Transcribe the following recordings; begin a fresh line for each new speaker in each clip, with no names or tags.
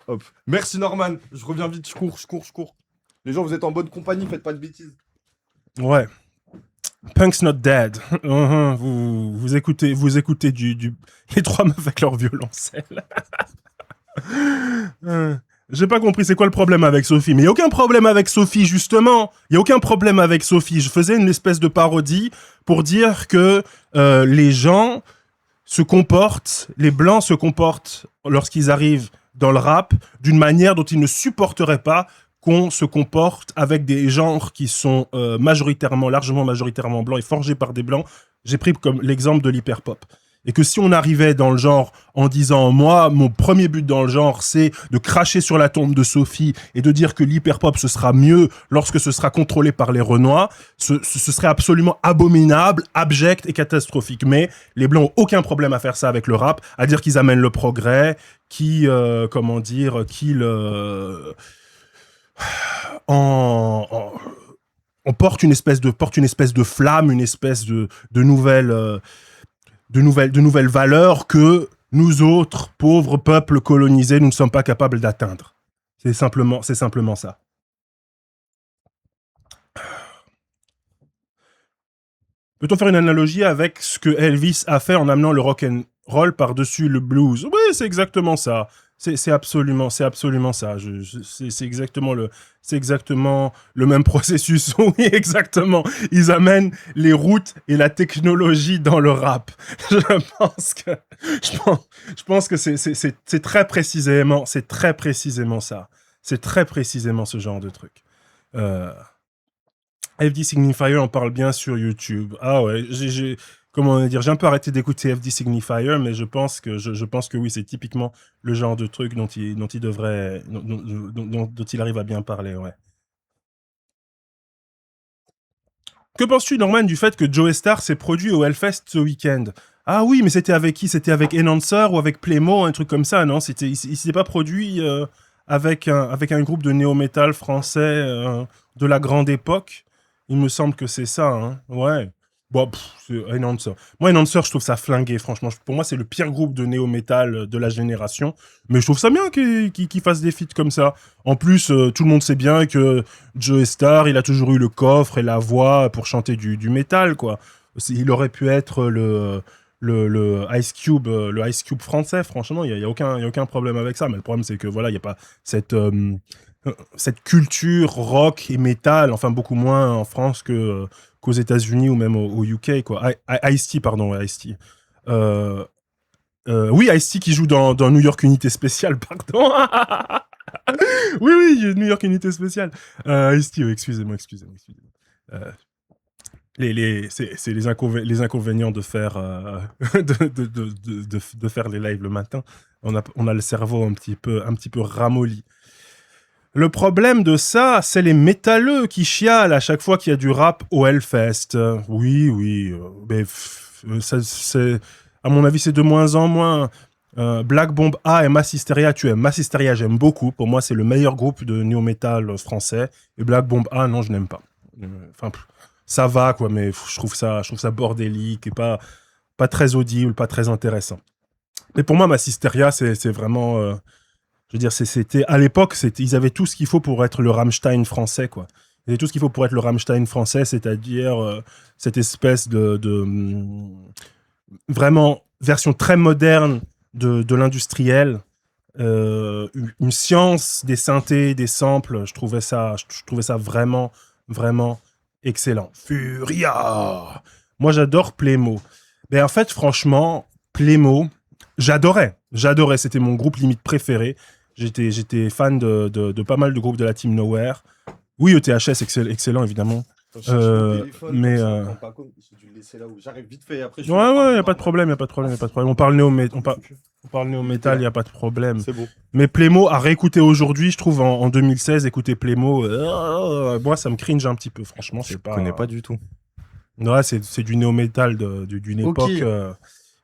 Hop. Merci Norman. Je reviens vite. Je cours. Les gens, vous êtes en bonne compagnie. Faites pas de bêtises.
Ouais. Punk's not dead. Vous écoutez les trois meufs avec leur violoncelle. J'ai pas compris c'est quoi le problème avec Sophie. Mais il y a aucun problème avec Sophie, justement. Il y a aucun problème avec Sophie. Je faisais une espèce de parodie pour dire que les gens se comportent, les blancs se comportent lorsqu'ils arrivent dans le rap d'une manière dont ils ne supporteraient pas qu'on se comporte avec des genres qui sont largement majoritairement blancs et forgés par des blancs. J'ai pris comme l'exemple de l'hyperpop. Et que si on arrivait dans le genre en disant, moi, mon premier but dans le genre, c'est de cracher sur la tombe de Sophie et de dire que l'hyperpop, ce sera mieux lorsque ce sera contrôlé par les Renois, ce serait absolument abominable, abject et catastrophique. Mais les Blancs ont aucun problème à faire ça avec le rap, à dire qu'ils amènent le progrès, on porte une espèce de flamme, une espèce de nouvelle... de nouvelles valeurs que nous autres, pauvres peuples colonisés, nous ne sommes pas capables d'atteindre. C'est simplement ça. Peut-on faire une analogie avec ce que Elvis a fait en amenant le rock and roll par-dessus le blues? Oui, c'est exactement ça. C'est absolument ça. C'est exactement le même processus. Oui, exactement. Ils amènent les routes et la technologie dans le rap. Je pense que c'est très précisément ça. C'est très précisément ce genre de truc. FD Signifier en parle bien sur YouTube. Ah ouais, j'ai un peu arrêté d'écouter FD Signifier, mais je pense que oui, c'est typiquement le genre de truc dont il arrive à bien parler, ouais. Que penses-tu, Norman, du fait que Joey Starr s'est produit au Hellfest ce week-end? Ah oui, mais c'était avec qui? C'était avec Enhancer ou avec Playmo, un truc comme ça, non? Il s'était pas produit avec un groupe de néo-metal français de la grande époque? Il me semble que c'est ça, hein. Ouais. Bon, c'est Enhancer. Moi, Enhancer, je trouve ça flingué, franchement. Pour moi, c'est le pire groupe de néo-metal de la génération. Mais je trouve ça bien qu'ils fassent des feats comme ça. En plus, tout le monde sait bien que Joey Starr, il a toujours eu le coffre et la voix pour chanter du métal, quoi. Il aurait pu être le Ice Cube français, franchement, il y a aucun problème avec ça. Mais le problème, c'est que voilà, il y a pas cette culture rock et métal, enfin beaucoup moins en France qu'aux États-Unis ou même au UK, quoi. Ice-T, pardon, ouais, Ice-T. Oui, Ice-T qui joue dans New York Unité Spéciale, pardon. oui, New York Unité Spéciale. Ice-T, oui, excusez-moi. C'est les inconvénients de faire de faire les lives le matin. On a le cerveau un petit peu ramolli. Le problème de ça, c'est les métalleux qui chialent à chaque fois qu'il y a du rap au Hellfest. Oui, mais à mon avis, c'est de moins en moins. Black Bomb A et Massisteria, tu aimes. Massisteria, j'aime beaucoup. Pour moi, c'est le meilleur groupe de néo-metal français. Et Black Bomb A, non, je n'aime pas. Enfin, ça va, quoi, mais je trouve ça bordélique et pas très audible, pas très intéressant. Mais pour moi, Massisteria, c'est vraiment... je veux dire, c'était à l'époque, ils avaient tout ce qu'il faut pour être le Rammstein français, quoi. Ils avaient tout ce qu'il faut pour être le Rammstein français, c'est-à-dire cette espèce de vraiment version très moderne de l'industriel, une science des synthés, des samples. Je trouvais ça vraiment, vraiment excellent. Furia. Moi, j'adore Playmo. Mais en fait, franchement, Playmo, j'adorais. C'était mon groupe limite préféré. J'étais fan de pas mal de groupes de la Team Nowhere. Oui, ETHS, excellent, évidemment. Mais
j'arrive vite fait après.
Ouais, y a pas de problème. On parle néo-métal, y a pas de problème.
C'est beau.
Mais Playmo, à réécouter aujourd'hui, je trouve en 2016, écouter Playmo, moi ça me cringe un petit peu, franchement.
Je connais pas du tout.
Ouais, c'est du néo-métal d'une
Ok.
époque.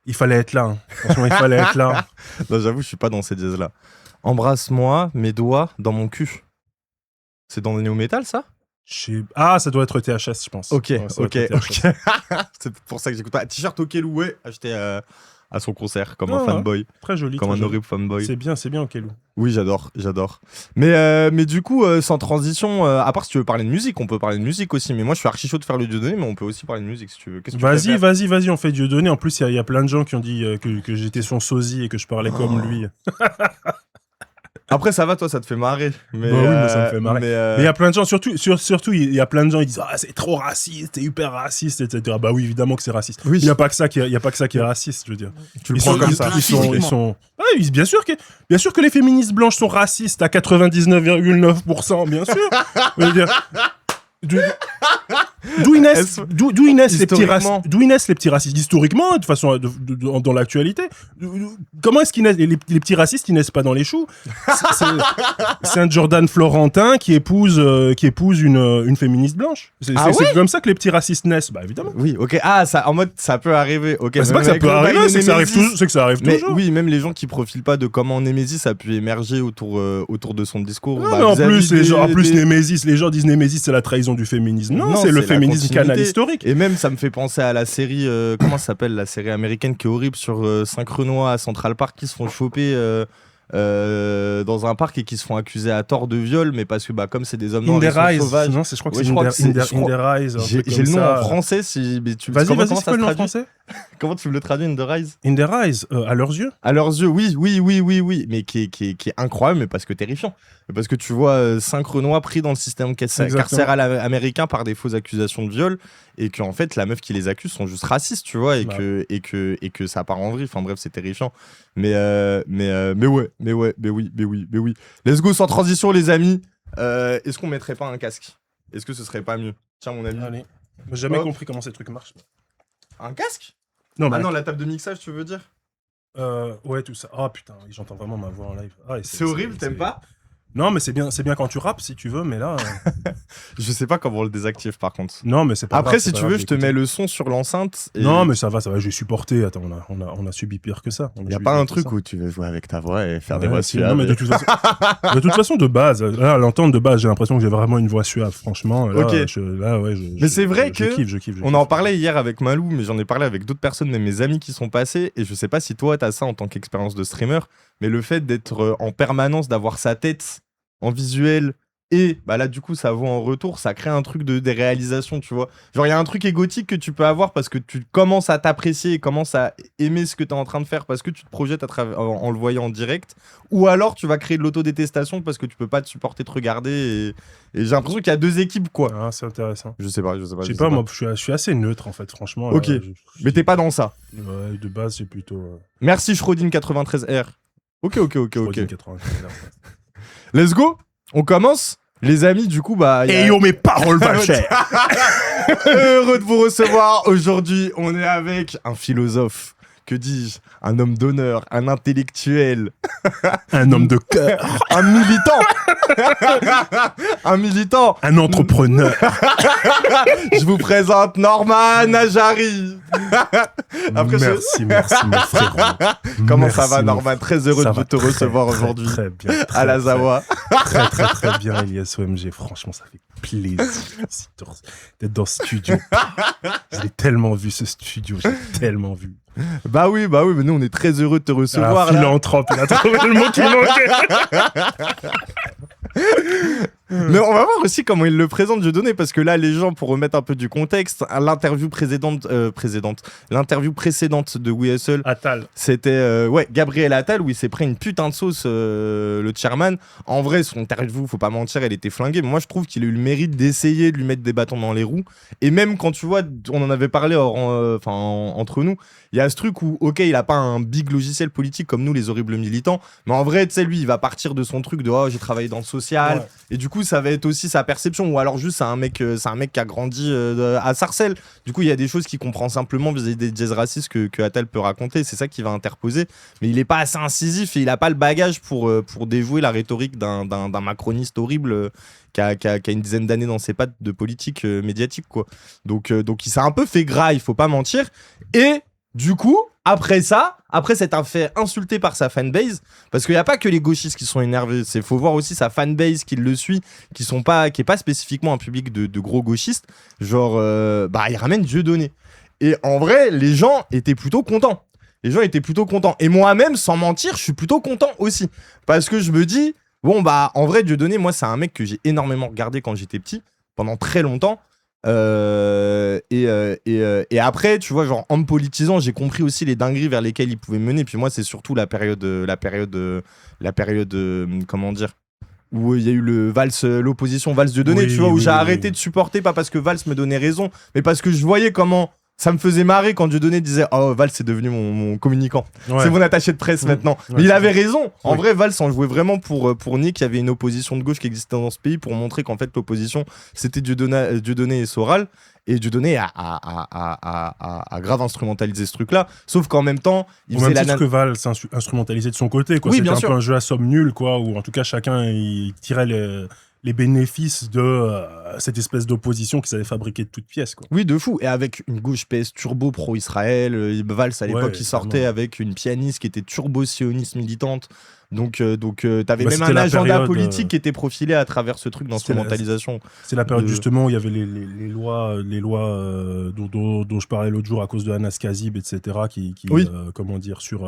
Il fallait être là. Hein. Franchement, il fallait être là.
Non, j'avoue, je suis pas dans ces jazz-là. Embrasse-moi, mes doigts dans mon cul. C'est dans le néo-metal, ça?
Ah, ça doit être THS, je pense.
Ok,
Ouais,
ok. C'est pour ça que j'écoute pas. T-shirt OK loué, acheté à son concert, comme
Ah,
un fanboy,
Très joli.
comme
très
un
joli.
horrible fanboy.
C'est bien, Okelou.
Oui, j'adore. Mais du coup, sans transition, à part si tu veux parler de musique, on peut parler de musique aussi. Mais moi, je suis archi chaud de faire le Dieudonné, mais on peut aussi parler de musique si tu veux. Qu'est-ce que tu préfères
Vas-y, on fait Dieudonné. En plus, il y a plein de gens qui ont dit que j'étais son sosie et que je parlais comme lui.
Après, ça va, toi, ça te fait marrer. Mais,
Bah oui, mais ça me fait marrer.
Mais,
Mais il y a plein de gens, surtout, il y a plein de gens, ils disent c'est trop raciste, c'est hyper raciste, etc. Bah oui, évidemment que c'est raciste.
Oui.
Il n'y a pas que ça qui est raciste, je veux dire.
tu le prends comme ça.
Ils sont... Ah oui, bien sûr que les féministes blanches sont racistes à 99,9%, bien sûr. Je veux dire, d'où ils naissent les petits
Historiquement.
d'où ils naissent les petits racistes historiquement, de toute façon dans l'actualité. Comment est-ce qu'ils naissent les petits racistes, ils naissent pas dans les choux. C'est un Jordan Florentin qui épouse une féministe blanche. C'est comme ça que les petits racistes naissent, bah évidemment.
Oui, ok. Ah, ça, en mode, ça peut arriver. Ok.
Bah, c'est pas
même
que ça
avec
peut
le bail
arriver,
de Némésis.
c'est que ça arrive
Mais
toujours.
oui, même les gens qui profilent pas de comment Némésis a pu émerger autour de son discours.
Non,
bah,
mais en
vis-à-vis
plus,
des-
Némésis, les gens disent Némésis, c'est la trahison du féminisme. Non,
Non,
c'est le
c'est la
féminisme canal
continuité.
historique.
Et même, ça me fait penser à la série, comment ça s'appelle, la série américaine qui est horrible sur 5 Renois à Central Park qui se font choper dans un parc et qui se font accuser à tort de viol, mais parce que bah, comme c'est des hommes noirs,
In
ils
the
sont
Rise.
sauvages.
Non, je crois que
Ouais,
c'est
je crois que c'est-
In
je crois-
the Rise. un
J'ai
truc
le
comme
nom
ça.
en français, si, mais tu
Vas-y,
comment
tu
ça
peux
se
le nom en
traduit
français
Comment tu le traduis, In the Rise
In the Rise, à leurs yeux.
À leurs yeux, oui, mais qui est incroyable, mais parce que terrifiant. Parce que tu vois 5 Renois pris dans le système carcéral américain par des fausses accusations de viol, et qu'en fait, la meuf qui les accuse sont juste racistes, tu vois, et que ça part en vrille. Enfin bref, c'est terrifiant. Mais oui. Let's go sans transition, les amis. Est-ce qu'on mettrait pas un casque? Est-ce que ce serait pas mieux? Tiens, mon ami.
Allez. J'ai jamais
Hop.
compris comment ces trucs marchent.
Un casque?
Non,
Ah
mais
non, la table de mixage, tu veux dire?
ouais, tout ça. Ah putain, j'entends vraiment ma voix en live. Ah, et
C'est horrible, t'aimes pas?
Non, mais c'est bien quand tu rappes si tu veux, mais là.
Je sais pas comment on le désactive par contre.
Non, mais c'est pas
Après,
grave,
si
c'est pas
tu
grave,
veux, je te
écoutez.
mets le son sur l'enceinte. et-
Non, mais ça va, j'ai supporté. Attends, on a subi pire que ça.
Y a pas un truc où tu veux jouer avec ta voix et faire des
Ouais,
voix
si,
suaves.
non, mais de toute façon, de base, là, à l'entendre de base, j'ai l'impression que j'ai vraiment une voix suave, franchement. Là,
Ok. Mais c'est vrai que
je kiffe.
On en parlait hier avec Malou, mais j'en ai parlé avec d'autres personnes, même mes amis qui sont passés. Et je sais pas si toi, t'as ça en tant qu'expérience de streamer, mais le fait d'être en permanence, d'avoir sa tête en visuel. Et bah là, du coup, ça vaut en retour, ça crée un truc des réalisations, tu vois. Genre, il y a un truc égotique que tu peux avoir parce que tu commences à t'apprécier et commences à aimer ce que tu es en train de faire parce que tu te projettes en le voyant en direct. Ou alors, tu vas créer de l'autodétestation parce que tu peux pas te supporter te regarder. Et j'ai l'impression qu'il y a deux équipes, quoi.
Ah, c'est intéressant.
Je sais pas.
Je sais pas, moi, je suis assez neutre, en fait, franchement.
Ok. Mais t'es pas dans ça.
Ouais, de base, c'est plutôt.
Merci Schrodin93R. Ok.
Rodin 80.
Let's go. On commence. Les amis, du coup, bah.
Et yo, mes paroles valent cher.
Heureux de vous recevoir. Aujourd'hui, on est avec un philosophe. Que dis-je? Un homme d'honneur, un intellectuel,
Un homme de cœur,
un militant. Un militant.
un entrepreneur.
Je vous présente Norman Najari. Après,
Merci, mon frérot.
Comment
Merci,
ça va,
mon
Norman? Très heureux
Ça
de
va
te recevoir
très,
aujourd'hui
Très bien.
à la Zawa.
Très bien, Elias OMG. Franchement, ça fait plaisir d'être dans ce studio. Je l'ai tellement vu, ce studio. J'ai tellement vu.
Bah oui, mais nous, on est très heureux de te recevoir. là.
Philanthrope, il a trouvé le mot qui manquait.
Mais on va voir aussi comment il le présente, Dieudonné, parce que là, les gens, pour remettre un peu du contexte, l'interview précédente de We Hustle,
Attal.
c'était Gabriel Attal, où il s'est pris une putain de sauce, le chairman. En vrai, son interview, faut pas mentir, elle était flinguée, mais moi, je trouve qu'il a eu le mérite d'essayer de lui mettre des bâtons dans les roues. Et même quand tu vois, on en avait parlé entre nous, il y a ce truc où, ok, il a pas un big logiciel politique comme nous, les horribles militants, mais en vrai, tu sais, lui, il va partir de son truc de oh, j'ai travaillé dans le social,
Ouais.
et du coup, ça va être aussi sa perception, ou alors juste c'est un mec qui a grandi à Sarcelles. Du coup, il y a des choses qu'il comprend simplement vis-à-vis des jazz racistes que Attal peut raconter, c'est ça qui va interposer, mais il est pas assez incisif et il a pas le bagage pour déjouer la rhétorique d'un macroniste horrible qui a une dizaine d'années dans ses pattes de politique médiatique, quoi. Donc il s'est un peu fait gras, il faut pas mentir. Et du coup, après s'être fait insulter par sa fanbase, parce qu'il n'y a pas que les gauchistes qui sont énervés, il faut voir aussi sa fanbase qui le suit, qui est pas spécifiquement un public de gros gauchistes, genre, il ramène Dieudonné. Et en vrai, les gens étaient plutôt contents. les gens étaient plutôt contents. Et moi-même, sans mentir, je suis plutôt content aussi. Parce que je me dis, bon, bah, en vrai, Dieudonné, moi, c'est un mec que j'ai énormément regardé quand j'étais petit, pendant très longtemps. Et après, tu vois, genre, en me politisant, j'ai compris aussi les dingueries vers lesquelles il pouvait mener. Puis moi, c'est surtout la période, comment dire, où il y a eu l'opposition Valls-Dieudonné,
Oui,
tu vois, où
oui,
j'ai
oui,
arrêté
oui.
de supporter, pas parce que Valls me donnait raison, mais parce que je voyais comment ça me faisait marrer quand Dieudonné disait oh Valls c'est devenu mon communicant,
Ouais.
c'est mon attaché de presse maintenant.
Ouais,
Mais il
c'est
avait raison. En
Oui.
vrai, Valls en jouait vraiment pour nier qu'il y avait une opposition de gauche qui existait dans ce pays, pour montrer qu'en fait l'opposition c'était Dieudonné et Soral. Et Dieudonné a grave instrumentalisé ce truc-là. Sauf qu'en même temps, il
Au
faisait
même
la
titre que Valls instrumentalisé de son côté, quoi.
Oui,
C'était
bien
un
sûr.
peu un jeu à somme nulle, quoi, où en tout cas chacun il tirait les bénéfices de cette espèce d'opposition qu'ils avaient fabriquée de toutes pièces, quoi.
Oui, de fou. Et avec une gauche PS turbo pro-Israël. Valls, à l'époque,
Ouais,
il sortait
clairement.
avec une pianiste qui était turbo-sioniste militante. Donc t'avais
Bah,
même
c'était
un
la
agenda
période,
politique qui était profilé à travers ce truc
c'était la-
d'instrumentalisation.
C'est la période
de-
justement où il y avait les lois dont je parlais l'autre jour à cause de Anas Kazib, etc., qui
Oui.
comment dire, sur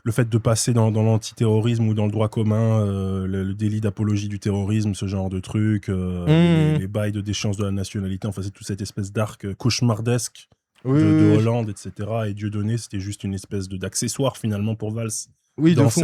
le fait de passer dans l'antiterrorisme ou dans le droit commun, le délit d'apologie du terrorisme, ce genre de trucs, les bails de déchéance de la nationalité, enfin c'est toute cette espèce d'arc cauchemardesque
Oui,
de
oui, oui.
Hollande, etc. Et Dieudonné, c'était juste une espèce d'accessoire finalement pour Valls
Oui, de
dans
fou.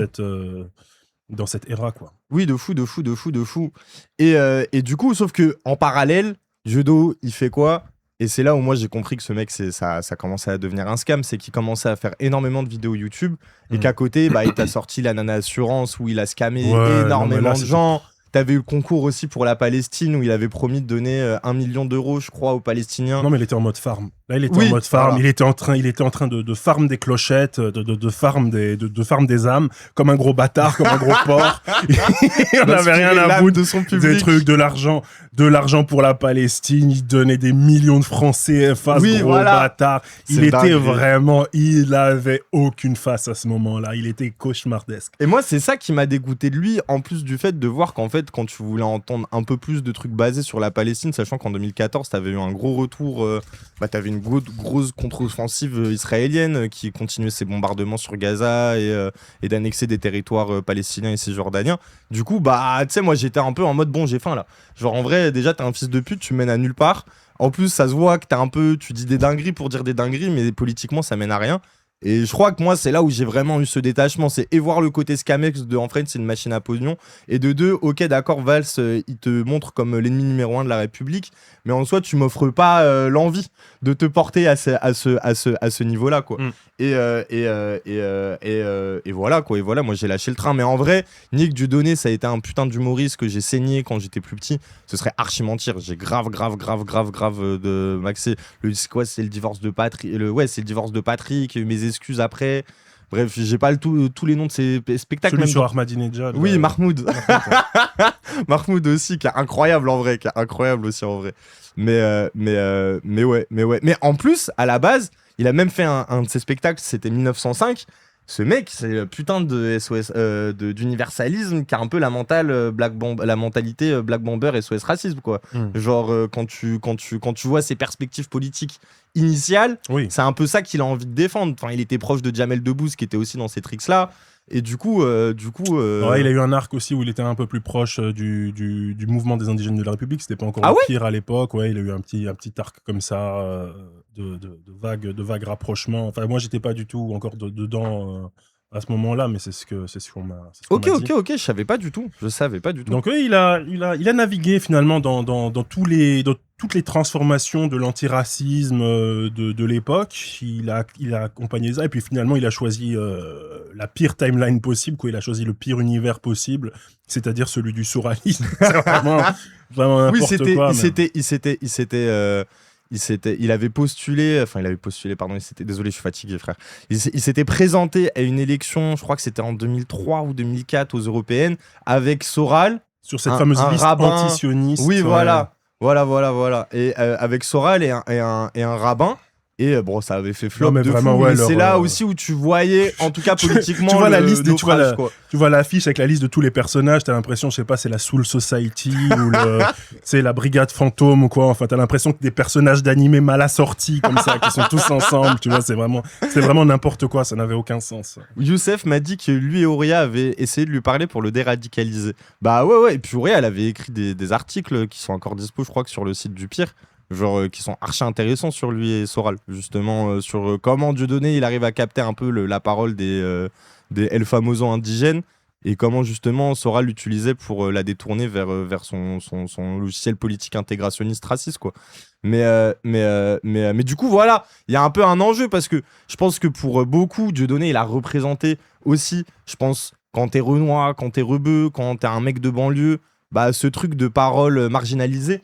dans cette ère, quoi.
Oui, de fou, de fou, de fou, de fou. Et du coup, sauf que en parallèle, Judo, il fait quoi? Et c'est là où moi j'ai compris que ce mec, ça commençait à devenir un scam, c'est qu'il commençait à faire énormément de vidéos YouTube et
Mm.
qu'à côté, bah, il t'a sorti la Nana Assurance où il a scamé
Ouais, non, mais
énormément
là,
de
c'était-
gens. T'avais eu le concours aussi pour la Palestine où il avait promis de donner 1 million d'euros, je crois, aux Palestiniens.
Non, mais il était en mode farm. Là, il était
Oui,
en mode farm.
voilà.
Il était en train de farm des clochettes, de farm des âmes, comme un gros bâtard, comme un gros porc. Il en avait rien à
L'âme
foutre
de son
des
public.
trucs, de l'argent pour la Palestine. Il donnait des millions de francs CFA,
Oui,
ce gros
voilà.
bâtard.
C'est dingue.
Il avait aucune face à ce moment-là. Il était cauchemardesque.
Et moi, c'est ça qui m'a dégoûté de lui, en plus du fait de voir qu'en fait, quand tu voulais entendre un peu plus de trucs basés sur la Palestine, sachant qu'en 2014, t'avais eu un gros retour, t'avais une grosse contre-offensive israélienne qui continuait ses bombardements sur Gaza et d'annexer des territoires palestiniens et cisjordaniens. Du coup, bah, tu sais, moi, j'étais un peu en mode, bon, j'ai faim là. Genre, en vrai, déjà, t'es un fils de pute, tu mènes à nulle part. En plus, ça se voit que tu dis des dingueries pour dire des dingueries, mais politiquement, ça mène à rien. Et je crois que moi, c'est là où j'ai vraiment eu ce détachement. C'est et voir le côté scamex de en fait, c'est une machine à pognon. Et de deux, ok, d'accord, Valls, il te montre comme l'ennemi numéro 1 de la République. Mais en soi, tu m'offres pas l'envie de te porter à ce niveau-là, quoi.
Mm.
Et voilà, quoi. Et voilà, moi, j'ai lâché le train. Mais en vrai, Nick Dieudonné, ça a été un putain d'humoriste que j'ai saigné quand j'étais plus petit. Ce serait archi mentir. J'ai grave de maxé. C'est quoi, c'est le divorce de Patrick. C'est le divorce de Patrick. Il y a eu mes excuses après. Bref, j'ai pas tous les noms de ces spectacles.
Celui
même
sur
dans-
Ahmadinejad.
Oui,
là.
Mahmoud. Mahmoud aussi, qui est incroyable en vrai, qui est incroyable aussi en vrai. Mais ouais. Mais en plus, à la base, il a même fait un de ses spectacles, c'était 1905. Ce mec, c'est le putain de SOS, d'universalisme qui a un peu la mentalité Black Bomber SOS racisme, quoi.
Mm.
Genre, quand tu vois ses perspectives politiques initiales,
Oui.
c'est un peu ça qu'il a envie de défendre. Enfin, il était proche de Jamel Debbouze, qui était aussi dans ces tricks-là. Et du coup,
Ouais, il a eu un arc aussi où il était un peu plus proche du mouvement des indigènes de la République. C'était pas encore
Ah
le
ouais
pire à l'époque. Ouais, il a eu un petit arc comme ça de vagues rapprochements. Enfin, moi, j'étais pas du tout encore dedans à ce moment-là, mais c'est ce qu'on m'a dit.
Ok, je savais pas du tout. Je savais pas du tout.
Donc oui, il a navigué finalement dans toutes les transformations de l'antiracisme de l'époque. Il a accompagné ça et puis finalement il a choisi la pire timeline possible, quoi. Il a choisi le pire univers possible, c'est-à-dire celui du souralisme. C'est vraiment
Oui,
n'importe quoi.
il avait postulé, pardon, désolé, je suis fatigué, frère. Il s'était présenté à une élection, je crois que c'était en 2003 ou 2004 aux européennes, avec Soral.
Sur cette fameuse liste
rabbin.
antisioniste.
Oui,
ouais.
voilà. Et avec Soral et un rabbin. Et bon, ça avait fait flop
Non, mais
de
vraiment,
fou,
ouais,
mais c'est
leur,
là aussi où tu voyais, en tout cas politiquement,
tu vois la
le
liste, tu vois
naufrage, quoi.
Tu vois l'affiche avec la liste de tous les personnages, t'as l'impression, je sais pas, c'est la Soul Society ou c'est la Brigade Fantôme ou quoi. Enfin, t'as l'impression que des personnages d'animés mal assortis comme ça, qui sont tous ensemble, tu vois, c'est vraiment n'importe quoi, ça n'avait aucun sens.
Youssef m'a dit que lui et Auria avaient essayé de lui parler pour le déradicaliser. Bah ouais, et puis Auria, elle avait écrit des articles qui sont encore dispo, je crois, que sur le site du Pire. Genre qui sont archi intéressants sur lui et Soral, justement sur comment Dieudonné il arrive à capter un peu la parole des El Famoso indigènes et comment justement Soral l'utilisait pour la détourner vers son logiciel politique intégrationniste raciste, quoi. Mais du coup voilà, il y a un peu un enjeu parce que je pense que pour beaucoup Dieudonné il a représenté aussi, je pense, quand t'es renois, quand t'es rebeu, quand t'es un mec de banlieue, bah ce truc de parole marginalisée,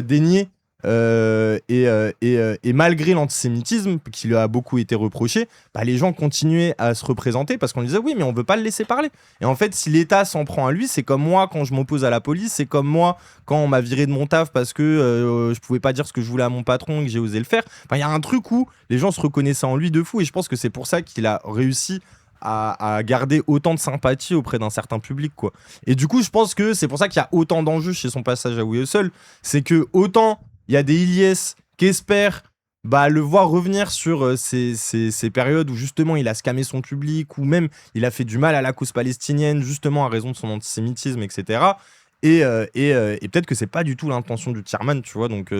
déniée. Et malgré l'antisémitisme qui lui a beaucoup été reproché, bah, les gens continuaient à se représenter parce qu'on disait oui mais on veut pas le laisser parler. Et en fait si l'État s'en prend à lui, c'est comme moi quand je m'oppose à la police, c'est comme moi quand on m'a viré de mon taf parce que je pouvais pas dire ce que je voulais à mon patron et que j'ai osé le faire. Enfin, il y a un truc où les gens se reconnaissaient en lui de fou et je pense que c'est pour ça qu'il a réussi à garder autant de sympathie auprès d'un certain public, quoi. Et du coup je pense que c'est pour ça qu'il y a autant d'enjeux chez son passage à We Hustle, c'est que autant il y a des Ilyes qui espèrent le voir revenir sur ces périodes où justement il a scamé son public, ou même il a fait du mal à la cause palestinienne justement à raison de son antisémitisme, etc. Et peut-être que c'est pas du tout l'intention du Chairman, tu vois. Donc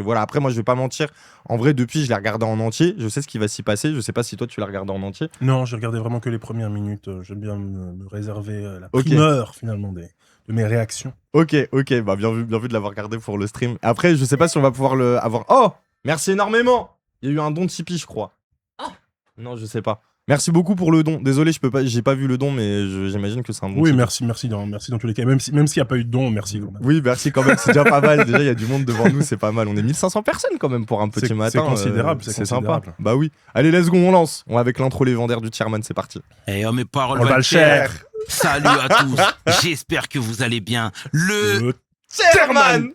voilà. Après moi je vais pas mentir. En vrai depuis je l'ai regardé en entier. Je sais ce qui va s'y passer. Je sais pas si toi tu l'as regardé en entier.
Non, j'ai regardé vraiment que les premières minutes. J'aime bien me réserver la primeur finalement de mes réactions.
Ok, bah bien vu de l'avoir regardé pour le stream. Après, je sais pas si on va pouvoir le avoir. Oh, merci énormément. Il y a eu un don de Tipeee, je crois. Ah. Non, je sais pas. Merci beaucoup pour le don. Désolé, j'ai pas vu le don, mais j'imagine que c'est un don.
Oui, merci dans tous les cas. Même s'il n'y a pas eu de don, merci quand même.
Oui, merci quand même. C'est déjà pas mal. Déjà, il y a du monde devant nous, c'est pas mal. On est 1500 personnes quand même pour un petit matin.
C'est considérable,
c'est sympa. Bah oui. Allez, let's go, on lance. On va avec l'intro légendaire du Chairman, c'est parti.
Eh oh, mes paroles
On va le cher.
Salut à tous, j'espère que vous allez bien. Le
Chairman.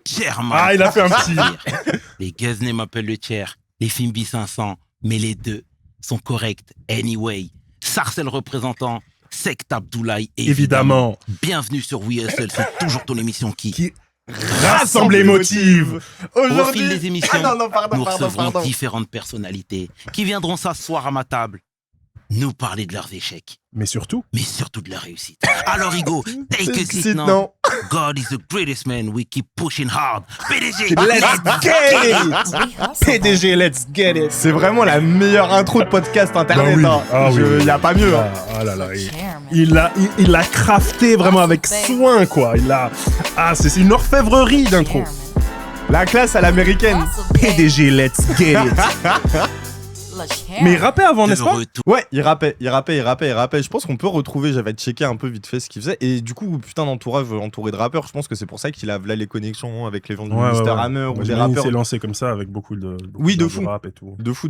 Ah, il a fait un petit.
Les Guesnay m'appellent le Chair, les Fimbi 500, mais les deux sont corrects anyway. Sarcel représentant, Sect Abdoulaye, évidemment. Bienvenue sur We Hustle, c'est toujours ton émission qui
rassemble les motifs.
Au fil des émissions,
pardon,
nous recevrons différentes personnalités qui viendront s'asseoir à ma table, nous parler de leurs échecs.
Mais surtout
de la réussite. Alors Igo, take a seat now. God is the greatest man, we keep pushing hard. PDG,
let's get it. PDG, let's get it.
C'est vraiment la meilleure intro de podcast internet. Y a pas mieux.
Là là, il l'a crafté vraiment avec soin, quoi. C'est une orfèvrerie d'intro.
La classe à l'américaine.
PDG, let's get it. Mais il rappait avant, n'est-ce pas?
Ouais, il rappait. Je pense qu'on peut retrouver, j'avais checké un peu vite fait ce qu'il faisait. Et du coup, putain d'entourage entouré de rappeurs, je pense que c'est pour ça qu'il a là les connexions avec les gens du Mr. Hammer ou des rappeurs.
Il s'est lancé comme ça avec beaucoup de rap et tout.
De fou.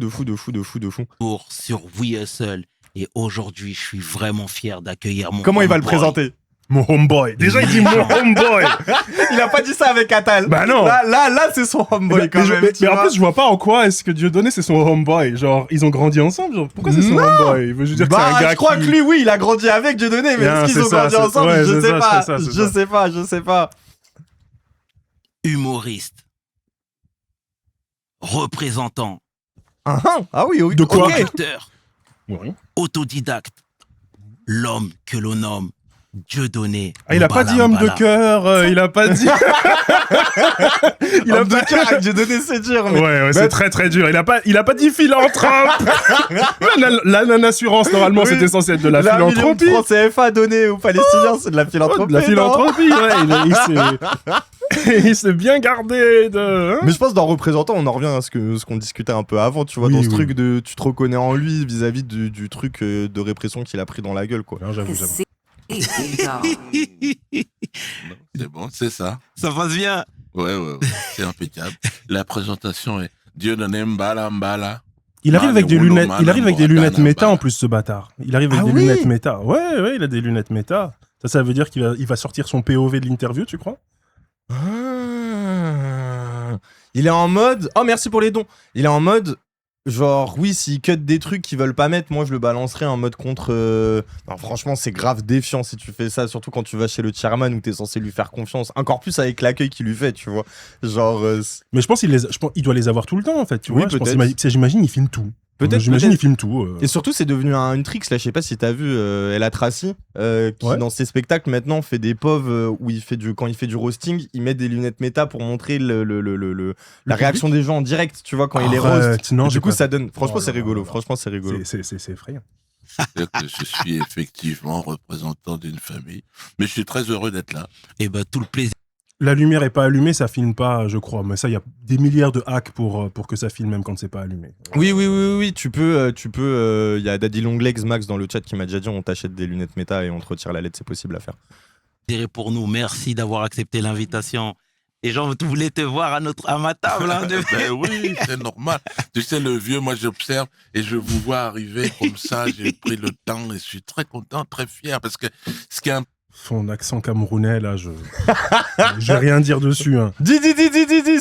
Sur We Hustle. Et aujourd'hui, je suis vraiment fier d'accueillir mon
Comment il va le
homeboy.
présenter?
Mon homeboy. Déjà, il dit mon homeboy.
Il a pas dit ça avec Atal.
Bah non.
Là, c'est son homeboy quand même.
Mais en plus, je vois pas en quoi est-ce que Dieudonné, c'est son homeboy. Genre, ils ont grandi ensemble. Genre, pourquoi c'est son homeboy? Je veux dire que c'est un gars
je crois que lui, oui, il a grandi avec Dieudonné, mais est-ce qu'ils ont grandi ensemble?
Ouais,
Je sais pas.
Humoriste. Représentant.
Ah oui,
de quoi?
Producteur.
Oui.
Autodidacte. L'homme que l'on nomme Dieudonné.
Il a pas dit homme de cœur, il a pas dit.
Homme de cœur avec Dieudonné, c'est dur. Mais...
Ouais, c'est très très dur. Il a pas dit philanthrope. La non-assurance, normalement, c'était censé être de la philanthropie.
La CFA donnée aux Palestiniens, c'est de la philanthropie.
De la philanthropie, il s'est bien gardé de.
Mais je pense, dans représentant, on en revient à ce qu'on discutait un peu avant, tu vois, dans ce truc de tu te reconnais en lui vis-à-vis du truc de répression qu'il a pris dans la gueule, quoi.
Non, j'avoue.
C'est bon, c'est ça.
Ça passe bien.
Ouais, c'est impeccable. La présentation est Dieudonné Mbala.
Il arrive avec des lunettes. Il arrive avec des lunettes méta en plus, ce bâtard. Il arrive avec des lunettes méta. Ouais, il a des lunettes méta. Ça veut dire qu'il va sortir son POV de l'interview, tu crois?
Il est en mode. Oh, merci pour les dons. Il est en mode. Genre, oui, s'ils cut des trucs qu'ils veulent pas mettre, moi je le balancerai en mode contre. Non, franchement, c'est grave défiant si tu fais ça, surtout quand tu vas chez le chairman où t'es censé lui faire confiance. Encore plus avec l'accueil qu'il lui fait, tu vois. Genre.
Mais je pense qu'il doit les avoir tout le temps, en fait. Tu
Oui,
vois,
peut-être.
J'imagine, il filme tout.
Peut-être.
J'imagine, il filme tout.
Et surtout, c'est devenu une tricks, là, je sais pas si t'as vu Ella Tracy, qui
Ouais.
dans ses spectacles maintenant fait des POV où quand il fait du roasting, il met des lunettes méta pour montrer la réaction des gens en direct, tu vois, quand il les roast.
Non,
Et du coup, ça donne. Franchement,
Oh
c'est
là
rigolo.
là là.
Franchement, c'est rigolo.
C'est effrayant.
C'est-à-dire que je suis effectivement représentant d'une famille. Mais je suis très heureux d'être là.
Et bah, tout le plaisir.
La lumière est pas allumée, ça filme pas, je crois. Mais ça, il y a des milliards de hacks pour que ça filme même quand c'est pas allumé.
Oui, tu peux. Il y a Daddy Longlegs Max dans le chat qui m'a déjà dit on t'achète des lunettes méta et on te retire la LED, c'est possible à faire.
Pour nous. Merci d'avoir accepté l'invitation. Les gens voulaient te voir à ma table. Hein,
Ben oui, c'est normal. Tu sais, le vieux, moi j'observe et je vous vois arriver comme ça. J'ai pris le temps et je suis très content, très fier parce que ce qui est
Son accent camerounais, là, je vais rien dire dessus. Hein.
Dis,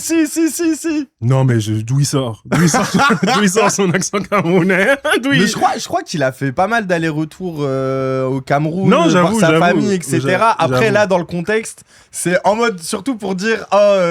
si.
Non, mais d'où il sort d'où il sort son accent camerounais
Mais je crois qu'il a fait pas mal d'allers-retours au Cameroun,
Non,
voir
j'avoue,
sa
j'avoue,
famille, etc. Après,
j'avoue.
là, dans le contexte, c'est en mode, surtout pour dire,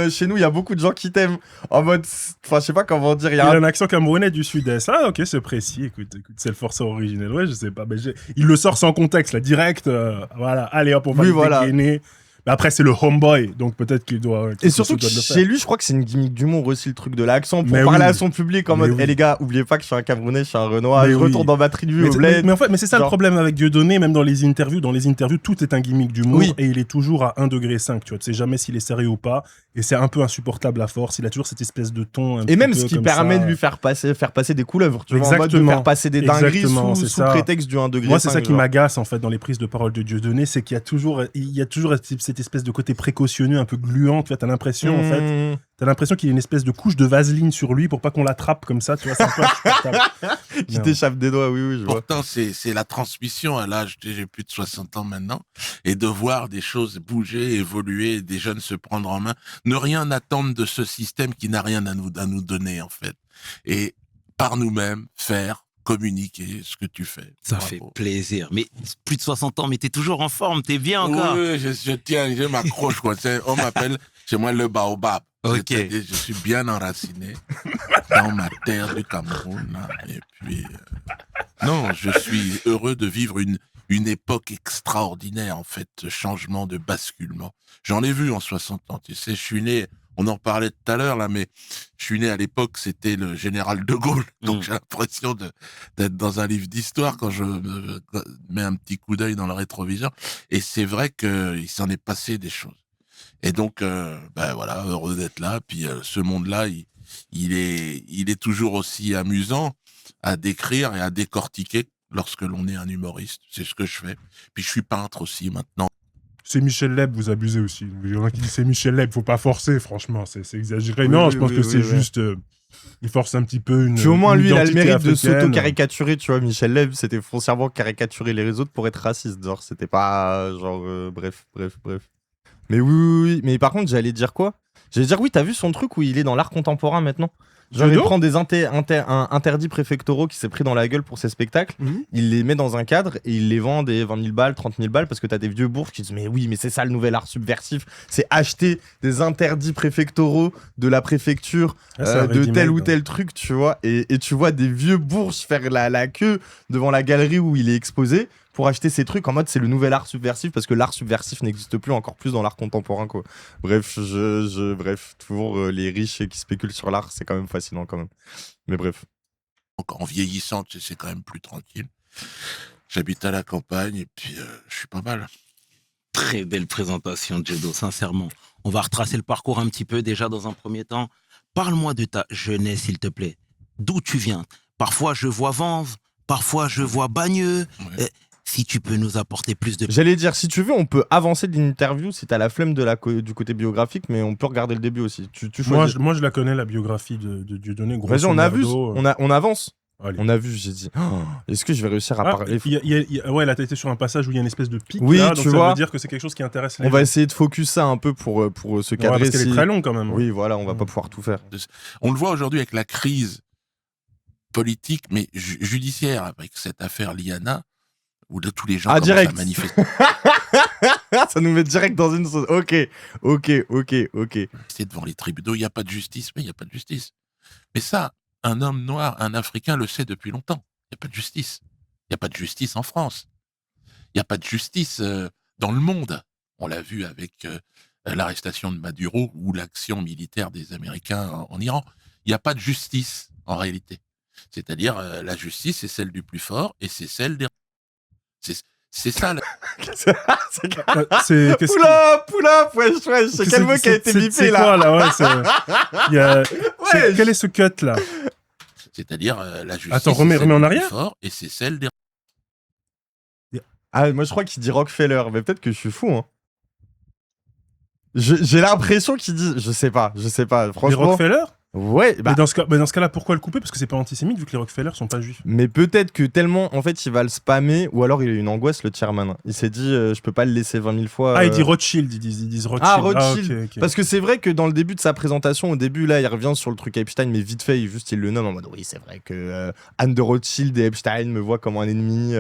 chez nous, il y a beaucoup de gens qui t'aiment. En mode, enfin, je sais pas comment dire.
Il a un accent camerounais du sud-est. Ah, ok, c'est précis. Écoute, c'est le forçat originel. Ouais, je sais pas. Mais il le sort sans contexte, là, direct. Voilà, allez hop, on va
Oui,
le
voilà.
dégainer. Mais après, c'est le homeboy, donc peut-être qu'il doit.
Et surtout que
doit le faire.
chez lui, je crois que c'est une gimmick d'humour aussi, le truc de l'accent, pour
Mais
parler
oui.
à son public en
Mais
mode,
oui.
les gars, oubliez pas que je suis un Camerounais, je suis un Renoir,
Mais
je
oui.
retourne dans ma tribu
Mais,
au bled.
mais en fait, mais c'est ça le
Genre-
problème avec Dieudonné, même dans les interviews. Dans les interviews, tout est un gimmick d'humour
Oui.
et il est toujours à 1,5 degré. Tu vois, tu sais jamais s'il est sérieux ou pas. Et c'est un peu insupportable à force. Il a toujours cette espèce de ton. Un
Et
petit
même
peu
ce qui
comme
permet
ça.
de lui faire passer des couleuvres, tu vois, en mode de
Exactement.
faire passer des dingueries
Exactement, c'est
sous
ça.
prétexte du 1 degré.
Moi, c'est ça qui
genre.
m'agace en fait dans les prises de parole de Dieudonné, c'est qu'il y a toujours cette espèce de côté précautionneux, un peu gluant. Tu vois, t'as l'impression en fait, qu'il y a une espèce de couche de vaseline sur lui pour pas qu'on l'attrape comme ça. Tu vois, c'est un peu insupportable.
Qui
Non.
t'échappe des doigts, oui, je vois.
Pourtant, c'est la transmission à l'âge, j'ai plus de 60 ans maintenant, et de voir des choses bouger, évoluer, des jeunes se prendre en main, ne rien attendre de ce système qui n'a rien à nous donner, en fait. Et par nous-mêmes, faire, communiquer ce que tu fais.
Ça
Bravo.
fait plaisir. Mais plus de 60 ans, mais t'es toujours en forme, t'es bien encore.
Oui, je tiens, je m'accroche, quoi. On m'appelle chez moi le baobab.
Ok.
C'est-à-dire, je suis bien enraciné dans ma terre du Cameroun. Là. Et puis, non, je suis heureux de vivre une époque extraordinaire, en fait, ce changement de basculement. J'en ai vu en 60 ans, tu sais, je suis né, on en parlait tout à l'heure, là, mais je suis né à l'époque, c'était le général de Gaulle. Donc, j'ai l'impression d'être dans un livre d'histoire quand je mets un petit coup d'œil dans le rétroviseur. Et c'est vrai qu'il s'en est passé des choses. Et donc, voilà, heureux d'être là. Puis ce monde-là, il est toujours aussi amusant à décrire et à décortiquer lorsque l'on est un humoriste. C'est ce que je fais. Puis je suis peintre aussi maintenant.
C'est Michel Leb, vous abusez aussi. Il y en a qui disent c'est Michel Leb, faut pas forcer, franchement, c'est exagéré.
Oui,
non,
oui,
je pense
oui,
que
oui,
c'est
oui.
juste. Il force un petit peu une.
Puis au moins,
une
lui, il a le
identité
mérite de
africaine.
s'auto-caricaturer, tu vois. Michel Leb, c'était foncièrement caricaturer les autres pour être raciste. Genre, c'était pas genre. Bref. Mais oui. Mais par contre, j'allais dire quoi? J'allais dire, oui, t'as vu son truc où il est dans l'art contemporain maintenant? Genre, il
Judo
prend des interdits préfectoraux qui s'est pris dans la gueule pour ses spectacles, il les met dans un cadre et il les vend des 20 000 balles, 30 000 balles parce que t'as des vieux bourges qui disent mais oui, mais c'est ça le nouvel art subversif, c'est acheter des interdits préfectoraux de la préfecture
Ah, c'est un
de tel
ready-made,
ou
hein.
tel truc, tu vois, et tu vois des vieux bourges faire la queue devant la galerie où il est exposé pour acheter ces trucs en mode c'est le nouvel art subversif parce que l'art subversif n'existe plus, encore plus dans l'art contemporain, quoi. Bref, bref, toujours les riches qui spéculent sur l'art, c'est quand même fascinant quand même. Mais bref.
Donc, en vieillissant, tu sais, c'est quand même plus tranquille. J'habite à la campagne et puis je suis pas mal.
Très belle présentation, Diedo, sincèrement. On va retracer le parcours un petit peu déjà dans un premier temps. Parle-moi de ta jeunesse, s'il te plaît. D'où tu viens? Parfois, je vois Vanves, parfois, je vois Bagneux.
Ouais.
Si tu peux nous apporter plus de...
J'allais dire, si tu veux, on peut avancer de l'interview si t'as la flemme du côté biographique, mais on peut regarder le début aussi. Tu choisis.
Moi, je la connais, la biographie de Dieudonné.
Vas-y,
grosso
on a vu,
merdo.
on avance.
Allez.
On a vu, j'ai dit, oh, est-ce que je vais réussir à
Ah,
parler
ouais, là, t'as été sur un passage où il y a une espèce de pic.
Oui,
là,
tu
donc ça
vois.
veut dire que c'est quelque chose qui intéresse les
On va
gens.
essayer de focus ça un peu pour se
Ouais,
cadrer.
parce qu'elle
si-
est très longue quand même.
Oui, voilà, on va pas pouvoir tout faire.
On le voit aujourd'hui avec la crise politique, mais judiciaire, avec cette affaire Liana, où là, tous les gens
Ah,
commencent
direct.
à manifester
Ça nous met direct dans une sauce. Ok.
devant les tribunaux. Il n'y a pas de justice, mais il n'y a pas de justice. Mais ça, un homme noir, un Africain le sait depuis longtemps. Il n'y a pas de justice. Il n'y a pas de justice en France. Il n'y a pas de justice dans le monde. On l'a vu avec l'arrestation de Maduro ou l'action militaire des Américains en Iran. Il n'y a pas de justice en réalité. C'est-à-dire la justice, c'est celle du plus fort et c'est celle des... C'est ça.
C'est qu'est-ce
Poula, wesh, c'est quel mot qui a été bipé
c'est
là?
quoi là? Ouais, il y a...
Wesh.
Quel est ce cut là?
C'est-à-dire la justice.
Attends,
c'est
remets
celle
en
du
arrière.
plus fort et c'est celle des...
Ah, moi je crois qu'il dit Rockefeller, mais peut-être que je suis fou. Hein. J'ai l'impression qu'il dit. Je sais pas.
Les
Franchement.
Rockefeller?
Ouais, bah.
Mais dans ce cas-là, pourquoi le couper? Parce que c'est pas antisémite vu que les Rockefeller sont pas juifs.
Mais peut-être que tellement, en fait, il va le spammer, ou alors il a une angoisse, le chairman. Il s'est dit, je peux pas le laisser 20 000 fois.
Ah, il dit Rothschild, ils disent Rothschild.
Ah, Rothschild.
Ok.
Parce que c'est vrai que dans le début de sa présentation, au début, là, il revient sur le truc Epstein, mais vite fait, il le nomme en mode oui, c'est vrai que Anne de Rothschild et Epstein me voient comme un ennemi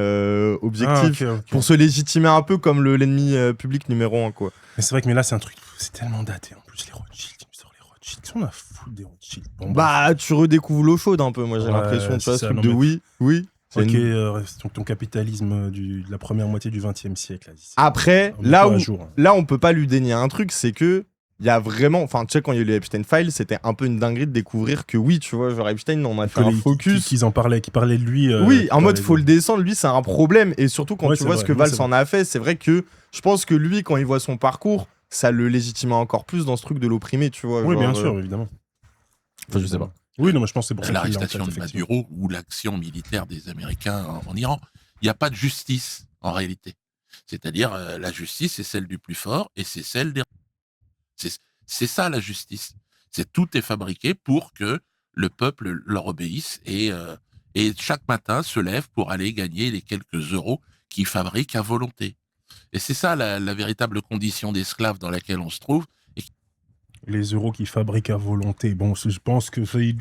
objectif.
Ah, ok.
Pour se légitimer un peu comme l'ennemi public numéro 1, quoi.
Mais c'est vrai que c'est un truc, c'est tellement daté en plus, les Rothschild. Il me sort les Rothschild. Qu'est-ce qu'on a foutu des Rothschild? Bon,
Bah, tu redécouvres l'eau chaude un peu, moi j'ai
Ouais,
l'impression, tu vois,
c'est
ce
ça,
truc
non,
de
mais-
oui. c'est
ok,
une-
ton capitalisme de la première moitié du XXe siècle. Là,
Après,
on est
là
pas
où
à jour, hein.
là on peut pas lui dénier un truc, c'est que il y a vraiment, enfin tu sais quand il y a eu les Epstein Files, c'était un peu une dinguerie de découvrir que oui, tu vois, genre Epstein, on a fait un focus.
Qu'ils parlaient de lui.
Oui, en mode
parlaient
faut
de-
le descendre, lui c'est un problème et surtout quand
Ouais,
tu
c'est
vois
vrai,
ce que
non,
Valls
c'est
en a fait, c'est vrai que je pense que lui quand il voit son parcours, ça le légitimait encore plus dans ce truc de l'opprimer, tu vois.
Oui,
genre,
bien sûr, évidemment.
Enfin, je sais pas.
Oui, non, mais je pense que c'est pour ça qu'il l'a en
l'arrestation
tête,
de
effectivement.
Maduro ou l'action militaire des Américains en Iran. Il n'y a pas de justice en réalité. C'est-à-dire la justice, c'est celle du plus fort et c'est celle des... C'est ça la justice. C'est tout est fabriqué pour que le peuple leur obéisse et chaque matin se lève pour aller gagner les quelques euros qu'ils fabriquent à volonté. Et c'est ça la véritable condition d'esclave dans laquelle on se trouve.
Les euros qu'ils fabriquent à volonté. Bon, je pense que c'est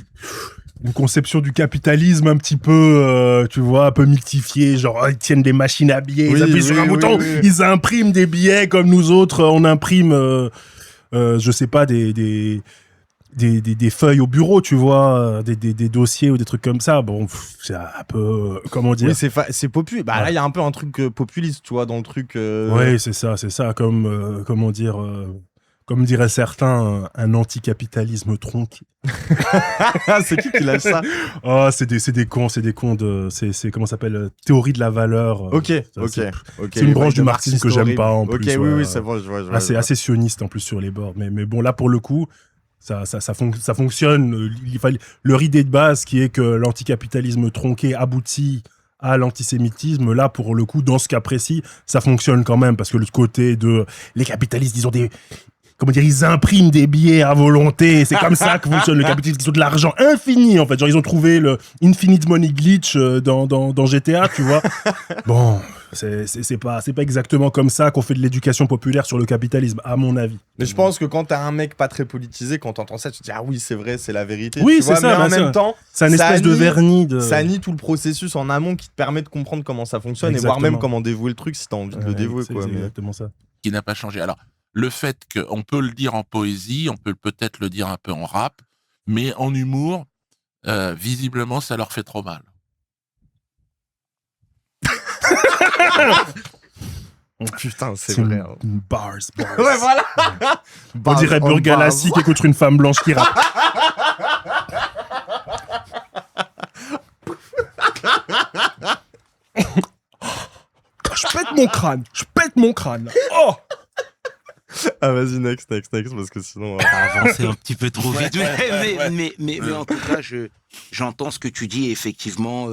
une conception du capitalisme un petit peu, tu vois, un peu mythifiée. Genre, ils tiennent des machines à billets,
Oui,
ils appuient sur un
oui,
bouton,
oui.
ils impriment des billets comme nous autres, on imprime, je sais pas, des feuilles au bureau, tu vois, des dossiers ou des trucs comme ça. Bon, c'est un peu, comment dire.
Oui, c'est populiste. Bah
Ouais.
là, il y a un peu un truc populiste, tu vois, dans le truc.
Oui, c'est ça, comme, comment dire, comme diraient certains, un anticapitalisme tronqué.
c'est qui lâche ça?
Oh, c'est des cons de, c'est comment ça s'appelle, théorie de la valeur.
Ok.
C'est
C'est
une branche du marxisme que j'aime pas, en plus,
Ok,
ouais.
oui, c'est bon, je vois.
assez sioniste en plus sur les bords. Mais bon, là pour le coup, ça fonctionne. Leur idée de base qui est que l'anticapitalisme tronqué aboutit à l'antisémitisme, là pour le coup, dans ce cas précis, ça fonctionne quand même parce que le côté de les capitalistes, ils ont des... Comment dire, ils impriment des billets à volonté. C'est comme ça que fonctionne le capitalisme. Ils ont de l'argent infini, en fait. Genre, ils ont trouvé le Infinite Money Glitch dans GTA, tu vois. Bon, c'est pas exactement comme ça qu'on fait de l'éducation populaire sur le capitalisme, à mon avis.
Mais je pense que quand t'as un mec pas très politisé, quand t'entends ça, tu te dis ah oui, c'est vrai, c'est la vérité.
Oui,
tu
c'est
vois,
ça,
mais en
bien
même
sûr.
temps,
C'est un
ça
espèce de
nie-
vernis de...
ça nie tout le processus en amont qui te permet de comprendre comment ça fonctionne et
Exactement.
voir même comment dévouer le truc si t'as envie de le dévouer,
c'est
quoi. Mais...
exactement ça.
Qui n'a pas changé. Alors, le fait qu'on peut le dire en poésie, on peut peut-être le dire un peu en rap, mais en humour, visiblement, ça leur fait trop mal.
Putain, c'est vrai. hein.
Bars.
Ouais, voilà.
On dirait Burgalassi qui écoute une femme blanche qui rappe. Je pète mon crâne. Oh.
Ah vas-y, next, parce que sinon...
T'as avancé un petit peu trop vite.
ouais.
Mais en tout cas, j'entends ce que tu dis. Effectivement,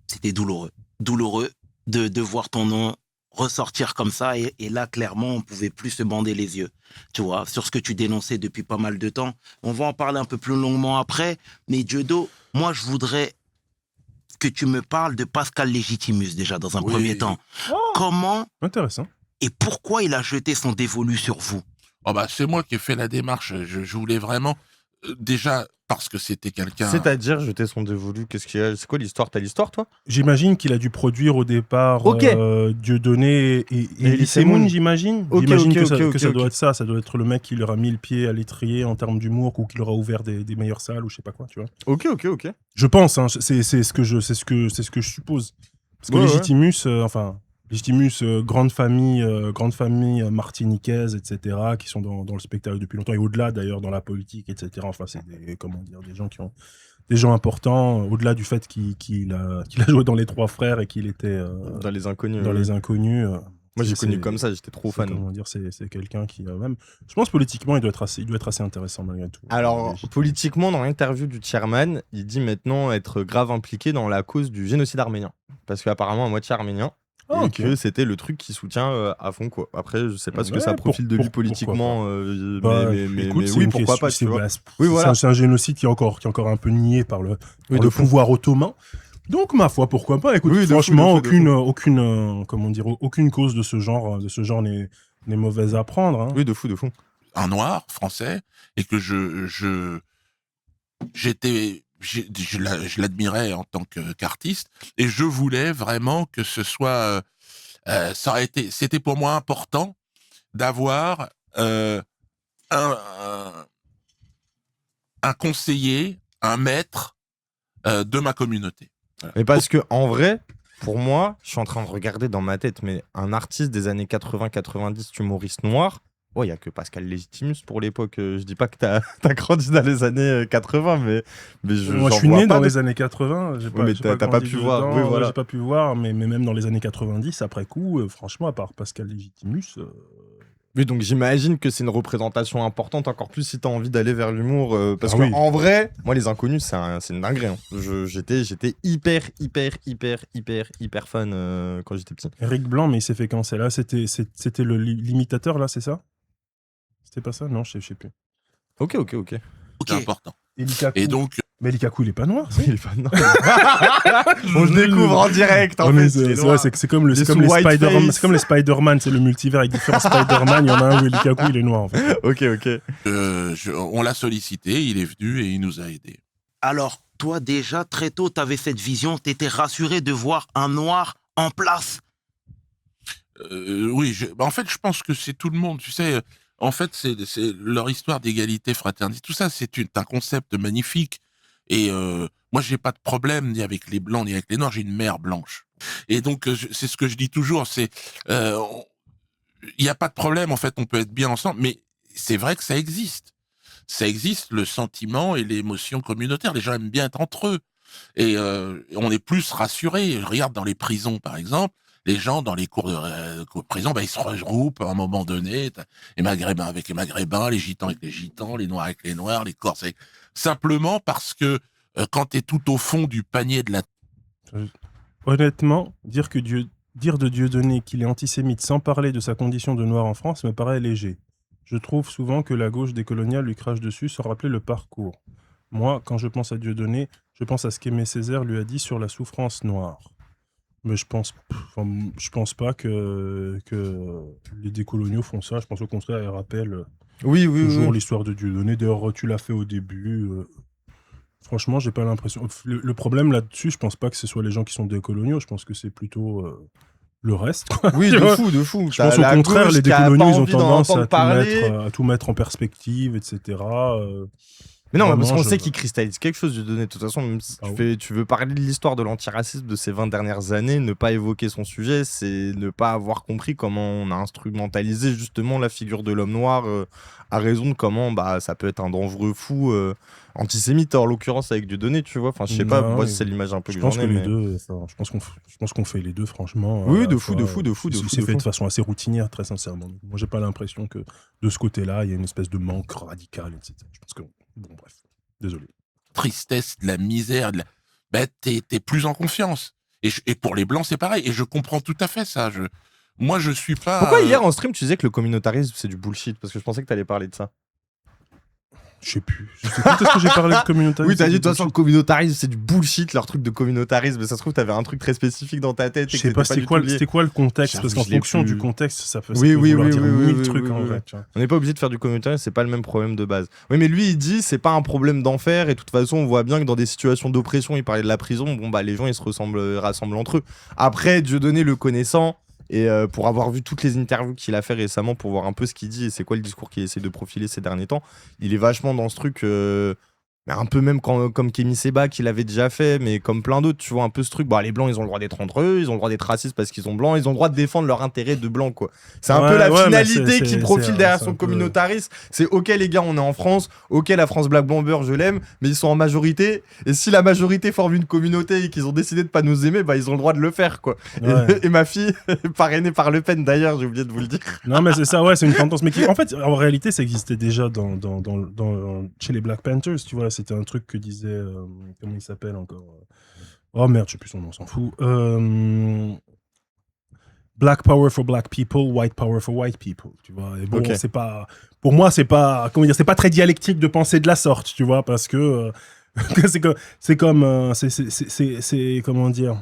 c'était douloureux. Douloureux de voir ton nom ressortir comme ça. Et là, clairement, on pouvait plus se bander les yeux. Tu vois, sur ce que tu dénonçais depuis pas mal de temps. On va en parler un peu plus longuement après. Mais Dieudo, moi, je voudrais que tu me parles de Pascal Légitimus, déjà, dans un premier temps. Comment
Intéressant.
et pourquoi il a jeté son dévolu sur vous?
Oh bah, c'est moi qui ai fait la démarche. Je voulais vraiment... déjà, parce que c'était quelqu'un...
C'est-à-dire jeter son dévolu, qu'est-ce qu'il y a? C'est quoi l'histoire? T'as l'histoire, toi?
J'imagine qu'il a dû produire au départ
Ok.
Dieudonné et
Elie
Semoun, j'imagine.
Ok,
J'imagine
ok,
que ça,
ok,
que ça
ok,
doit
ok.
être ça. Ça doit être le mec qui leur a mis le pied à l'étrier en termes d'humour ou qui leur a ouvert des meilleures salles ou je sais pas quoi, tu vois.
Ok.
Je pense, hein, c'est ce que je suppose. Parce que
Ouais,
Légitimus, grande famille martiniquaise, etc., qui sont dans le spectacle depuis longtemps et au-delà d'ailleurs dans la politique, etc. Enfin, c'est des gens qui ont des gens importants, au-delà du fait qu'il a joué dans Les Trois Frères et qu'il était
Dans Les Inconnus.
dans
ouais.
Les Inconnus.
Moi, j'ai
c'est-
connu
c'est-
comme ça, j'étais trop
c'est,
fan.
comment dire, c'est quelqu'un qui même. Je pense politiquement, il doit être assez intéressant malgré tout.
Alors,
Légitimus.
politiquement, dans l'interview du chairman, il dit maintenant être grave impliqué dans la cause du génocide arménien. Parce qu'apparemment, à moitié arménien.
Ah,
Et
ok.
que c'était le truc qui soutient à fond, quoi. Après, je sais pas ce que
Ouais,
ça profile de lui
pourquoi
politiquement,
Bah,
mais
écoute, c'est
oui,
une
pourquoi
question-
pas, tu vois.
bah,
Oui, voilà.
C'est un génocide qui est encore un peu nié par le
Oui, de fond.
pouvoir ottoman. Donc, ma foi, pourquoi pas. Écoute,
Oui, de fou,
franchement,
de fou.
aucune cause de ce genre n'est mauvaise à prendre. Hein.
Oui, de fou.
un noir français et que je l'admirais en tant qu'artiste et je voulais vraiment que ce soit c'était pour moi important d'avoir un conseiller, un maître de ma communauté.
Mais parce que, en vrai, pour moi, je suis en train de regarder dans ma tête, mais un artiste des années 80-90, humoriste noir, il n'y a que Pascal Légitimus pour l'époque. Je dis pas que t'as grandi dans les années 80, mais
Moi,
j'en
je suis
vois
né
pas
dans
de-
les années 80. J'ai
mais t'as pas
grandi
pu
dedans,
voir, oui,
ouais,
voilà.
J'ai pas pu voir, mais même dans les années 90, après coup, franchement, à part Pascal Légitimus.
Oui, donc j'imagine que c'est une représentation importante, encore plus si t'as envie d'aller vers l'humour. Parce
Ah
que
oui.
en vrai, moi, Les Inconnus, c'est une dinguerie. Hein. J'étais hyper fan quand j'étais petit.
Eric Blanc, mais il s'est fait cancer. Là, c'était l'imitateur, là, c'est ça? C'était pas ça? Non, je sais plus.
Ok.
Ok.
C'est important.
Et Likaku.
Et donc,
Mais Likaku, il est pas noir, ça?
Il est pas noir. On le découvre en direct, en
Ouais, mais
fait. il est
c'est
noir.
vrai, c'est comme
Il est
les
sous white
Spider-Man.
face.
C'est comme les Spider-Man, c'est le multivers avec différents Spider-Man. Il y en a un où Likaku, il est noir, en fait.
Ok.
on l'a sollicité, il est venu et il nous a aidés.
Alors, toi, déjà, très tôt, tu avais cette vision, tu étais rassuré de voir un noir en place.
Oui, en fait, je pense que c'est tout le monde. Tu sais, en fait, c'est leur histoire d'égalité, fraternité. Tout ça, c'est un concept magnifique. Et moi, j'ai pas de problème ni avec les blancs ni avec les noirs. J'ai une mère blanche. Et donc, c'est ce que je dis toujours. C'est, il n'y a pas de problème. En fait, on peut être bien ensemble. Mais c'est vrai que ça existe. Ça existe, le sentiment et l'émotion communautaire. Les gens aiment bien être entre eux. Et on est plus rassurés. Regarde dans les prisons, par exemple. Les gens dans les cours de prison, ils se regroupent à un moment donné. Les Maghrébins avec les Maghrébins, les Gitans avec les Gitans, les Noirs avec les Noirs, les Corses avec... Simplement parce que quand t'es tout au fond du panier de la...
Honnêtement, dire de Dieudonné qu'il est antisémite sans parler de sa condition de noir en France me paraît léger. Je trouve souvent que la gauche décoloniale lui crache dessus sans rappeler le parcours. Moi, quand je pense à Dieudonné, je pense à ce qu'Aimé Césaire lui a dit sur la souffrance noire. Mais je pense pas que les décoloniaux font ça. Je pense au contraire, ils rappellent toujours l'histoire de Dieudonné. D'ailleurs, tu l'as fait au début. Franchement, j'ai pas l'impression. Le problème là-dessus, je pense pas que ce soit les gens qui sont décoloniaux. Je pense que c'est plutôt le reste, quoi.
Oui,
Tu vois,
de fou.
je pense au contraire, les décoloniaux, ils ont tendance à tout mettre en perspective, etc.
Mais non,
Vraiment,
parce qu'on sait qu'il cristallise quelque chose, Dieudonné. De toute façon, même si
Ah
tu veux parler de l'histoire de l'antiracisme de ces 20 dernières années, ne pas évoquer son sujet, c'est ne pas avoir compris comment on a instrumentalisé justement la figure de l'homme noir à raison de comment ça peut être un dangereux fou antisémite, en l'occurrence avec Dieudonné, tu vois. Enfin, je sais pas, moi, c'est l'image un peu que j'en ai.
Je pense qu'on fait les deux, franchement.
Oui, de fou.
C'est fait de façon assez routinière, très sincèrement. Moi, j'ai pas l'impression que de ce côté-là, il y a une espèce de manque radical, etc. Je pense que bon, bref, désolé.
Tristesse, de la misère, t'es plus en confiance. Et pour les Blancs, c'est pareil. Et je comprends tout à fait ça. Moi, je suis pas...
Pourquoi hier en stream, tu disais que le communautarisme, c'est du bullshit? Parce que je pensais que t'allais parler de ça.
Je sais plus. Quand est-ce que j'ai parlé de communautarisme?
Oui, t'as dit, de toute façon, le communautarisme, c'est du bullshit, leur truc de communautarisme. Mais ça se trouve, t'avais un truc très spécifique dans ta tête.
Je sais pas, c'était quoi le contexte, parce qu'en fonction du contexte, ça peut vouloir dire mille trucs en vrai.
On n'est pas obligé de faire du communautarisme, c'est pas le même problème de base. Oui, mais lui, il dit, c'est pas un problème d'enfer, et de toute façon, on voit bien que dans des situations d'oppression, il parlait de la prison, bon, bah, les gens, ils se rassemblent entre eux. Après, Dieudonné le connaissant, et pour avoir vu toutes les interviews qu'il a fait récemment, pour voir un peu ce qu'il dit et c'est quoi le discours qu'il essaie de profiler ces derniers temps, il est vachement dans ce truc, mais un peu même comme Kémy Séba qu'il avait déjà fait, mais comme plein d'autres, tu vois, un peu ce truc, bah les blancs ils ont le droit d'être entre eux, ils ont le droit d'être racistes parce qu'ils sont blancs, ils ont le droit de défendre leur intérêt de blanc, quoi. C'est un peu la finalité qui profile derrière son communautarisme, c'est ok les gars, on est en France, ok la France Black Bomber, je l'aime, mais ils sont en majorité, et si la majorité forme une communauté et qu'ils ont décidé de pas nous aimer, bah ils ont le droit de le faire, quoi.
Ouais.
Et ma fille, parrainée par Le Pen d'ailleurs, j'ai oublié de vous le dire.
Non mais c'est ça, ouais, c'est une tendance, mais qui, en fait, en réalité, ça existait déjà chez les Black Panthers, tu vois, c'était un truc que disait, comment il s'appelle encore oh merde, je sais plus son nom, on s'en fout. Black power for black people, white power for white people, tu vois. Et bon,
Okay.
c'est pas, pour moi, c'est pas, comment dire, c'est pas très dialectique de penser de la sorte, tu vois, parce que c'est comment dire.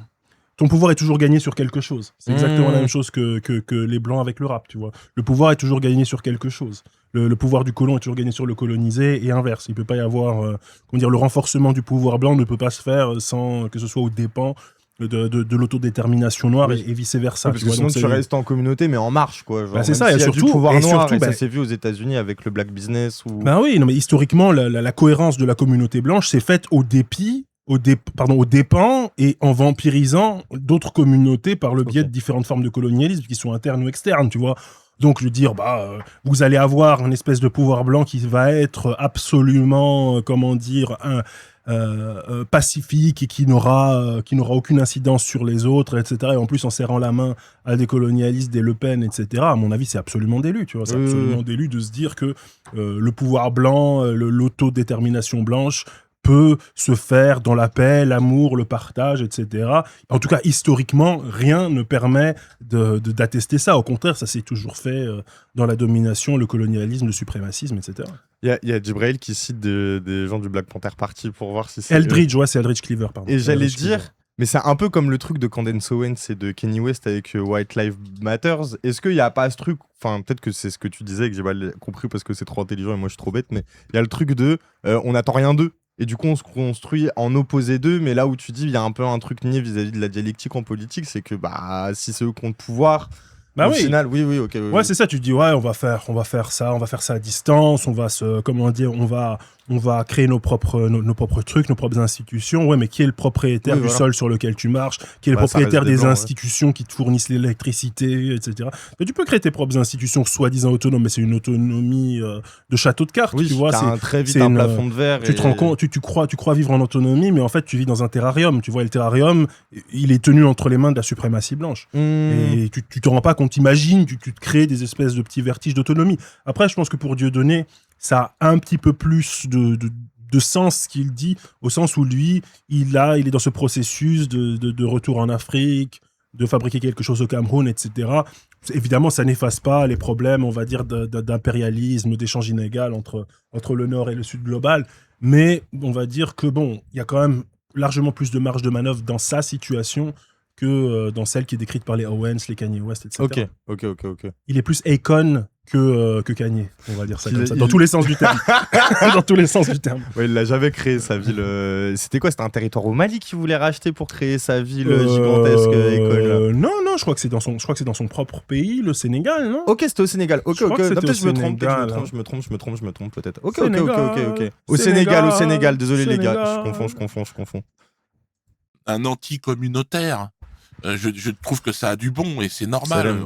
Ton pouvoir est toujours gagné sur quelque chose. C'est exactement la même chose que les Blancs avec le rap, tu vois. Le pouvoir est toujours gagné sur quelque chose. Le pouvoir du colon est toujours gagné sur le colonisé et inverse. Il ne peut pas y avoir... le renforcement du pouvoir blanc ne peut pas se faire sans que ce soit aux dépens de l'autodétermination noire et vice-versa.
Parce que sinon, tu restes en communauté, mais en marche, quoi. Genre,
c'est ça,
s'il
et
y a
surtout...
du pouvoir noir,
surtout,
ça s'est vu aux États-Unis avec le black business. Ou...
Ben oui, non, mais historiquement, la cohérence de la communauté blanche s'est faite au dépens et en vampirisant d'autres communautés par le biais de différentes formes de colonialisme qui sont internes ou externes, tu vois. Donc, je veux dire, vous allez avoir une espèce de pouvoir blanc qui va être absolument, pacifique et qui n'aura aucune incidence sur les autres, etc. Et en plus, en serrant la main à des colonialistes, des Le Pen, etc. À mon avis, c'est absolument délu, tu vois. C'est absolument délu de se dire que le pouvoir blanc, l'autodétermination blanche peut se faire dans la paix, l'amour, le partage, etc. En tout cas, historiquement, rien ne permet d'attester ça. Au contraire, ça s'est toujours fait dans la domination, le colonialisme, le suprémacisme, etc.
Il y a Djibril qui cite des gens du Black Panther Party pour voir si c'est...
Eldridge, ouais, c'est Eldridge Cleaver, pardon.
Et j'allais
Eldridge
dire...
Cleaver.
Mais c'est un peu comme le truc de Candace Owens et de Kanye West avec White Lives Matters. Est-ce qu'il n'y a pas ce truc, enfin peut-être que c'est ce que tu disais et que j'ai mal compris parce que c'est trop intelligent et moi je suis trop bête, mais il y a le truc de on n'attend rien d'eux. Et du coup, on se construit en opposé d'eux, mais là où tu dis, il y a un peu un truc niais vis-à-vis de la dialectique en politique, c'est que si c'est eux qui ont le pouvoir, au final, oui, ok.
Ouais, c'est ça, tu te dis, ouais, on va faire ça à distance, on va créer nos propres trucs, nos propres institutions. Ouais, mais qui est le propriétaire du sol sur lequel tu marches? Qui est le propriétaire des institutions qui te fournissent l'électricité, etc. Mais tu peux créer tes propres institutions soi-disant autonomes, mais c'est une autonomie de château de cartes, tu vois.
C'est très vite un plafond de verre.
Tu te rends compte, tu crois vivre en autonomie, mais en fait, tu vis dans un terrarium. Tu vois, et le terrarium, il est tenu entre les mains de la suprématie blanche. Et tu te rends pas compte, t'imagines, tu te crées des espèces de petits vertiges d'autonomie. Après, je pense que pour Dieudonné, ça a un petit peu plus de sens ce qu'il dit, au sens où lui, il est dans ce processus de retour en Afrique, de fabriquer quelque chose au Cameroun, etc. Évidemment, ça n'efface pas les problèmes, on va dire, d'impérialisme, d'échange inégal entre le Nord et le Sud global, mais on va dire que, bon, il y a quand même largement plus de marge de manœuvre dans sa situation que dans celle qui est décrite par les Owens, les Kanye West, etc.
Ok.
Il est plus Akon que Kanye, on va dire ça comme ça, dans tous les sens du terme. Dans tous les sens du terme.
Ouais, il l'a jamais créé, sa ville. C'était quoi? C'était un territoire au Mali qu'il voulait racheter pour créer sa ville gigantesque, Akon, là.
Non, je crois que c'est dans son propre pays, le Sénégal, non?
Ok, c'était au Sénégal. Ok.
Peut-être
Je me trompe peut-être. Ok. Au Sénégal. Désolé les gars, je confonds.
Un anti-communautaire. Je trouve que ça a du bon et c'est normal.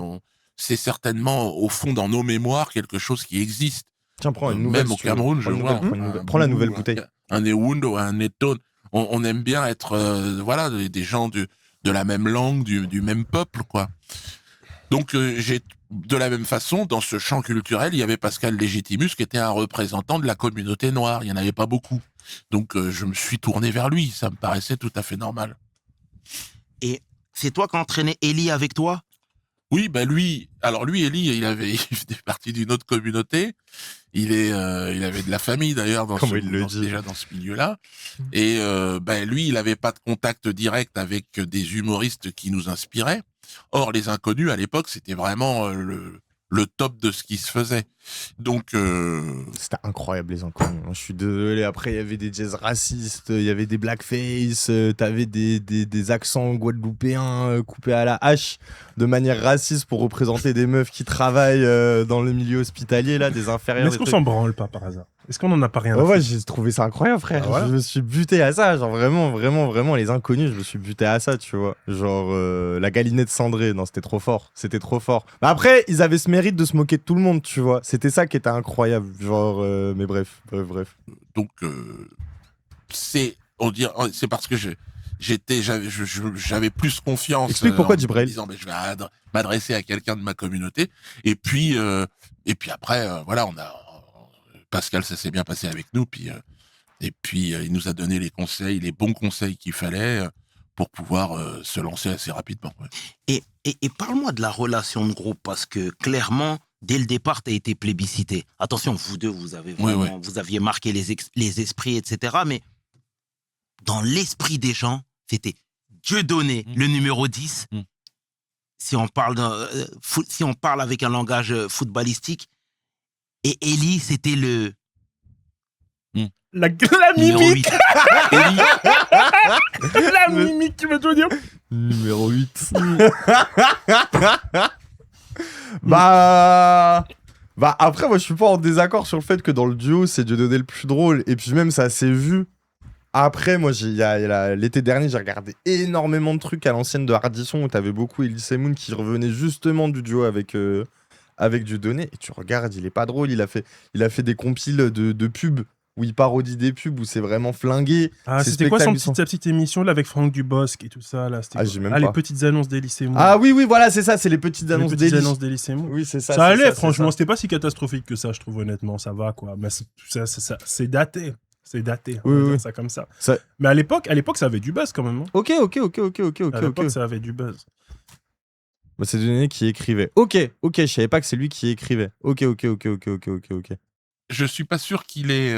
C'est certainement au fond dans nos mémoires quelque chose qui existe.
Tiens, prends une nouvelle.
Même au Cameroun, je vois.
Prends la nouvelle bouteille.
Un Ewundo, un Eton. On aime bien être des gens de la même langue, du même peuple, quoi. Donc de la même façon, dans ce champ culturel, il y avait Pascal Légitimus qui était un représentant de la communauté noire. Il n'y en avait pas beaucoup. Donc je me suis tourné vers lui. Ça me paraissait tout à fait normal.
Et c'est toi qui entraînais Ellie avec toi?
Oui, bah lui, Eli, il faisait partie d'une autre communauté. Il avait de la famille d'ailleurs déjà dans ce milieu-là. Et lui, il avait pas de contact direct avec des humoristes qui nous inspiraient. Or, les inconnus à l'époque, c'était vraiment le top de ce qui se faisait. Donc,
c'était incroyable les inconnus. Je suis désolé. Après, il y avait des jazz racistes, il y avait des blackface, t'avais des accents guadeloupéens coupés à la hache de manière raciste pour représenter des meufs qui travaillent dans le milieu hospitalier là, des inférieurs.
Mais est-ce qu'on s'en branle pas par hasard? Est-ce qu'on en a pas rien à
Ouais,
foutre?
j'ai trouvé ça incroyable, frère.
Ah, voilà.
Je me suis buté à ça. Genre, vraiment, les inconnus, je me suis buté à ça, tu vois. Genre, la galinette cendrée. Non, c'était trop fort. C'était trop fort. Mais après, ils avaient ce mérite de se moquer de tout le monde, tu vois. C'était ça qui était incroyable. Genre, mais bref.
donc c'est parce que j'avais plus confiance.
Explique pourquoi,
en me
Djibril.
disant, je vais m'adresser à quelqu'un de ma communauté. Et puis après, voilà, Pascal, ça s'est bien passé avec nous. Et puis, il nous a donné les bons conseils qu'il fallait pour pouvoir se lancer assez rapidement. Ouais.
Et parle-moi de la relation de groupe, parce que clairement, dès le départ, tu as été plébiscité. Attention, vous deux, vous avez vraiment, vous aviez marqué les esprits, etc. Mais dans l'esprit des gens, c'était Dieudonné, le numéro 10. Si on parle avec un langage footballistique, et Eli, c'était le
La
numéro
mimique
8.
La mimique, tu veux tout dire?
Numéro 8. Bah après, moi, je suis pas en désaccord sur le fait que dans le duo, c'est Dieudonné le plus drôle. Et puis même, ça s'est vu. Après, moi, l'été dernier, j'ai regardé énormément de trucs à l'ancienne de Hardisson où t'avais beaucoup Elise Moon qui revenait justement du duo avec Dieudonné. Et tu regardes, il est pas drôle. Il a fait des compiles de pubs où il parodie des pubs où c'est vraiment flingué.
Ah, c'était quoi sa petite émission là avec Franck Dubosc et tout ça là?
J'ai même
pas. Les
pas.
petites annonces d'Elise Moon.
Ah oui, voilà, c'est ça, c'est les petites annonces
d'Elise Moon.
Oui, c'est ça.
Ça allait,
c'est
franchement,
ça.
c'était pas si catastrophique que ça, je trouve, honnêtement, ça va quoi. Mais c'est daté. C'est daté, on va dire ça comme ça. Mais à l'époque, ça avait du buzz quand même. Hein.
Ok.
À l'époque, ça avait du buzz.
Bah, c'est Dieudonné qui écrivait. Ok, je savais pas que c'est lui qui écrivait. Ok.
Je suis pas sûr qu'il ait...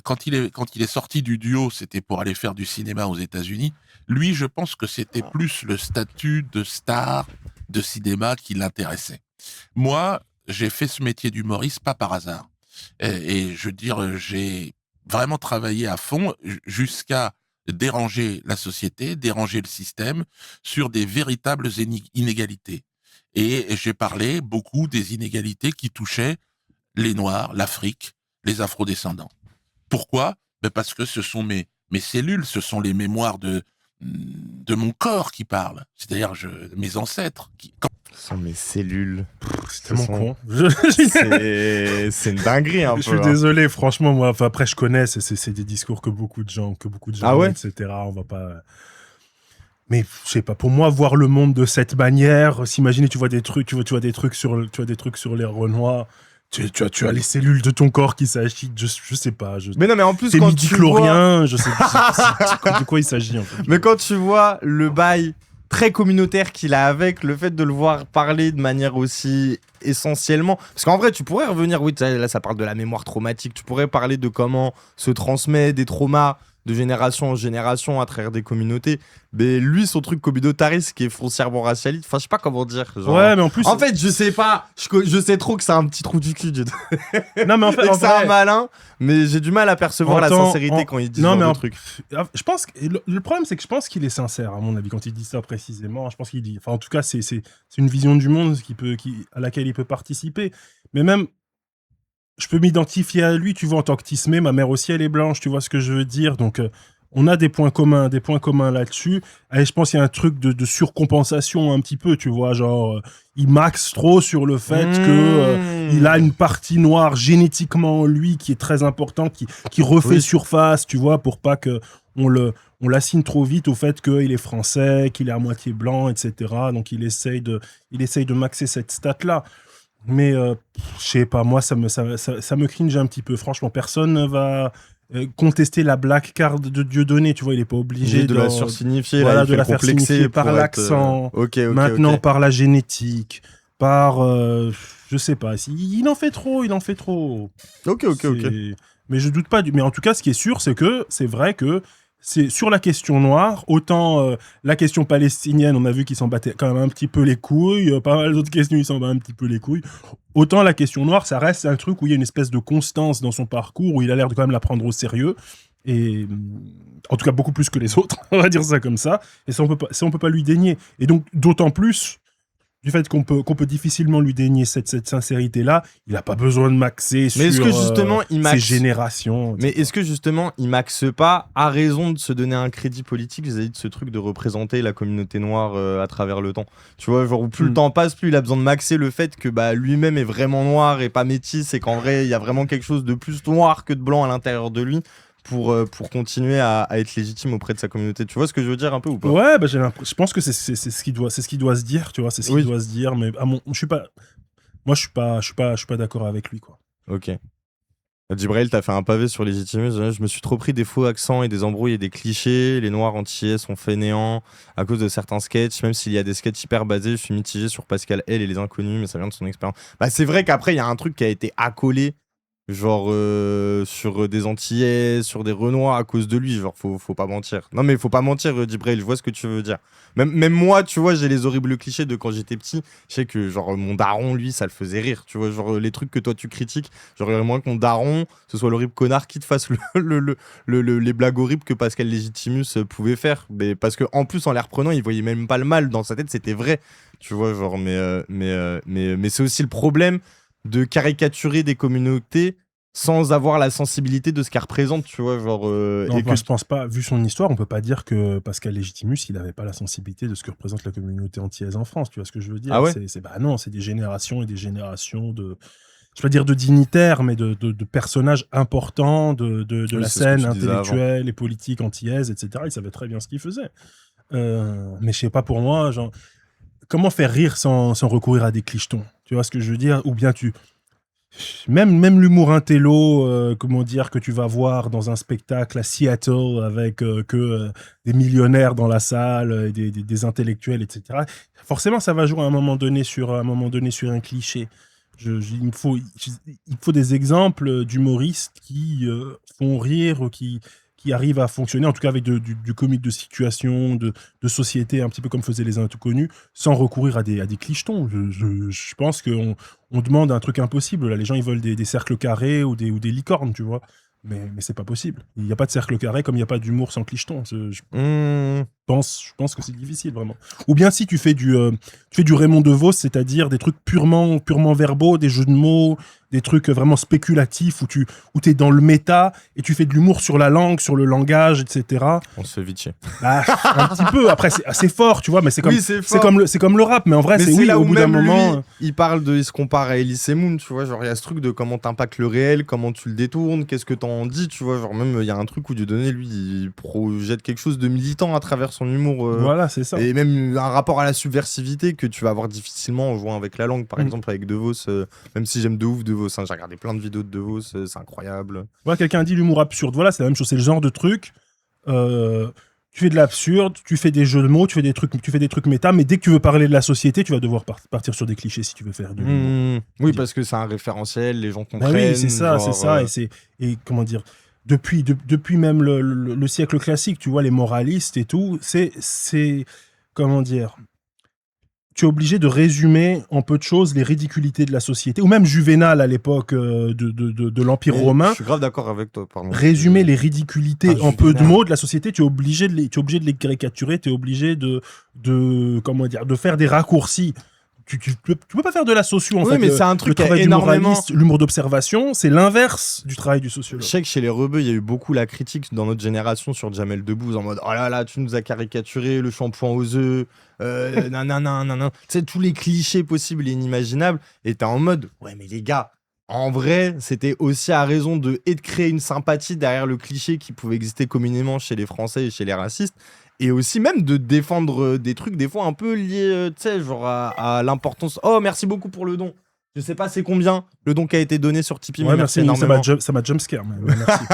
Quand il est sorti du duo, c'était pour aller faire du cinéma aux États-Unis. Lui, je pense que c'était plus le statut de star de cinéma qui l'intéressait. Moi, j'ai fait ce métier d'humoriste pas par hasard. Et je veux dire, j'ai vraiment travaillé à fond jusqu'à déranger la société, déranger le système sur des véritables inégalités. Et j'ai parlé beaucoup des inégalités qui touchaient les Noirs, l'Afrique, les Afrodescendants. Pourquoi ? Parce que ce sont mes cellules, ce sont les mémoires de mon corps qui parlent. C'est-à-dire mes ancêtres.
Ce sont mes cellules.
C'est tellement con.
C'est une dinguerie un peu.
Je suis désolé, franchement, moi, après je connais, c'est des discours que beaucoup de gens
ah ouais,
etc. On va pas... Mais je sais pas, pour moi, voir le monde de cette manière, s'imaginer, tu vois des trucs sur les Renois... Tu as les cellules de ton corps qui s'agitent, je sais pas.
Mais non, mais en plus,
c'est
quand
midi-chlorien, je sais pas de quoi il s'agit en fait.
Mais quand tu vois le bail très communautaire qu'il a avec, le fait de le voir parler de manière aussi essentiellement... Parce qu'en vrai, tu pourrais revenir, oui, là ça parle de la mémoire traumatique, tu pourrais parler de comment se transmet des traumas de génération en génération à travers des communautés. Mais lui, son truc communautariste qui est foncièrement racialiste, enfin, je sais pas comment dire. Genre...
Ouais, mais en plus...
En fait, je sais pas, je sais trop que c'est un petit trou du cul.
Non, mais en fait...
c'est un malin, mais j'ai du mal à percevoir la sincérité quand il dit ce genre de truc.
Je pense que le problème, c'est que je pense qu'il est sincère, à mon avis, quand il dit ça précisément. Je pense qu'il dit... Enfin, en tout cas, c'est une vision du monde à laquelle il peut participer. Mais même... Je peux m'identifier à lui, tu vois, en tant que tismé. Ma mère aussi, elle est blanche, tu vois ce que je veux dire. Donc, on a des points communs là-dessus. Et je pense qu'il y a un truc de surcompensation un petit peu, tu vois. Genre, il maxe trop sur le fait qu'il a une partie noire génétiquement en lui qui est très importante, qui refait surface, tu vois, pour pas qu'on l'assigne trop vite au fait qu'il est français, qu'il est à moitié blanc, etc. Donc, il essaye de maxer cette stat-là. Mais je sais pas, moi ça me cringe un petit peu. Franchement, personne va contester la black card de Dieudonné, tu vois, il est pas obligé
de la sursignifier,
voilà,
là,
de la faire signifier par l'accent, maintenant par la génétique, par je sais pas, il en fait trop.
Ok.
Mais je doute pas mais en tout cas ce qui est sûr c'est que c'est vrai que c'est sur la question noire, autant la question palestinienne, on a vu qu'ils s'en battaient quand même un petit peu les couilles, pas mal d'autres questions, ils s'en battent un petit peu les couilles. Autant la question noire, ça reste un truc où il y a une espèce de constance dans son parcours, où il a l'air de quand même la prendre au sérieux. Et en tout cas, beaucoup plus que les autres, on va dire ça comme ça. Et ça, on peut pas lui dénier. Et donc, d'autant plus du fait qu'on peut difficilement lui dénier cette sincérité-là, il n'a pas besoin de maxer sur ses générations.
Mais est-ce que justement, il maxe pas à raison de se donner un crédit politique vis-à-vis de ce truc de représenter la communauté noire à travers le temps? Tu vois, genre, plus le temps passe, plus il a besoin de maxer le fait que lui-même est vraiment noir et pas métis, et qu'en vrai, il y a vraiment quelque chose de plus noir que de blanc à l'intérieur de lui. Pour continuer à être légitime auprès de sa communauté. Tu vois ce que je veux dire un peu ou pas?
Ouais, je pense que c'est ce qui doit se dire, tu vois, c'est ce qui doit se dire, mais je suis pas d'accord avec lui, quoi.
Ok. Djibril, t'as fait un pavé sur Légitimus. Je me suis trop pris des faux accents et des embrouilles et des clichés. Les noirs antillais sont fainéants à cause de certains sketchs. Même s'il y a des sketchs hyper basés, je suis mitigé sur Pascal L et les inconnus, mais ça vient de son expérience. C'est vrai qu'après, il y a un truc qui a été accolé genre sur des Antillais, sur des Renois à cause de lui, genre faut pas mentir. Non mais faut pas mentir Djibril, je vois ce que tu veux dire. Même moi, tu vois, j'ai les horribles clichés de quand j'étais petit. Je sais que genre mon daron, lui, ça le faisait rire, tu vois, genre les trucs que toi tu critiques, genre moins que mon daron, ce soit l'horrible connard qui te fasse les blagues horribles que Pascal Légitimus pouvait faire. Mais parce que en plus en les reprenant, il voyait même pas le mal dans sa tête, c'était vrai. Tu vois, genre mais c'est aussi le problème de caricaturer des communautés sans avoir la sensibilité de ce qu'elles représentent, tu vois, genre...
je pense pas, vu son histoire, on peut pas dire que Pascal Légitimus, il avait pas la sensibilité de ce que représente la communauté antillaise en France, tu vois ce que je veux dire?
Ah ouais?
Non, c'est des générations et des générations de... Je vais pas dire de dignitaires, mais de personnages importants de la scène intellectuelle et politique antillaise, etc. Il savait très bien ce qu'il faisait. Mais je sais pas, pour moi, genre... Comment faire rire sans recourir à des clichetons? Tu vois ce que je veux dire? Ou bien même l'humour intello, comment dire, que tu vas voir dans un spectacle à Seattle avec des millionnaires dans la salle, et des intellectuels, etc. Forcément, ça va jouer à un moment donné sur un cliché. Il faut des exemples d'humoristes qui font rire, qui arrivent à fonctionner, en tout cas avec du comique de situation, de société, un petit peu comme faisaient les inconnus, sans recourir à des clichetons. Je pense qu'on demande un truc impossible. Là, les gens, ils veulent des cercles carrés ou des licornes, tu vois. Mais c'est pas possible. Il n'y a pas de cercle carré comme il n'y a pas d'humour sans clicheton. Je pense que c'est difficile, vraiment. Ou bien si tu fais du Raymond DeVos, c'est-à-dire des trucs purement verbaux, des jeux de mots, des trucs vraiment spéculatifs où t'es dans le méta et tu fais de l'humour sur la langue, sur le langage, etc.
On se fait vite chier.
Un petit peu. Après, c'est assez fort, tu vois, mais c'est comme le rap. Mais en vrai,
c'est
au bout d'un moment.
Il se compare à Elise Moon, tu vois. Genre, il y a ce truc de comment t'impactes le réel, comment tu le détournes, qu'est-ce que t'en dis, tu vois. Genre, même, il y a un truc où Dieudonné, lui, il projette quelque chose de militant à travers son humour.
Voilà, c'est ça.
Et même un rapport à la subversivité que tu vas avoir difficilement en jouant avec la langue, par exemple, avec DeVos. Même si j'aime de ouf DeVos, j'ai regardé plein de vidéos de DeVos, c'est incroyable.
Ouais, quelqu'un dit l'humour absurde. Voilà, c'est la même chose. C'est le genre de truc. Tu fais de l'absurde, tu fais des jeux de mots, tu fais des trucs méta, mais dès que tu veux parler de la société, tu vas devoir partir sur des clichés si tu veux faire de l'humour.
Oui, parce que c'est un référentiel, les gens comprennent.
Oui, c'est ça, et comment dire, depuis même le siècle classique, tu vois, les moralistes et tout, c'est comment dire, tu es obligé de résumer en peu de choses les ridiculités de la société, ou même Juvénal à l'époque de l'Empire romain.
Je suis grave d'accord avec toi, pardon.
Résumer les ridiculités en peu de mots de la société, tu es obligé de les caricaturer, tu es obligé de faire des raccourcis. Tu peux pas faire de la socio, en fait.
Mais c'est un truc
le travail
énormément...
l'humour d'observation, c'est l'inverse du travail du sociologue.
Je sais que chez les rebeux, il y a eu beaucoup la critique dans notre génération sur Jamel Debbouze en mode « Oh là là, tu nous as caricaturé, le shampoing aux œufs, nanana. » Tu sais, tous les clichés possibles et inimaginables. Et t'es en mode « Ouais, mais les gars, en vrai, c'était aussi à raison de créer une sympathie derrière le cliché qui pouvait exister communément chez les Français et chez les racistes. » Et aussi même de défendre des trucs des fois un peu liés, tu sais, genre à l'importance. Oh, merci beaucoup pour le don. Je sais pas c'est combien le don qui a été donné sur Tipeee,
Ouais,
mais
merci,
merci
ça
énormément.
m'a jumpscare. Merci.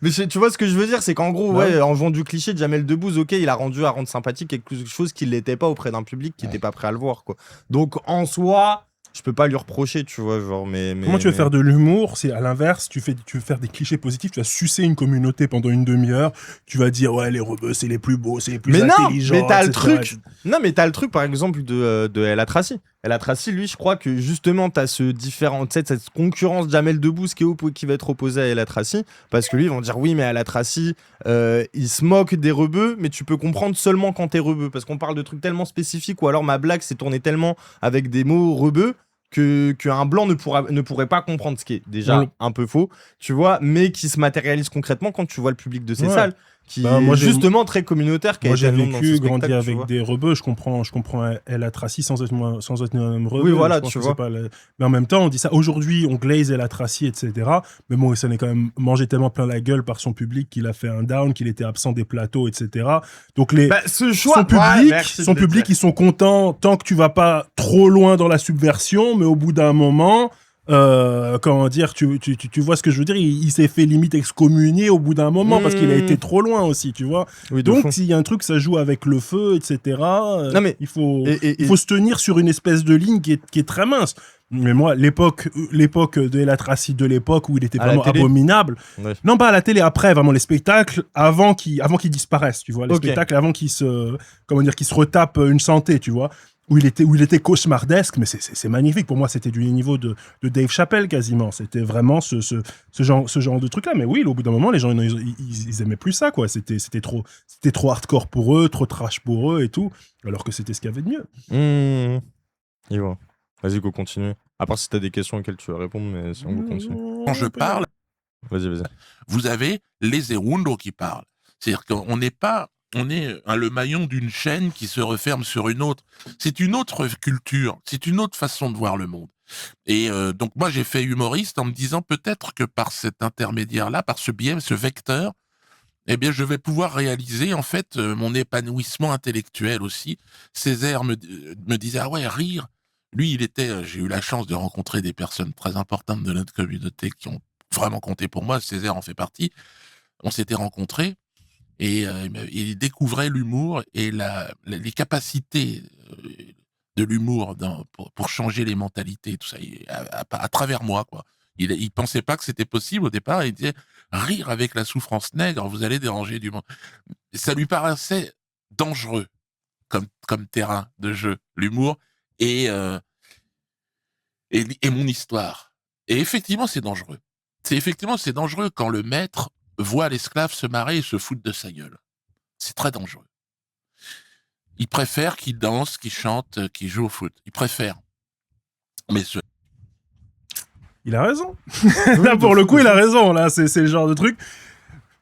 Mais tu vois ce que je veux dire, c'est qu'en gros,
Ouais.
ouais, en jouant du cliché, Jamel Debbouze, ok, il a rendu à rendre sympathique quelque chose qui l'était pas auprès d'un public qui était pas prêt à le voir, quoi. Donc en soi, je peux pas lui reprocher, tu vois, genre, mais
Comment tu veux faire de l'humour? C'est à l'inverse, tu veux faire des clichés positifs, tu vas sucer une communauté pendant une demi-heure, tu vas dire ouais les rebeux c'est les plus beaux, c'est les plus
Mais non,
intelligents.
mais t'as le
etc.
truc. Non, mais t'as le truc, par exemple, de El Atrassi. El Atrassi, lui, je crois que justement, t'as ce différent, tu sais, cette concurrence Jamel Debbouze qui va être opposée à El Atrassi, parce que lui, ils vont dire oui, mais El Atrassi, il se moque des rebeux, mais tu peux comprendre seulement quand t'es rebeu, parce qu'on parle de trucs tellement spécifiques, ou alors ma blague s'est tournée tellement avec des mots rebeux qu'un blanc ne pourrait pas comprendre, ce qui est déjà
Ouais.
un peu faux, tu vois, mais qui se matérialise concrètement quand tu vois le public de ces
Ouais.
salles, qui
Bah, moi,
est
j'ai-
justement très communautaire, qui a
Moi
été
j'ai
un nombre dans ce
vécu,
spectacle,
grandi
tu
avec
vois.
des rebeux, je comprends El Atrassi sans être un rebeu.
Oui, voilà,
je pense
tu
que
vois.
c'est pas mais en même temps, on dit ça, aujourd'hui on glaze El Atrassi, etc. Mais bon, ça n'est quand même mangé tellement plein la gueule par son public qu'il a fait un down, qu'il était absent des plateaux, etc. Donc
Bah, ce choix,
son public,
ouais, merci de le dire.
ils sont contents tant que tu vas pas trop loin dans la subversion, mais au bout d'un moment, comment dire, tu vois ce que je veux dire, il s'est fait limite excommunier au bout d'un moment parce qu'il a été trop loin aussi, tu vois.
Oui, de fond.
Donc s'il y a un truc, ça joue avec le feu, etc.
Non, mais-
il faut
Et-
se tenir sur une espèce de ligne qui est très mince. Mais moi, l'époque de El Atrassi de l'époque où il était
À la
vraiment
télé.
abominable.
Ouais.
Non, pas à la télé, après, vraiment les spectacles, avant qu'ils disparaissent, tu vois. Les
Ok.
spectacles avant qu'ils se retapent une santé, tu vois. Où il était cauchemardesque, mais c'est magnifique. Pour moi, c'était du niveau de Dave Chappelle quasiment. C'était vraiment ce genre de truc-là. Mais oui, au bout d'un moment, les gens, ils aimaient plus ça, quoi. C'était trop hardcore pour eux, trop trash pour eux et tout. Alors que c'était ce qu'il y avait de mieux.
Et voilà. Vas-y, go, continue. À part si t'as des questions auxquelles tu veux répondre, mais si on go, continue.
Quand je parle,
Vas-y.
vous avez les Erundo qui parlent. C'est-à-dire qu'on n'est pas, on est le maillon d'une chaîne qui se referme sur une autre. C'est une autre culture, c'est une autre façon de voir le monde. Et donc moi j'ai fait humoriste en me disant peut-être que par cet intermédiaire-là, par ce biais, ce vecteur, eh bien je vais pouvoir réaliser en fait mon épanouissement intellectuel aussi. Césaire me disait ah ouais rire. Lui j'ai eu la chance de rencontrer des personnes très importantes de notre communauté qui ont vraiment compté pour moi. Césaire en fait partie. On s'était rencontrés et il découvrait l'humour et les capacités de l'humour pour changer les mentalités, tout ça, à travers moi, quoi. Il pensait pas que c'était possible au départ. Il disait rire avec la souffrance nègre, vous allez déranger du monde. Ça lui paraissait dangereux comme terrain de jeu, l'humour et mon histoire. Et effectivement, c'est dangereux. C'est dangereux quand le maître voit l'esclave se marrer et se foutre de sa gueule. C'est très dangereux. Il préfère qu'il danse, qu'il chante, qu'il joue au foot. Il préfère. Mais
Il a raison. Là, pour le coup, il a raison. Là, c'est le genre de truc.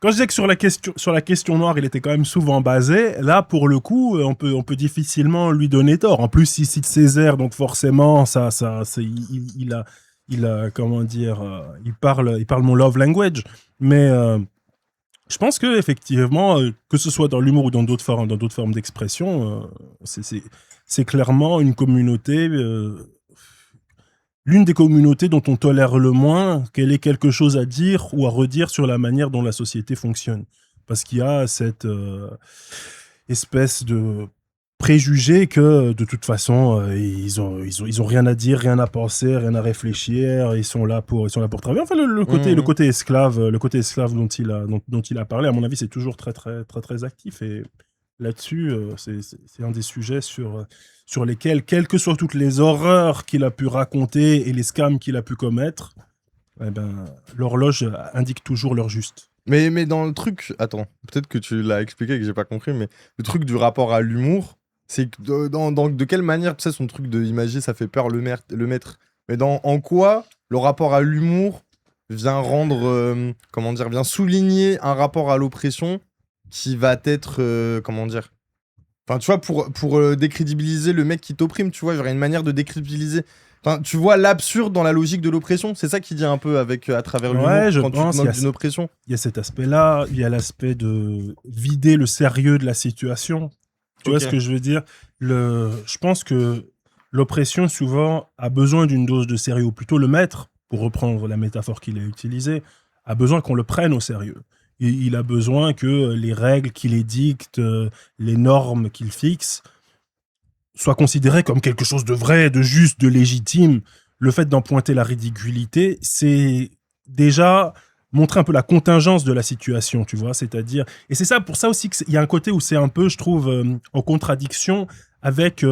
Quand je disais que sur la question noire, il était quand même souvent basé, là, pour le coup, on peut difficilement lui donner tort. En plus, il cite Césaire, donc forcément, il a, comment dire, il parle mon love language. Mais je pense que effectivement, que ce soit dans l'humour ou dans d'autres formes d'expression, c'est clairement une communauté. L'une des communautés dont on tolère le moins qu'elle ait quelque chose à dire ou à redire sur la manière dont la société fonctionne. Parce qu'il y a cette espèce de préjugé que, de toute façon, ils ont rien à dire, rien à penser, rien à réfléchir, ils sont là pour travailler. Enfin, le côté esclave dont il a parlé, à mon avis, c'est toujours très, très, très, très actif. Et là-dessus, c'est un des sujets sur lesquels, quelles que soient toutes les horreurs qu'il a pu raconter et les scams qu'il a pu commettre, eh ben, l'horloge indique toujours l'heure juste.
Mais dans le truc, attends, peut-être que tu l'as expliqué et que j'ai pas compris, mais le truc du rapport à l'humour, c'est que de quelle manière, tu sais, son truc de imager, ça fait peur le maître, mais en quoi le rapport à l'humour vient rendre, vient souligner un rapport à l'oppression qui va être, enfin, tu vois, pour décrédibiliser le mec qui t'opprime, tu vois, j'aurais une manière de décrédibiliser. Enfin, tu vois l'absurde dans la logique de l'oppression, c'est ça qui dit un peu à travers l'humour,
je
quand tu
pense,
te moques d'une oppression.
Il y a cet aspect-là, il y a l'aspect de vider le sérieux de la situation. Tu vois ce que je veux dire ? Je pense que l'oppression souvent a besoin d'une dose de sérieux, ou plutôt le maître, pour reprendre la métaphore qu'il a utilisée, a besoin qu'on le prenne au sérieux. Il a besoin que les règles qu'il édicte, les normes qu'il fixe, soient considérées comme quelque chose de vrai, de juste, de légitime. Le fait d'en pointer la ridiculité, c'est déjà montrer un peu la contingence de la situation, tu vois, c'est-à-dire... Et c'est ça, pour ça aussi qu'il y a un côté où c'est un peu, je trouve, en contradiction avec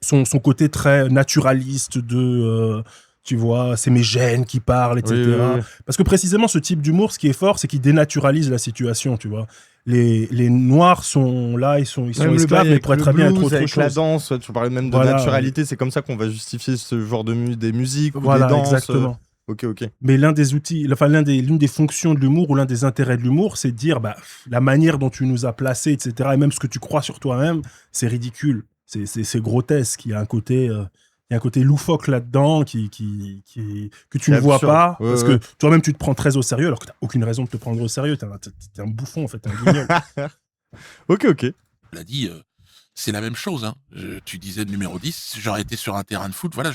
son côté très naturaliste de... tu vois, c'est mes gènes qui parlent, etc.
Oui.
Parce que précisément, ce type d'humour, ce qui est fort, c'est qu'il dénaturalise la situation, tu vois. Les Noirs sont là, ils sont esclaves, mais pourraient très bien être autre
avec la
chose.
danse, tu parlais même de
Voilà,
naturalité, c'est comme ça qu'on va justifier ce genre des musiques ou
Voilà,
des danses.
exactement.
Ok.
Mais l'une des fonctions de l'humour ou l'un des intérêts de l'humour, c'est de dire la manière dont tu nous as placés, etc. Et même ce que tu crois sur toi-même, c'est ridicule, c'est grotesque. Il y a un côté loufoque là-dedans que tu ne vois
absurde.
pas
Ouais,
parce que toi-même tu te prends très au sérieux alors que tu n'as aucune raison de te prendre au sérieux. T'es un bouffon en fait, un guignol.
Ok.
On l'a dit, c'est la même chose. Hein. Tu disais le numéro 10, j'aurais été sur un terrain de foot, voilà,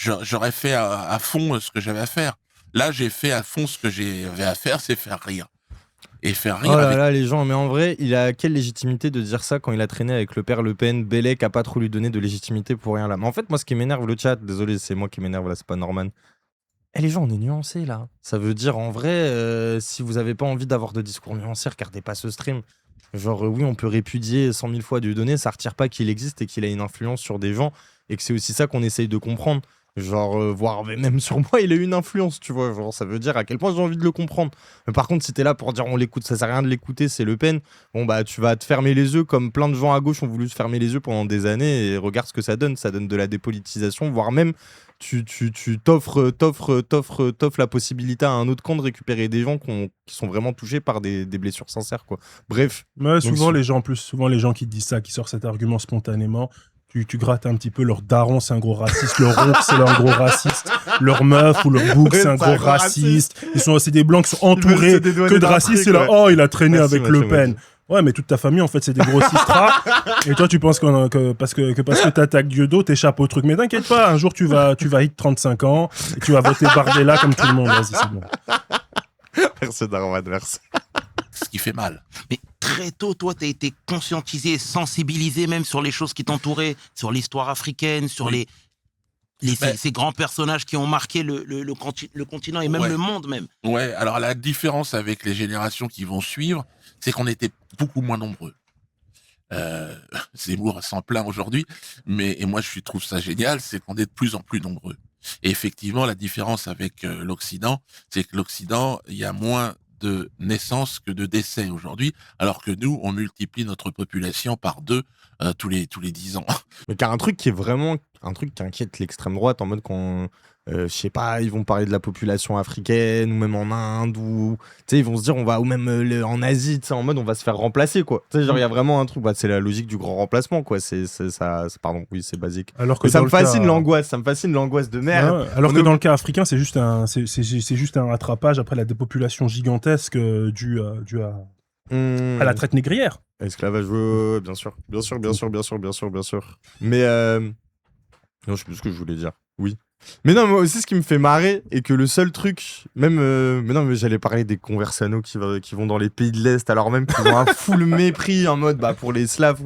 j'aurais fait à fond ce que j'avais à faire. Là, j'ai fait à fond ce que j'avais à faire, c'est faire rire. Et faire rire
Oh là
avec...
là, les gens, mais en vrai, il a quelle légitimité de dire ça quand il a traîné avec le père Le Pen, Bellec a pas trop lui donné de légitimité pour rien là. Mais en fait, moi, ce qui m'énerve le chat, désolé, c'est moi qui m'énerve là, c'est pas Norman. Les gens, on est nuancés là. Ça veut dire en vrai, si vous avez pas envie d'avoir de discours nuancés, regardez pas ce stream. Genre, oui, on peut répudier 100 000 fois du donné, ça retire pas qu'il existe et qu'il a une influence sur des gens et que c'est aussi ça qu'on essaye de comprendre. Genre, voire même sur moi, il a une influence, tu vois. Genre, ça veut dire à quel point j'ai envie de le comprendre. Mais par contre, si t'es là pour dire on l'écoute, ça sert à rien de l'écouter, c'est Le Pen, bon bah tu vas te fermer les yeux comme plein de gens à gauche ont voulu se fermer les yeux pendant des années et regarde ce que ça donne. Ça donne de la dépolitisation, voire même tu t'offres la possibilité à un autre camp de récupérer des gens qui sont vraiment touchés par des blessures sincères, quoi. Bref.
Ouais, souvent
Donc,
les gens qui disent ça, qui sortent cet argument spontanément, tu grattes un petit peu, leur daron c'est un gros raciste, leur oncle c'est un gros raciste, leur meuf ou leur bouc c'est un gros raciste. C'est des blancs qui sont entourés que de racistes, et là, oh il a traîné avec Le Pen. Ouais, mais toute ta famille, en fait, c'est des gros cistras. Et toi, tu penses que parce que t'attaques Dieudo, t'échappes au truc. Mais t'inquiète pas, un jour, tu vas hit 35 ans et tu vas voter Bardella comme tout le monde. Vas-y, c'est bon.
Merci Darwan, merci.
Ce qui fait mal.
Mais très tôt, toi, t'as été conscientisé, sensibilisé même sur les choses qui t'entouraient, sur l'histoire africaine, sur ces grands personnages qui ont marqué le continent et même le monde même.
Ouais, alors la différence avec les générations qui vont suivre, c'est qu'on était beaucoup moins nombreux. Zemmour s'en plaint aujourd'hui, et moi je trouve ça génial, c'est qu'on est de plus en plus nombreux. Et effectivement, la différence avec l'Occident, c'est que l'Occident, il y a moins de naissances que de décès aujourd'hui, alors que nous, on multiplie notre population par 2 tous les 10 ans.
Mais car un truc qui inquiète l'extrême droite, en mode quand, je sais pas, ils vont parler de la population africaine, ou même en Inde, ou, tu sais, ils vont se dire, ou même en Asie, tu sais, en mode, on va se faire remplacer, quoi. Tu sais, genre, il y a vraiment un truc, c'est la logique du grand remplacement, quoi. Pardon, oui, c'est basique.
Alors que
Mais ça
dans
me
le cas-
fascine l'angoisse de merde.
Ouais, alors
On
que
est-
dans le cas africain, c'est juste un rattrapage après la dépopulation gigantesque due à la traite négrière.
Esclavage, bien sûr. Mais, non, je sais plus ce que je voulais dire. Oui. Mais non, moi aussi, ce qui me fait marrer, et que le seul truc, même, mais j'allais parler des conversanos qui vont dans les pays de l'Est, alors même qu'ils ont un full mépris en mode, pour les Slaves,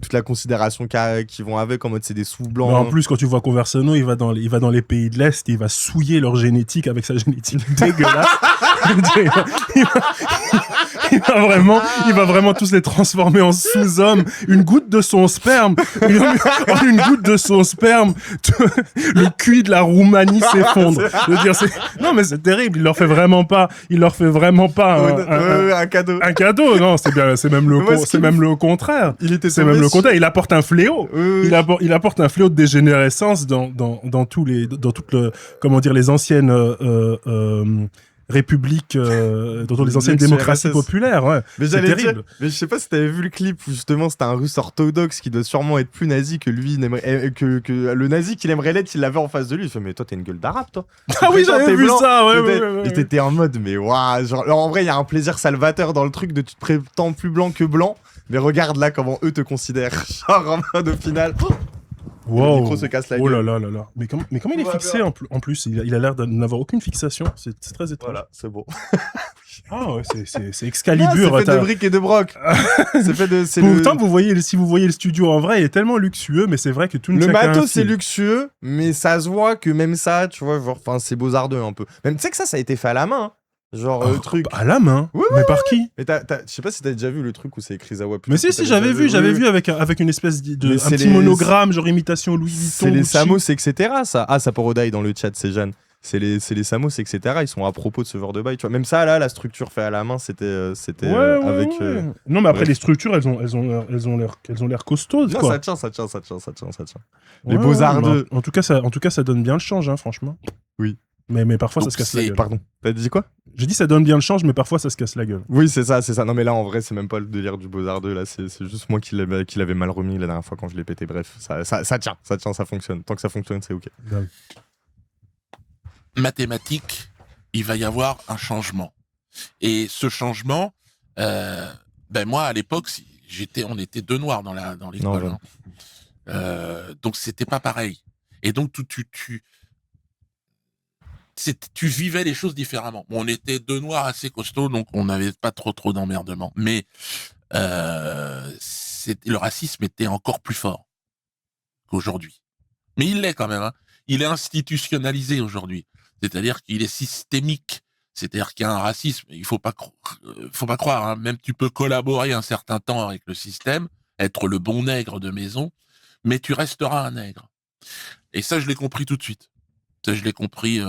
toute la considération qu'ils vont avec, en mode c'est des sous-blancs.
Mais en plus, quand tu vois Conversano, il va dans les pays de l'Est, et il va souiller leur génétique avec sa génétique dégueulasse. il va vraiment tous les transformer en sous-hommes. Une goutte de son sperme, le QI de la Roumanie s'effondre. Je veux dire, non, mais c'est terrible. Il leur fait vraiment pas
un cadeau.
un cadeau. Non, c'est même le contraire. Le contraire, il apporte un fléau.
Oui.
Il apporte un fléau de dégénérescence dans toutes les anciennes républiques, dans les anciennes démocraties populaires. Ouais.
Mais
c'est terrible.
dire, mais je sais pas si t'avais vu le clip où justement c'était un russe orthodoxe qui doit sûrement être plus nazi que lui, que le nazi qu'il aimerait l'être, il l'avait en face de lui. Il fait, mais toi t'as une gueule d'arabe, toi.
Ah oui, j'avais vu
blanc,
ça,
Et t'étais en mode, mais waouh, genre, alors en vrai, il y a un plaisir salvateur dans le truc de tu te prétends plus blanc que blanc, mais regarde là comment eux te considèrent. Genre en mode au final.
Wow.
Le micro se casse la
Oh
gueule.
là là là là. Mais comment il est
Tout va
fixé
bien.
en plus il a l'air de n'avoir aucune fixation. C'est très étrange.
Voilà, c'est bon.
Ah ouais, c'est
Ah,
Excalibur.
c'est fait
t'as-
de briques et de broc. C'est fait de. C'est
Pourtant, si vous voyez le studio en vrai, il est tellement luxueux, mais c'est vrai que tout ne
Le
tient qu'à un
matos c'est
fil.
luxueux, mais ça se voit que même ça, tu vois, genre, enfin, c'est beaux-ardeux un peu. Même tu sais que ça a été fait à la main, hein. Genre
Oh,
le truc.
à la main.
Oui,
Mais par qui?
Mais je sais pas si t'as déjà vu le truc où c'est écrit Zawa.
Mais si, j'avais vu avec une espèce
Mais
un
c'est
petit
les-
monogramme, genre imitation Louis Vuitton.
C'est les
Gucci.
Samos, etc. Ça. Ah, ça Porodaï dans le chat, c'est Jeanne. C'est les Samos, etc. Ils sont à propos de ce genre de bail, tu vois. Même ça, là, la structure faite à la main, c'était
Ouais,
avec.
ouais. Non, mais après
bref.
les structures, elles ont l'air costaudes,
Non,
quoi.
ça tient. Les
Ouais,
beaux-ardeux.
mais en tout cas, ça donne bien le change, hein, franchement.
Oui.
Mais parfois,
Donc
ça se casse la
c'est-
gueule.
Pardon. T'as dit quoi?
J'ai dit ça donne bien le change, mais parfois, ça se casse la gueule.
Oui, c'est ça. Non, mais là, en vrai, c'est même pas le délire du beaux-ardeux. Là, c'est juste moi qui l'avais mal remis la dernière fois quand je l'ai pété. Bref, ça tient, ça fonctionne. Tant que ça fonctionne, c'est ok.
Mathématiques, il va y avoir un changement. Et ce changement, ben moi à l'époque, on était deux noirs dans l'école.
Non,
Donc c'était pas pareil. Et donc tu vivais les choses différemment. Bon, on était deux noirs assez costauds, donc on n'avait pas trop d'emmerdements. Mais le racisme était encore plus fort qu'aujourd'hui. Mais il l'est quand même. Hein. Il est institutionnalisé aujourd'hui. C'est-à-dire qu'il est systémique. C'est-à-dire qu'il y a un racisme. Il faut pas croire. Hein. Même tu peux collaborer un certain temps avec le système, être le bon nègre de maison, mais tu resteras un nègre. Et ça, je l'ai compris tout de suite. Ça, je l'ai compris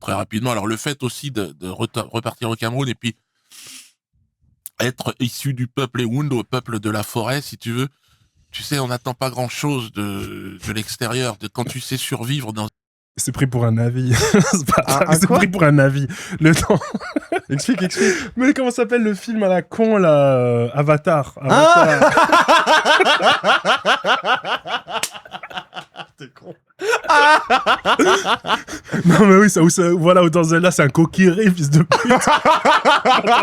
très rapidement. Alors, le fait aussi de repartir au Cameroun et puis être issu du peuple Ewound, au peuple de la forêt, si tu veux, tu sais, on n'attend pas grand-chose de l'extérieur. Quand tu sais survivre dans...
C'est pris pour un avis. C'est pas
Un
ça, c'est
quoi
pris pour un avis. Le temps.
Explique.
Mais comment s'appelle le film à la con, là Avatar.
T'es con.
Non, mais oui, voilà, dans Zelda, c'est un coquillerie, fils de pute.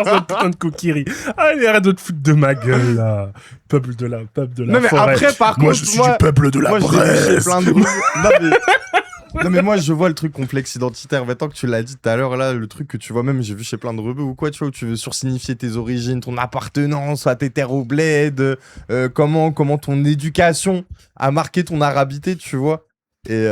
C'est un putain de coquillerie. Allez, arrête de te foutre de ma gueule, là. Peuple de la
Non, mais
forêt.
après, par
Moi,
contre,
je suis du peuple de la
moi, je l'ai vu chez
Bresse.
plein de non, mais moi, je vois le truc complexe identitaire. Mais tant que tu l'as dit tout à l'heure, là, le truc que tu vois même, j'ai vu chez plein de rebeux ou quoi, tu vois, où tu veux sursignifier tes origines, ton appartenance à tes terres au bled, comment ton éducation a marqué ton arabité, tu vois. Et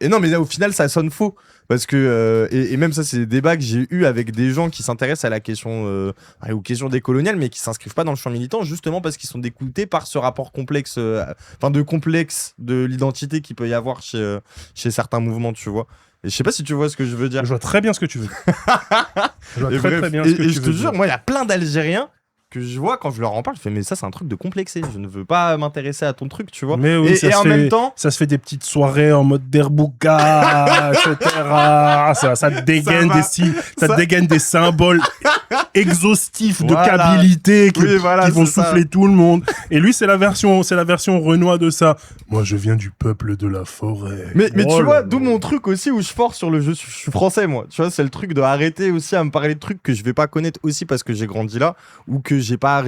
non, mais là, au final, ça sonne faux. Parce que, et même ça, c'est des débats que j'ai eu avec des gens qui s'intéressent à la question, aux questions décoloniales, mais qui s'inscrivent pas dans le champ militant, justement parce qu'ils sont dégoûtés par ce rapport complexe, de complexe de l'identité qu'il peut y avoir chez certains mouvements, tu vois. Et je sais pas si tu vois ce que je veux dire.
Je vois très bien ce que tu veux dire. Je vois
Et
très,
bref,
très bien
et-
ce que
et
tu
je te
veux
jure,
dire.
moi, il y a plein d'Algériens que je vois quand je leur en parle, je fais mais ça c'est un truc de complexé, je ne veux pas m'intéresser à ton truc, tu vois.
Mais oui,
et en même temps,
ça se fait des petites soirées en mode derbouka, etc. Ça dégaine
ça-
dégaine des symboles exhaustifs de
Voilà.
qualité
Oui, voilà,
qui vont
c'est ça.
souffler tout le monde. Et lui, c'est la version Renoir de ça. Moi, je viens du peuple de la forêt.
mais
Oh
tu
là
vois,
là.
d'où mon truc aussi où je force sur le jeu, je suis français moi, tu vois, c'est le truc de arrêter aussi à me parler de trucs que je vais pas connaître aussi parce que j'ai grandi là ou que j'ai pas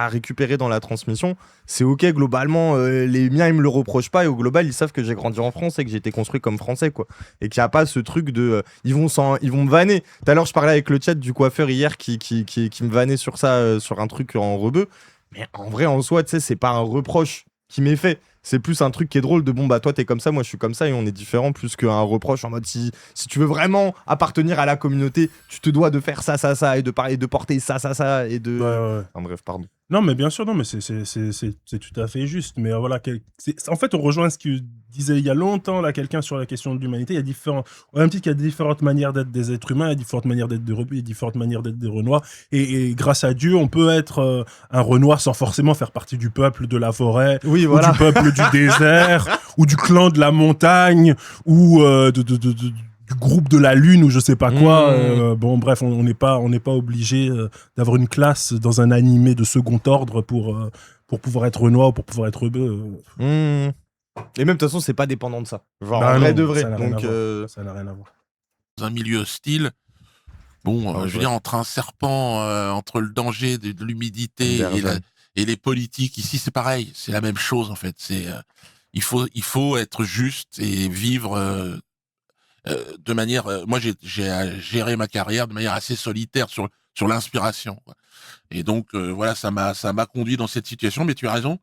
récupéré dans la transmission. C'est ok globalement, les miens ils me le reprochent pas et au global ils savent que j'ai grandi en France et que j'ai été construit comme français quoi, et qu'il y a pas ce truc de ils vont me vanner. Tout à l'heure je parlais avec le chat du coiffeur hier qui me vannait sur ça, sur un truc en rebeu, mais en vrai en soi tu sais c'est pas un reproche qui m'est fait. C'est plus un truc qui est drôle de bon bah toi t'es comme ça, moi je suis comme ça et on est différents, plus qu'un reproche en mode si tu veux vraiment appartenir à la communauté, tu te dois de faire ça et de parler, de porter ça et de.
Ouais.
Enfin bref, pardon.
Non, mais bien sûr, non, mais c'est tout à fait juste. Mais voilà, en fait, on rejoint ce que disait il y a longtemps là, quelqu'un sur la question de l'humanité. Il y a au même titre qu'il y a différentes manières d'être des êtres humains, il y a différentes manières d'être des rebeux, il y a différentes manières d'être des Renoirs. Et grâce à Dieu, on peut être un Renoir sans forcément faire partie du peuple de la forêt,
Oui,
ou
voilà.
du peuple du désert, ou du clan de la montagne, ou du groupe de la lune ou je sais pas quoi. Bon, bref, on n'est pas obligé d'avoir une classe dans un animé de second ordre pour pouvoir être Renoir ou pour pouvoir être rebeu.
Et même de toute façon, c'est pas dépendant de ça. Genre
Bah
en vrai
non,
de vrai.
ça n'a rien
Donc
à voir. Ça n'a rien à voir.
Dans un milieu hostile, bon, je veux dire, entre un serpent, entre le danger de l'humidité
Vergène.
Et les politiques ici, c'est pareil, c'est la même chose en fait. Il faut être juste et vivre de manière. Moi, j'ai géré ma carrière de manière assez solitaire sur l'inspiration, quoi. Et donc voilà, ça m'a conduit dans cette situation. Mais tu as raison,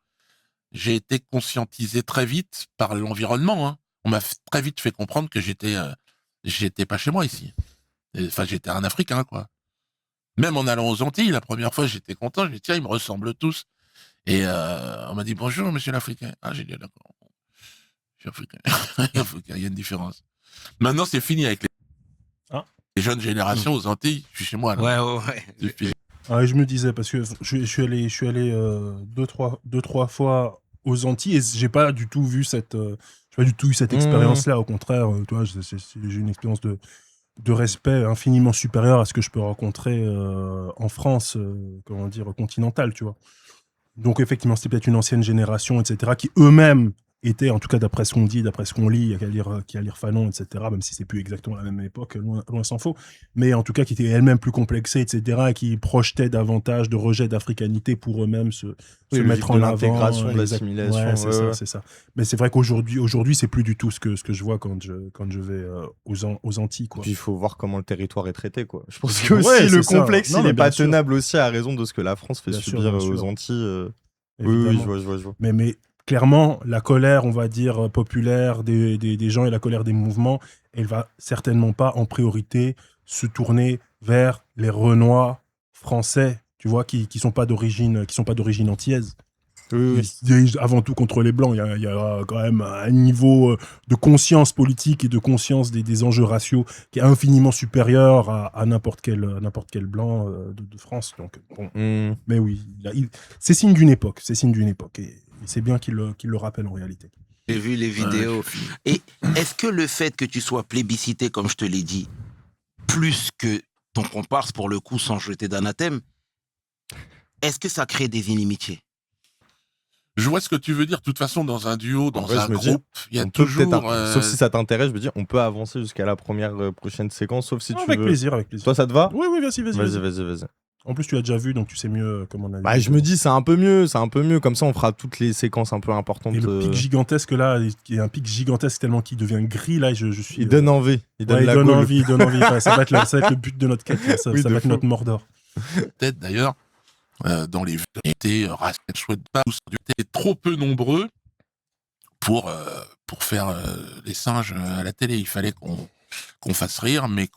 j'ai été conscientisé très vite par l'environnement, hein. On m'a très vite fait comprendre que j'étais pas chez moi ici. Enfin, j'étais un Africain, quoi. Même en allant aux Antilles, la première fois, j'étais content. Je dis tiens, ils me ressemblent tous. Et on m'a dit bonjour, monsieur l'Africain. Ah, j'ai dit d'accord. Je suis africain. Il y a une différence. Maintenant, c'est fini avec les jeunes générations aux Antilles. Je suis chez moi. Là.
Ouais.
Ah, je me disais, parce que je suis allé deux, trois fois aux Antilles et j'ai pas du tout vu j'ai pas du tout eu cette expérience-là. Au contraire, toi, j'ai une expérience de respect infiniment supérieur à ce que je peux rencontrer en France, comment dire, continentale, tu vois. Donc effectivement, c'était peut-être une ancienne génération, etc., qui eux-mêmes étaient, en tout cas d'après ce qu'on dit, d'après ce qu'on lit, il y a qu'à lire Fanon, etc., même si c'est plus exactement la même époque, loin s'en faut, mais en tout cas qui étaient elles-mêmes plus complexées, etc., et qui projetaient davantage de rejet d'africanité pour eux-mêmes se mettre en avant.
L'intégration, de l'assimilation.
Ouais, c'est ça. Mais c'est vrai qu'aujourd'hui, c'est plus du tout ce que je vois quand je vais aux Antilles, quoi.
Puis il faut voir comment le territoire est traité, quoi. Je pense que
Ouais,
aussi le
c'est ça.
complexe,
Non,
il
mais
est pas
bien sûr.
tenable aussi à raison de ce que la France fait
Bien sûr,
subir
bien sûr.
aux Antilles. Oui,
Évidemment.
je vois.
Mais clairement, la colère, on va dire, populaire des gens et la colère des mouvements, elle va certainement pas en priorité se tourner vers les Renois français, tu vois, qui sont pas d'origine antillaise.
Oui.
Ils se dirigent avant tout contre les Blancs. Il y a quand même un niveau de conscience politique et de conscience des enjeux raciaux qui est infiniment supérieur à n'importe quel Blanc de France. Donc, bon. Mais oui, c'est signe d'une époque. C'est signe d'une époque. Et c'est bien qu'il le rappelle en réalité.
J'ai vu les vidéos. Et est-ce que le fait que tu sois plébiscité, comme je te l'ai dit, plus que ton comparse, pour le coup, sans jeter d'anathème, est-ce que ça crée des inimitiés?
Je vois ce que tu veux dire. De toute façon, dans un duo, dans
vrai,
un
je me dis,
groupe, il y a
On peut
toujours.
peut-être, sauf si ça t'intéresse, je veux dire, on peut avancer jusqu'à la prochaine séquence, sauf si tu
Avec
veux.
plaisir, avec plaisir.
Toi, ça te va?
Oui, vas-y.
Vas-y.
En plus, tu l'as déjà vu, donc tu sais mieux comment on a
Bah, je me dis, c'est un peu mieux. Comme ça, on fera toutes les séquences un peu importantes.
Et le pic gigantesque là, qui est un pic gigantesque tellement qu'il devient gris là, je suis.
Il donne envie. Il donne
il
la
donne
gaule.
envie, il donne envie. Enfin, ça va être le but de notre quête. Ça
Oui,
va
de
être
fou.
notre Mordor.
Peut-être d'ailleurs, dans les vérités, racistes, je souhaite pas, étaient trop peu nombreux pour faire les singes à la télé. Il fallait qu'on fasse rire, mais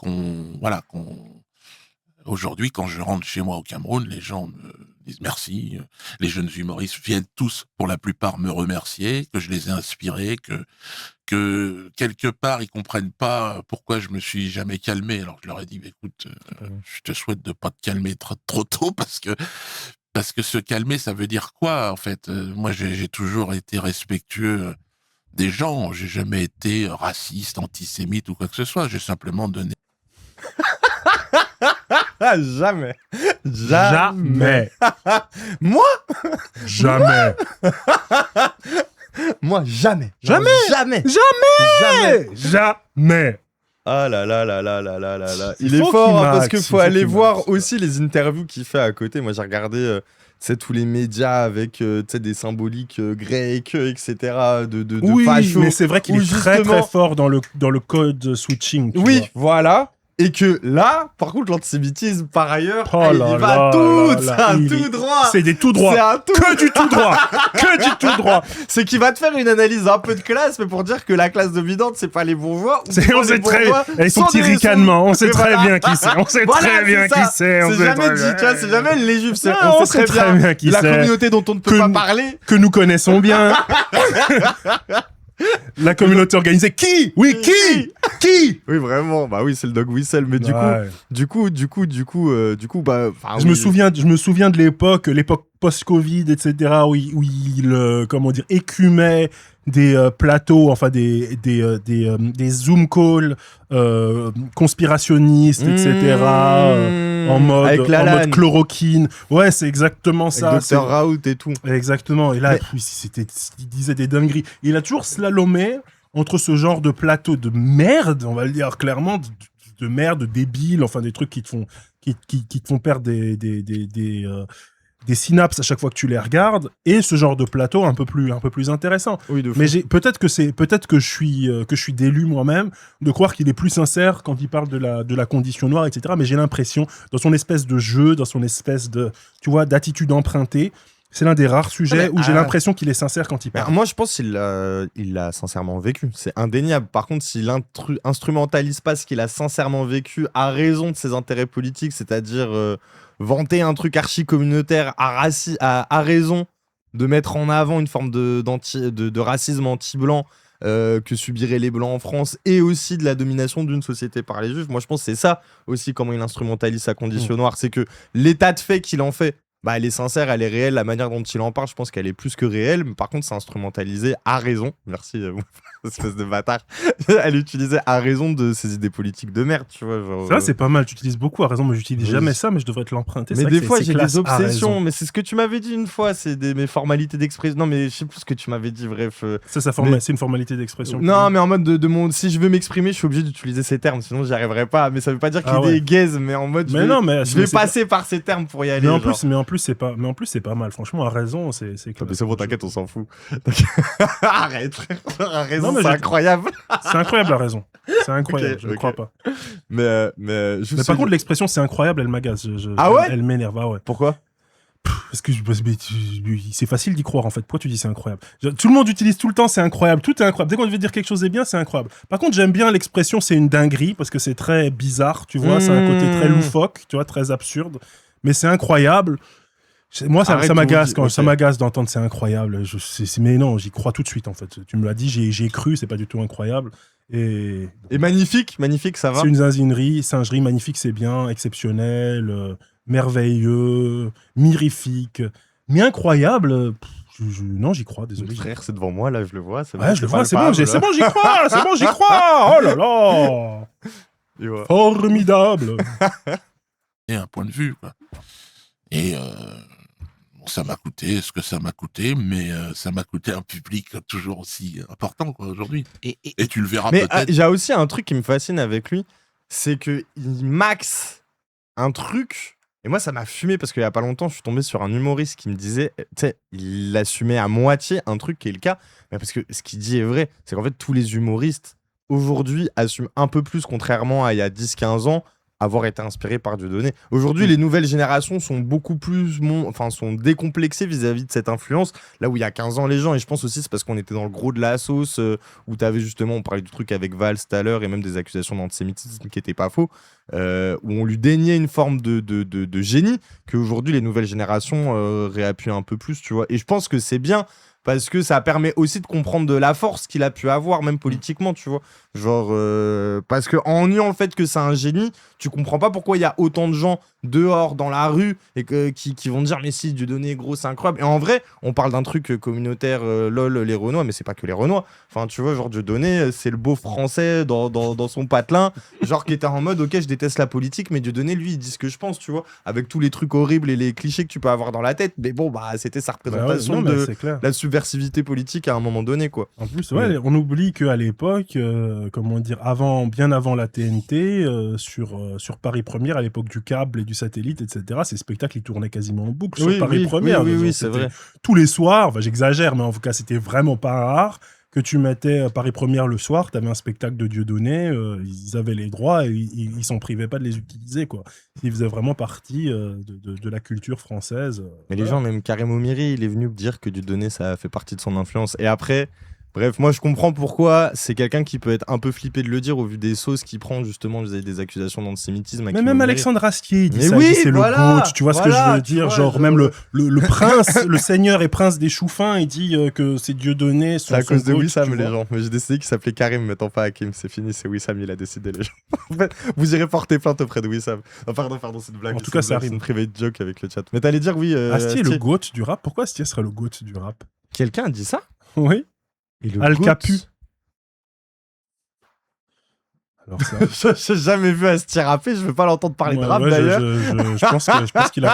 aujourd'hui, quand je rentre chez moi au Cameroun, les gens me disent merci. Les jeunes humoristes viennent tous, pour la plupart, me remercier, que je les ai inspirés, que quelque part, ils comprennent pas pourquoi je me suis jamais calmé. Alors je leur ai dit, écoute, je te souhaite de pas te calmer trop tôt, parce que se calmer, ça veut dire quoi, en fait? Moi, j'ai toujours été respectueux des gens. J'ai jamais été raciste, antisémite ou quoi que ce soit. J'ai simplement donné.
Jamais. Moi
Jamais.
Moi, jamais.
Jamais.
Jamais.
Jamais.
Ah là.
C'est
Il est
faux
fort,
qu'il
hein,
max,
parce qu'il
c'est
faut
faux
aller
qu'il
voir
max.
aussi les interviews qu'il fait à côté. Moi, j'ai regardé tous les médias avec tu sais, des symboliques grecques, etc. de
Oui,
facho.
mais c'est vrai qu'il
où
est très
justement-
très fort dans le code switching. tu
Oui,
vois.
voilà. Et que là, par contre, l'antisémitisme, par ailleurs,
Oh
il
là
va
là
tout,
là
c'est
là,
un
il
tout
est-
droit.
C'est des tout droits.
C'est un tout.
Que du tout droit. Que du tout droit.
C'est qu'il va te faire une analyse un peu de classe, mais pour dire que la classe dominante, c'est pas les bourgeois. ou
On
pas les
sait très
bourgeois,
et son
sont
petit
des-
ricanement, on sait
Et
très
voilà.
bien qui c'est. On sait
Voilà,
très bien
c'est
qui
ça.
c'est. on
C'est
sait
jamais
très
dit,
bien.
tu vois, c'est jamais les juifs.
Non,
On sait très bien
qui
la
c'est.
communauté dont on ne peut
Que
pas
nous-
parler.
Que nous connaissons bien. La communauté organisée. Qui? Oui, qui? Qui?
Oui, vraiment. Bah oui, c'est le dog whistle. Mais du coup, bah. enfin,
Je
oui.
me souviens de l'époque post-Covid, etc., où il comment dire, écumait des plateaux, enfin des Zoom calls conspirationnistes, etc., en mode chloroquine. Ouais, c'est exactement ça.
Avec Dr Raoult et tout.
Exactement. Et là,
Mais-
il disait des dingueries. Il a toujours slalomé entre ce genre de plateau de merde, on va le dire clairement, de merde, de débile, enfin des trucs qui te font perdre des synapses à chaque fois que tu les regardes, et ce genre de plateau un peu plus intéressant.
Oui, de fou.
Mais peut-être que je suis d'élu moi-même de croire qu'il est plus sincère quand il parle de la condition noire, etc. Mais j'ai l'impression, dans son espèce de jeu, dans son espèce de, tu vois, d'attitude empruntée, c'est l'un des rares sujets où j'ai l'impression qu'il est sincère quand il parle.
Moi, je pense qu'il l'a sincèrement vécu. C'est indéniable. Par contre, s'il instrumentalise pas ce qu'il a sincèrement vécu à raison de ses intérêts politiques, c'est-à-dire vanter un truc archi-communautaire à raison de mettre en avant une forme de racisme anti-blanc que subiraient les Blancs en France, et aussi de la domination d'une société par les Juifs. Moi, je pense que c'est ça aussi comment il instrumentalise sa condition noire. C'est que l'état de fait qu'il en fait, bah, elle est sincère, elle est réelle, la manière dont il en parle, je pense qu'elle est plus que réelle, mais par contre, c'est instrumentalisé à raison. Merci, espèce de bâtard. Elle utilisait à raison de ses idées politiques de merde, tu vois. Genre,
ça, c'est pas mal, tu utilises beaucoup à raison, mais j'utilise jamais ça, mais je devrais te l'emprunter.
Mais des fois, j'ai
classe,
des
à raison.
obsessions, mais c'est ce que tu m'avais dit une fois, c'est mes formalités d'expression. Non, mais je sais plus ce que tu m'avais dit, bref.
C'est une formalité d'expression.
Non, mais en mode si je veux m'exprimer, je suis obligé d'utiliser ces termes, sinon j'y arriverai pas. Mais ça veut pas dire qu'il est gaze, mais en mode je vais passer par ces termes pour y aller.
Mais en plus, c'est pas mal. Franchement, à raison, c'est classe.
Mais c'est bon, t'inquiète, on s'en fout. Arrête, frère. À raison, c'est incroyable.
C'est incroyable, la raison. C'est incroyable,
Okay,
je ne crois pas.
Mais
par contre, l'expression c'est incroyable, elle m'agace.
Ah ouais?
Elle m'énerve, ah ouais.
Pourquoi?
Parce que c'est facile d'y croire en fait. Pourquoi tu dis c'est incroyable? Tout le monde utilise tout le temps c'est incroyable. Tout est incroyable. Dès qu'on veut dire quelque chose est bien, c'est incroyable. Par contre, j'aime bien l'expression c'est une dinguerie parce que c'est très bizarre, tu vois. C'est un côté très loufoque, tu vois, très absurde. Mais c'est incroyable. Moi, ça m'agace ça m'agace d'entendre c'est incroyable. Mais non, j'y crois tout de suite en fait. Tu me l'as dit, j'ai cru, c'est pas du tout incroyable. Et
magnifique, ça va.
C'est une zinzinerie, singerie, magnifique, c'est bien, exceptionnel, merveilleux, mirifique, mais incroyable. Non, j'y crois, désolé.
Frère, c'est devant moi, là, je le vois.
Ouais, je le vois, c'est bon, j'y crois. Oh là là. Formidable.
Et un point de vue, quoi. Et ça m'a coûté ce que ça m'a coûté, mais ça m'a coûté un public toujours aussi important, quoi, aujourd'hui. Et tu le verras peut-être.
Mais j'ai aussi un truc qui me fascine avec lui, c'est qu'il maxe un truc. Et moi, ça m'a fumé parce qu'il y a pas longtemps, je suis tombé sur un humoriste qui me disait, tu sais, il assumait à moitié un truc qui est le cas, mais parce que ce qu'il dit est vrai, c'est qu'en fait, tous les humoristes aujourd'hui assument un peu plus, contrairement à il y a 10-15 ans, avoir été inspirés par Dieudonné. Aujourd'hui, les nouvelles générations sont beaucoup plus sont décomplexées vis-à-vis de cette influence, là où il y a 15 ans les gens, et je pense aussi c'est parce qu'on était dans le gros de la sauce, où t'avais justement, on parlait du truc avec Valls tout à l'heure, et même des accusations d'antisémitisme qui étaient pas faux, où on lui déniait une forme de génie, qu'aujourd'hui les nouvelles générations réappuient un peu plus, tu vois. Et je pense que c'est bien, parce que ça permet aussi de comprendre de la force qu'il a pu avoir, même politiquement, tu vois. Genre, parce qu'en niant le fait que c'est un génie, tu comprends pas pourquoi il y a autant de gens dehors, dans la rue, et qui vont dire, mais si, Dieudonné, gros, c'est incroyable. Et en vrai, on parle d'un truc communautaire, lol, les Renois, mais c'est pas que les Renois. Enfin, tu vois, genre, Dieudonné, c'est le beau français dans son patelin, genre, qui était en mode, ok, je déteste la politique, mais Dieudonné, lui, il dit ce que je pense, tu vois, avec tous les trucs horribles et les clichés que tu peux avoir dans la tête. Mais bon, bah, c'était sa représentation de la subversivité politique à un moment donné, quoi.
En plus, ouais, on oublie qu'à l'époque, comment dire, bien avant la TNT, sur Paris Première, à l'époque du câble et du satellite, etc., ces spectacles, ils tournaient quasiment en boucle sur Paris Première.
Oui, c'est vrai.
Tous les soirs, enfin, j'exagère, mais en tout cas, c'était vraiment pas rare que tu mettais Paris Première le soir, tu avais un spectacle de Dieudonné, ils avaient les droits et ils s'en privaient pas de les utiliser, quoi. Ils faisaient vraiment partie de la culture française.
Mais les gens, même Karim Omiri, il est venu dire que Dieudonné, ça fait partie de son influence. Et après... Bref, moi je comprends pourquoi c'est quelqu'un qui peut être un peu flippé de le dire au vu des sauces qu'il prend justement vis-à-vis des accusations d'antisémitisme.
Mais même Alexandre Astier, il dit
mais
ça,
oui,
c'est
voilà,
le GOAT, tu vois ce que je veux dire, genre même le prince, le seigneur et prince des choux-fins, il dit que c'est Dieudonné.
C'est à cause de Wissam les gens, mais j'ai décidé qu'il s'appelait Karim, mettons pas Hakim, c'est fini, c'est Wissam, il a décidé les gens. En fait, vous irez porter plainte auprès de Wissam. Oh, pardon, c'est une blague.
En tout cas, ça arrive.
C'est une private joke avec le chat. Mais t'allais dire oui.
Astier est le GOAT du rap, pourquoi Astier serait le GOAT du rap?
Quelqu'un a dit ça?
Oui. Al Capu. Alors ça...
J'ai jamais vu Astier rapper, je veux pas l'entendre parler de rap d'ailleurs.
Je pense qu'il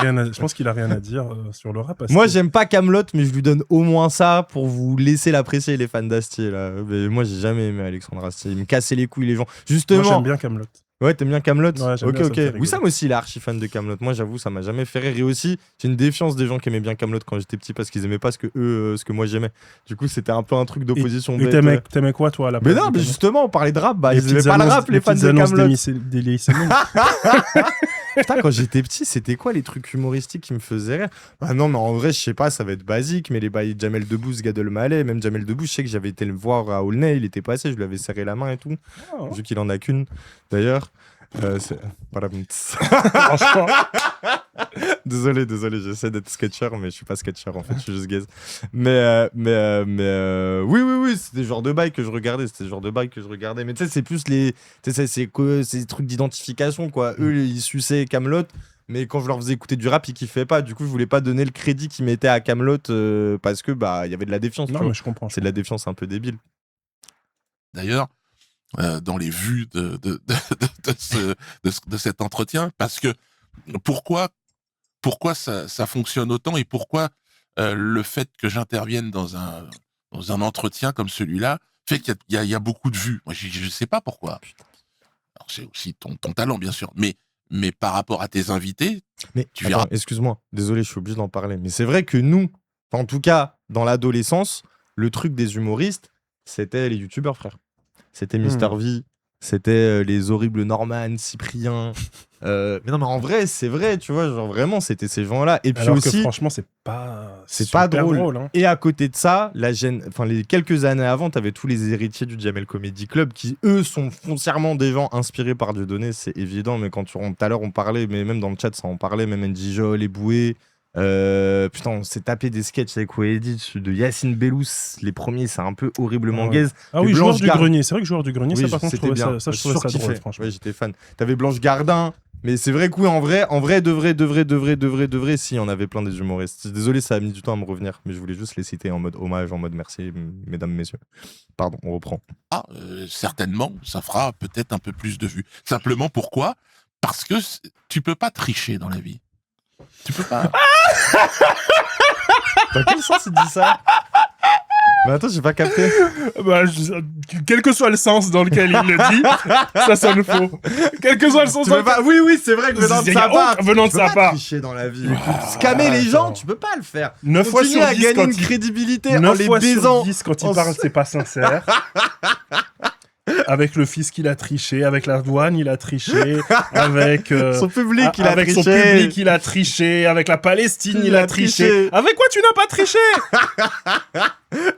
a rien à dire sur le rap.
Moi j'aime pas Kaamelott, mais je lui donne au moins ça pour vous laisser l'apprécier les fans d'Astier là. Mais moi j'ai jamais aimé Alexandre Astier, il me cassait les couilles les gens. Justement.
Moi j'aime bien Kaamelott.
Ouais, t'aimes bien Kaamelott?
Ouais, j'aime
ok,
bien, ça me
ok.
fait rigoler.
Wissam aussi, il est archi fan de Kaamelott. Moi, j'avoue, ça m'a jamais fait rire. Et aussi, j'ai une défiance des gens qui aimaient bien Kaamelott quand j'étais petit parce qu'ils aimaient pas ce que moi j'aimais. Du coup, c'était un peu un truc d'opposition.
Et
bête.
t'aimais quoi, toi, à la
Mais
place
non,
de
mais
Kaamelott?
justement, on parlait de rap. Bah,
Les
ils aimaient
petites
pas le
annonces-
rap, les fans
petites
de
annonces
Kaamelott.
des lycéens.
Putain, quand j'étais petit, c'était quoi les trucs humoristiques qui me faisaient rire? Bah non, mais en vrai, je sais pas, ça va être basique, mais les bails Jamel Debbouze, Gad Elmaleh, même Jamel Debbouze, je sais que j'avais été le voir à Aulnay, il était passé, je lui avais serré la main et tout, vu qu'il en a qu'une, d'ailleurs. Voilà.
Franchement.
Désolé, j'essaie d'être sketcher, mais je suis pas sketcher en fait, je suis juste gaze. Oui, c'était le genre de bail que je regardais, Mais tu sais, c'est plus c'est des trucs d'identification, quoi. Eux, ils suçaient Kaamelott, mais quand je leur faisais écouter du rap, ils kiffaient pas. Du coup, je voulais pas donner le crédit qu'ils mettaient à Kaamelott parce que bah il y avait de la défiance. tu
Non,
vois.
mais je comprends.
C'est de la défiance un peu débile.
D'ailleurs, dans les vues de cet entretien, parce que pourquoi ça fonctionne autant et pourquoi le fait que j'intervienne dans un entretien comme celui-là fait qu'il y a beaucoup de vues. Moi, je sais pas pourquoi. Alors, c'est aussi ton talent, bien sûr, mais par rapport à tes invités,
Mais
tu verras.
attends, excuse-moi, désolé, je suis obligé d'en parler. Mais c'est vrai que nous, en tout cas, dans l'adolescence, le truc des humoristes, c'était les youtubeurs, frère. C'était Mister V, c'était les horribles Norman, Cyprien. Mais non, mais en vrai, c'est vrai, tu vois, genre vraiment, c'était ces gens-là. Et puis
Alors
aussi,
que franchement, c'est pas
super
drôle. Hein.
et à côté de ça, les quelques années avant, t'avais tous les héritiers du Jamel Comedy Club qui, eux, sont foncièrement des gens inspirés par Dieudonné, c'est évident. Mais tout à l'heure, on parlait, mais même dans le chat, ça en parlait, même Ndijol, les Boué. Putain, on s'est tapé des sketchs avec Wahedi de Yacine Bellous. Les premiers, c'est un peu horriblement gaze.
Ah oui,
Puis
joueur
Blanche
du grenier. C'est vrai que joueur du grenier,
Oui,
ça par contre, je
c'était
trouvais
bien.
ça, je trouvais ça drôle, franchement.
Ouais, j'étais fan. T'avais Blanche Gardin. Mais c'est vrai que oui, en vrai, de vrai, si, on avait plein des humoristes. Désolé, ça a mis du temps à me revenir, mais je voulais juste les citer en mode hommage, en mode merci, mesdames, messieurs. Pardon, on reprend.
Certainement, ça fera peut-être un peu plus de vues. Simplement, pourquoi? Parce que tu peux pas tricher dans la vie. Tu peux pas.
Dans quel sens il dit ça? Mais attends, j'ai pas capté.
Bah, quel que soit le sens dans lequel il le dit, ça sonne faux. Quel que soit le sens
Tu
dans
peux pas... Oui, c'est vrai que venant de sa part.
Venant de
Tu peux
sa
pas
part.
tricher dans la vie. Scammer les gens, tu peux pas le faire.
9 fois
Continue
sur
à
10
gagner
quand
une
il...
crédibilité en
9
les
fois
baisant.
sur 10 quand il parle, c'est pas sincère. Avec le fisc, il a triché. Avec la douane, il a triché. Avec
son public, il a
avec
triché.
son public, il a triché. Avec la Palestine, il a triché. Avec quoi tu n'as pas triché?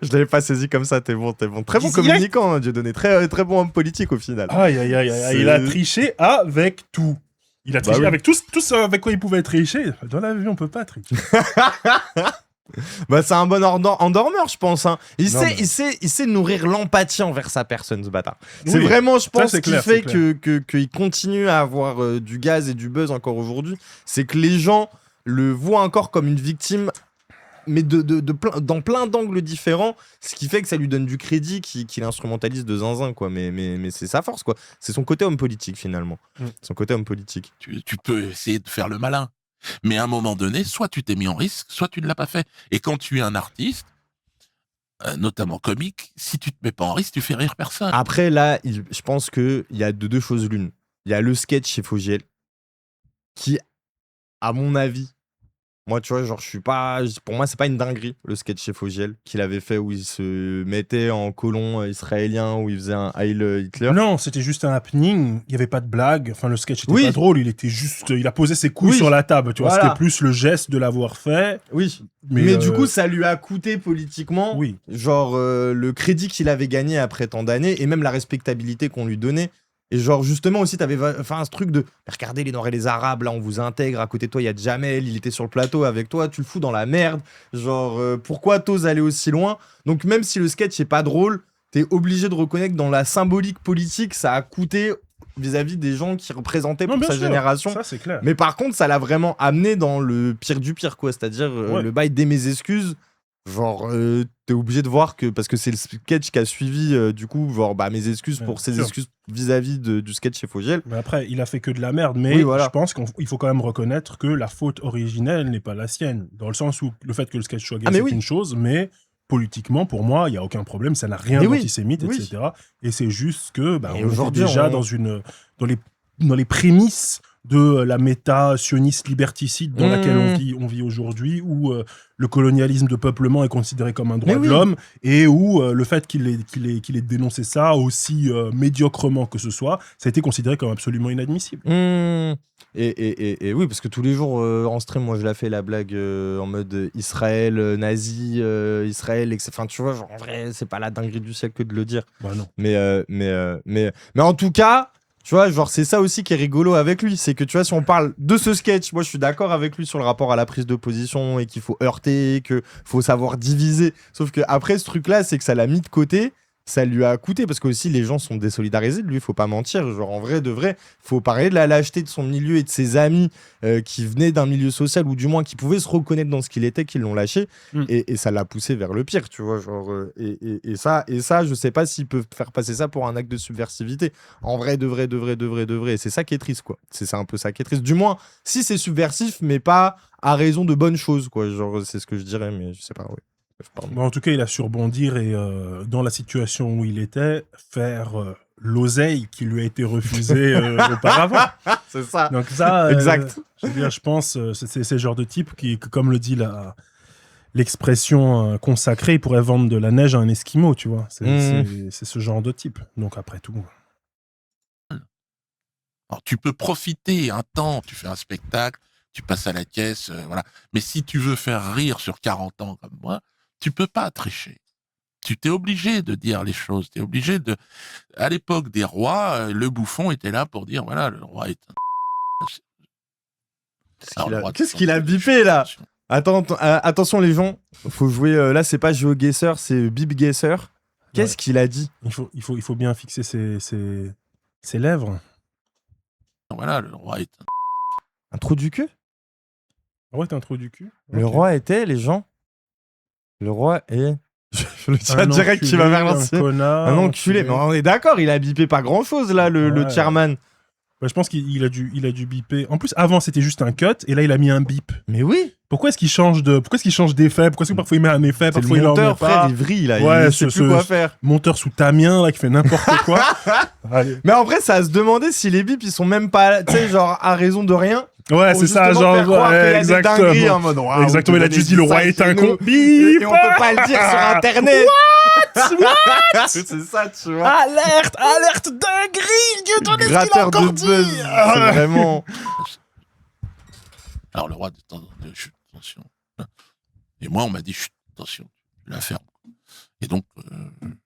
Je l'avais pas saisi comme ça, t'es bon. Très bon
Il y a-
communicant, hein, Dieudonné. Très bon homme politique au final.
Aïe, aïe, aïe, aïe. Il a triché avec tout. Il a triché
oui.
avec tout ce avec quoi il pouvait tricher. Dans la vie, on peut pas tricher.
Bah, c'est un bon endormeur, je pense. Hein. Il
Non,
sait nourrir l'empathie envers sa personne, ce bâtard. C'est
Oui.
vraiment, je pense,
c'est
ce qui
clair,
fait
c'est
qu'il continue à avoir du gaz et du buzz encore aujourd'hui. C'est que les gens le voient encore comme une victime, mais dans plein d'angles différents, ce qui fait que ça lui donne du crédit qu'il instrumentalise de zinzin, quoi. Mais c'est sa force, quoi. C'est son côté homme politique, finalement. Son côté homme politique.
Tu peux essayer de faire le malin. Mais à un moment donné, soit tu t'es mis en risque, soit tu ne l'as pas fait. Et quand tu es un artiste, notamment comique, si tu te mets pas en risque, tu fais rire personne.
Après, là, je pense qu'il y a deux choses l'une. Il y a le sketch chez Fogiel, qui, à mon avis, moi, tu vois, genre, pour moi, c'est pas une dinguerie, le sketch chez Fogiel, qu'il avait fait où il se mettait en colon israélien, où il faisait un Heil Hitler.
Non, c'était juste un happening. Il y avait pas de blague. Enfin, le sketch était
Oui.
pas drôle. Il a posé ses couilles
Oui.
sur la table. Tu vois,
Voilà.
c'était plus le geste de l'avoir fait.
Oui.
Mais,
Mais du coup, ça lui a coûté politiquement,
oui.
genre, le crédit qu'il avait gagné après tant d'années, et même la respectabilité qu'on lui donnait. Et genre, justement, aussi, t'avais fait ce truc de regardez les Noirs et les Arabes, là, on vous intègre. À côté de toi, il y a Jamel, il était sur le plateau avec toi, tu le fous dans la merde. Genre, pourquoi t'oses aller aussi loin? Donc, même si le sketch est pas drôle, t'es obligé de reconnaître que dans la symbolique politique, ça a coûté vis-à-vis des gens qui représentaient
Non,
pour
bien
sa
sûr.
génération.
Ça, c'est clair.
Mais par contre, ça l'a vraiment amené dans le pire du pire, quoi. C'est-à-dire,
Ouais.
le bail des mes excuses. Genre, t'es obligé de voir que, parce que c'est le sketch qui a suivi, du coup, genre, bah, mes excuses
Bien
pour ses
sûr.
excuses vis-à-vis du sketch chez Fogiel.
Mais après, il a fait que de la merde. Mais
Oui, voilà.
je pense qu'il faut quand même reconnaître que la faute originelle n'est pas la sienne. Dans le sens où le fait que le sketch soit gay,
Ah, mais
c'est
oui.
une chose, mais politiquement, pour moi, il n'y a aucun problème. Ça n'a rien
Mais oui.
d'antisémite,
Oui.
etc. Et c'est juste que, bah,
Et
on était
aujourd'hui,
déjà
on-
dans les les prémices de la méta sioniste liberticide dans laquelle on vit aujourd'hui, où le colonialisme de peuplement est considéré comme un droit de l'homme, et où le fait qu'il ait dénoncé ça aussi médiocrement que ce soit, ça a été considéré comme absolument inadmissible.
Et oui, parce que tous les jours en stream, moi je la fais la blague en mode Israël, nazi, Israël, etc. Enfin, tu vois, genre, en vrai, c'est pas la dinguerie du siècle que de le dire.
Bah non.
Mais en tout cas, tu vois, genre, c'est ça aussi qui est rigolo avec lui. C'est que, tu vois, si on parle de ce sketch, moi je suis d'accord avec lui sur le rapport à la prise de position et qu'il faut heurter, qu'il faut savoir diviser. Sauf que après ce truc-là, c'est que ça l'a mis de côté. Ça lui a coûté parce que aussi les gens sont désolidarisés de lui, faut pas mentir. Genre en vrai de vrai, faut parler de la lâcheté de son milieu et de ses amis qui venaient d'un milieu social ou du moins qui pouvaient se reconnaître dans ce qu'il était, qui l'ont lâché et ça l'a poussé vers le pire, tu vois. Genre et ça, je sais pas s'ils peuvent faire passer ça pour un acte de subversivité. En vrai de vrai, et c'est ça qui est triste quoi. C'est un peu ça qui est triste. Du moins si c'est subversif, mais pas à raison de bonnes choses quoi. Genre c'est ce que je dirais, mais je sais pas. Ouais.
Bon, en tout cas, il a su rebondir et dans la situation où il était, faire l'oseille qui lui a été refusée auparavant.
C'est ça.
Donc ça,
exact.
Je veux dire, je pense, c'est le genre de type qui, comme le dit l'expression consacrée, il pourrait vendre de la neige à un Esquimau, tu vois. C'est ce genre de type. Donc après tout.
Alors, tu peux profiter un temps, tu fais un spectacle, tu passes à la caisse, voilà. Mais si tu veux faire rire sur 40 ans comme moi, tu peux pas tricher. Tu t'es obligé de dire les choses. T'es obligé de. À l'époque des rois, le bouffon était là pour dire voilà, le roi est un.
Qu'est-ce qu'il a bipé là? Attention les gens, faut jouer. Là, c'est pas GeoGuessr, c'est BibGuessr. Qu'est-ce qu'il a dit?
Il faut bien fixer ses lèvres.
Voilà, le roi est
un trou du cul.
Ah ouais, t'es un trou du cul.
Le roi était, les gens. Le roi est. Je le tiens direct qui va faire lancer. Un enculé. Mais on est d'accord, il a bipé pas grand chose là, le chairman.
Bah, je pense qu'il a dû biper. En plus, avant, c'était juste un cut, et là, il a mis un bip.
Mais oui.
Pourquoi est-ce qu'il change d'effet? Pourquoi est-ce que parfois il met un effet, parfois il en met pas?
Le monteur, frère, il vrille là.
Ouais,
il sait plus quoi faire.
Monteur sous Tamien là qui fait n'importe quoi.
Mais en vrai, ça a se demander si les bips ils sont même pas, tu sais, genre à raison de rien.
Ouais, c'est ça, genre, exactement.
En mode, wow,
exactement, il a juste dit le roi est un con.
Et on peut pas le dire sur internet.
What?
C'est ça, tu vois.
Alerte dinguerie, Dieu donne ce qu'il a encore dit.
C'est vraiment.
Alors le roi de chut, attention. Et moi on m'a dit chut, attention, je la ferme. Et donc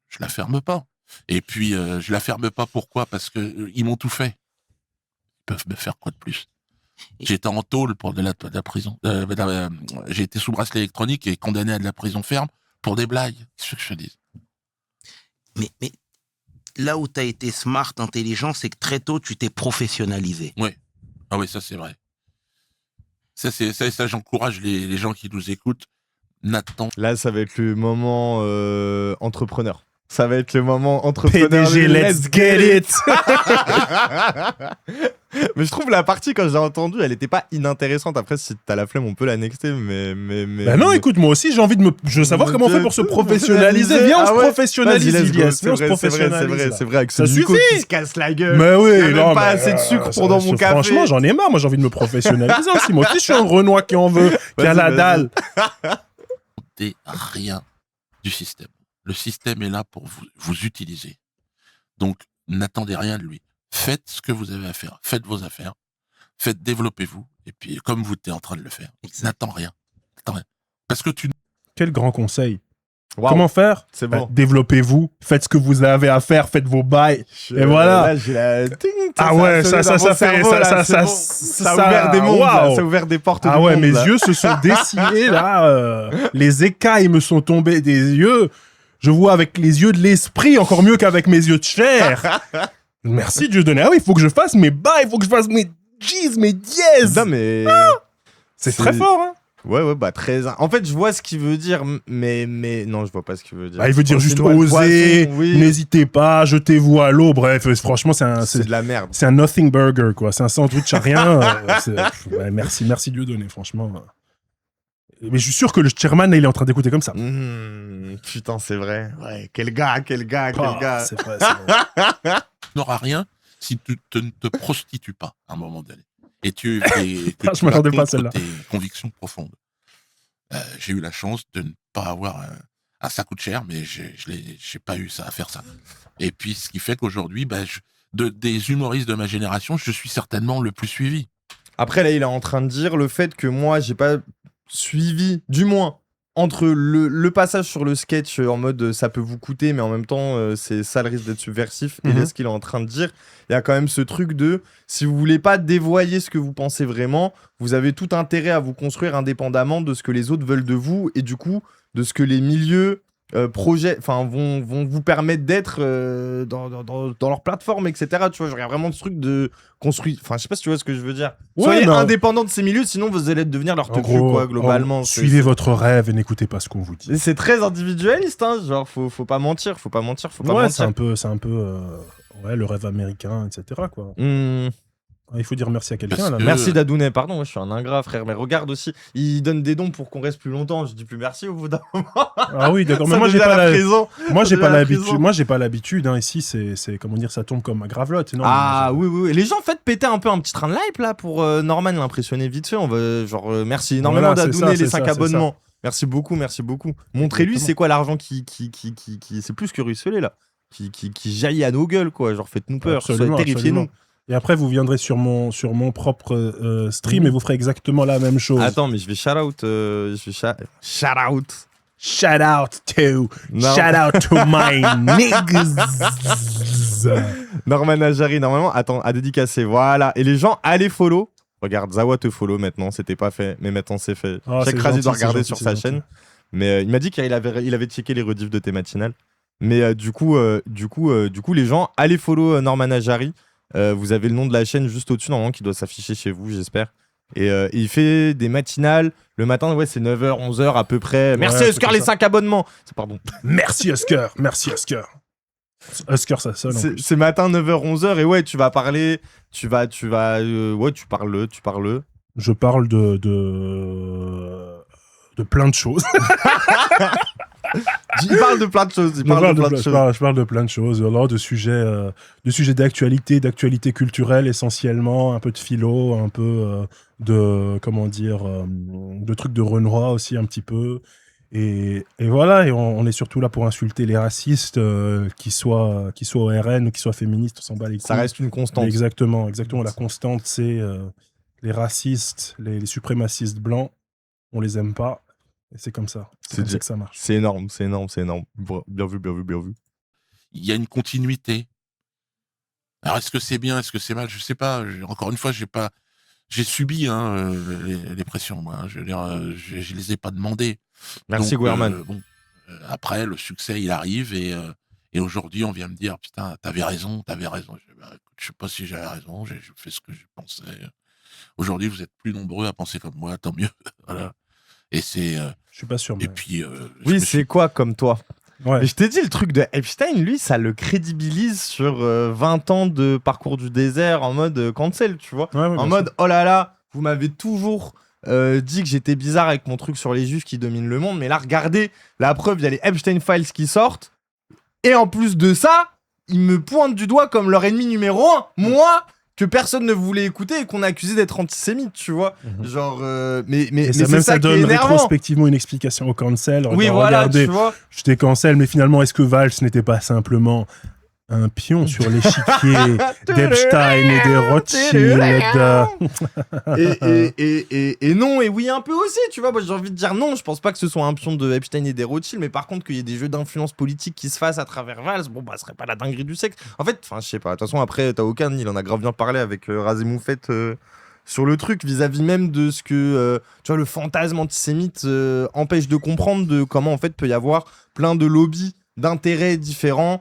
je la ferme pas. Et puis je la ferme pas pourquoi? Parce que ils m'ont tout fait. Ils peuvent me faire quoi de plus? J'étais en tôle pour de la prison. J'ai été sous bracelet électronique et condamné à de la prison ferme pour des blagues. C'est ce que je te dis.
Mais là où tu as été smart, intelligent, c'est que très tôt, tu t'es professionnalisé.
Oui. Ah oui, ça c'est vrai. Ça j'encourage les gens qui nous écoutent. Nathan.
Là, ça va être le moment entrepreneur. Ça va être le moment entrepreneur.
PDG, let's get it.
Mais je trouve la partie, quand j'ai entendu, elle était pas inintéressante. Après, si t'as la flemme, on peut l'annexer,
Bah non, écoute, moi aussi, j'ai envie de savoir comment on fait pour se professionnaliser. Viens, on se professionnalise, Ilias. Viens, on se professionnalise.
C'est vrai, avec ce
Ça
Nico
suffit.
qui se casse la gueule.
Mais oui,
il y a même pas assez de sucre pour dans mon café.
Franchement, j'en ai marre. Moi, j'ai envie de me professionnaliser aussi. Moi aussi, je suis un Renoir qui en veut, qui a la dalle.
T'es rien du système. Le système est là pour vous utiliser. Donc, n'attendez rien de lui. Faites ce que vous avez à faire. Faites vos affaires. Développez-vous. Et puis, comme vous êtes en train de le faire, n'attends rien. Parce que
Quel grand conseil.
Wow.
Comment faire?
C'est bon.
Développez-vous. Faites ce que vous avez à faire. Faites vos bails. Et voilà.
Là, j'ai la...
Ah ouais, ça fait,
ça a ouvert des mondes,
wow.
ça a ouvert des portes.
Ah
du
ouais,
monde,
mes
là.
yeux se sont dessillés là. Les écailles me sont tombées des yeux. Je vois avec les yeux de l'esprit encore mieux qu'avec mes yeux de chair. Merci Dieu donné. Ah oui, il faut que je fasse mes bails, il faut que je fasse mes G's, mes dièses.
Non mais
c'est très fort, hein.
Ouais, bah très. En fait, je vois ce qu'il veut dire, mais non, je vois pas ce qu'il veut dire.
Bah, il veut dire juste oser, n'hésitez pas, jetez-vous à l'eau. Bref, franchement, c'est
de la merde.
C'est un nothing burger, quoi. C'est un sandwich à rien. Ouais, merci Dieu donné, franchement. Mais je suis sûr que le chairman, il est en train d'écouter comme ça.
Putain, c'est vrai. Ouais, quel gars.
C'est vrai.
n'aura rien si tu ne te prostitues pas à un moment donné, et que
Je m'attendais pas à celle-là.
tes convictions profondes. J'ai eu la chance de ne pas avoir ça coûte cher, mais j'ai pas eu ça à faire ça. Et puis, ce qui fait qu'aujourd'hui, des humoristes de ma génération, je suis certainement le plus suivi.
Après, là, il est en train de dire le fait que moi, j'ai pas suivi, du moins, entre le passage sur le sketch en mode ça peut vous coûter, mais en même temps, c'est ça le risque d'être subversif. Et là, ce qu'il est en train de dire, il y a quand même ce truc de si vous voulez pas dévoyer ce que vous pensez vraiment, vous avez tout intérêt à vous construire indépendamment de ce que les autres veulent de vous et du coup, de ce que les milieux. Projets vont vous permettre d'être dans leur plateforme, etc. Tu vois, je regarde vraiment ce truc de construire. Enfin, je sais pas si tu vois ce que je veux dire. Soyez indépendant de ces milieux, sinon vous allez devenir leur tecu, quoi, globalement.
Suivez votre rêve et n'écoutez pas ce qu'on vous dit.
Et c'est très individualiste, hein. Genre, faut pas mentir, faut pas mentir.
C'est un peu le rêve américain, etc. quoi. Il faut dire merci à quelqu'un. Là.
Merci Dadounet, pardon, moi, je suis un ingrat, frère. Mais regarde aussi, il donne des dons pour qu'on reste plus longtemps. Je dis plus merci au bout d'un moment.
Ah oui, d'accord. Mais moi, j'ai pas l'habitude. Moi, j'ai pas l'habitude. Hein. Ici, c'est comment dire, ça tombe comme à gravelotte.
Oui. Et les gens, faites péter un peu un petit train de hype là pour Norman l'impressionner vite fait. On va merci énormément Dadounet, les 5 abonnements. Merci beaucoup. Montrez-lui c'est quoi l'argent qui c'est plus que ruisselé là. Qui jaillit à nos gueules, quoi. Genre, faites-nous peur, terrifiez-nous.
Et après, vous viendrez sur mon propre stream et vous ferez exactement la même chose.
Attends, mais je vais shout out.
Shout out to my niggas.
Norman Ajari, normalement, attends, à dédicacer. Voilà. Et les gens, allez follow. Regarde, Zawa te follow maintenant. C'était pas fait, mais maintenant c'est fait. Chaque Razi doit regarder sur sa chaîne. Mais il m'a dit qu'il avait checké les rediffs de tes matinales. Mais du coup, les gens, allez follow Norman Ajari. Vous avez le nom de la chaîne juste au-dessus, normalement, qui doit s'afficher chez vous, j'espère. Et il fait des matinales. Le matin, ouais, c'est 9h, 11h à peu près. Merci Oscar, les 5 abonnements. Pardon.
Merci Oscar. Oscar, ça sonne.
C'est matin, 9h, 11h. Et ouais, tu vas parler. Tu parles.
Je parle de plein de choses.
Il parle de plein de choses.
Je parle de plein de choses. Alors, de sujets d'actualité culturelle essentiellement, un peu de philo, un peu de trucs de Renoir aussi un petit peu. Et voilà, et on est surtout là pour insulter les racistes, qu'ils soient au RN ou qu'ils soient féministes, on s'en bat les couilles.
Ça reste une constante.
Exactement. La constante, c'est les racistes, les suprémacistes blancs, on les aime pas. Et c'est comme ça. C'est comme ça que ça marche.
C'est énorme. Bien vu.
Il y a une continuité. Alors, est-ce que c'est bien, est-ce que c'est mal? Je sais pas. Encore une fois, j'ai subi les pressions, moi. Je veux dire, je les ai pas demandées.
Merci, Guerman.
Après, le succès, il arrive et aujourd'hui, on vient me dire, putain, t'avais raison. Je sais pas si j'avais raison, j'ai fait ce que je pensais. Aujourd'hui, vous êtes plus nombreux à penser comme moi, tant mieux. Voilà. Et c'est.
Je suis pas sûr. Mais...
Et puis.
Oui, c'est quoi comme toi?
Ouais.
Mais je t'ai dit, le truc de Epstein, lui, ça le crédibilise sur 20 ans de parcours du désert en mode cancel, tu vois.
Ouais,
en mode, oh là là, vous m'avez toujours dit que j'étais bizarre avec mon truc sur les juifs qui dominent le monde, mais là, regardez, la preuve, il y a les Epstein Files qui sortent. Et en plus de ça, ils me pointent du doigt comme leur ennemi numéro 1. Moi, que personne ne voulait écouter et qu'on a accusé d'être antisémite, tu vois. Genre, mais c'est ça qui est énervant.
Rétrospectivement une explication au cancel.
Oui, voilà,
regardez,
tu vois.
Je t'ai cancel, mais finalement, est-ce que Valls n'était pas simplement un pion sur l'échiquier d'Epstein et des Rothschild?
et non, et oui, un peu aussi, tu vois. Moi, j'ai envie de dire non, je pense pas que ce soit un pion de Epstein et des Rothschild, mais par contre, qu'il y ait des jeux d'influence politique qui se fassent à travers Valls, bon, bah, ce serait pas la dinguerie du sexe. En fait, je sais pas. De toute façon, après, Taokan, il en a grave bien parlé avec Razé Moufette sur le truc, vis-à-vis même de ce que, tu vois, le fantasme antisémite empêche de comprendre de comment, en fait, peut y avoir plein de lobbies d'intérêts différents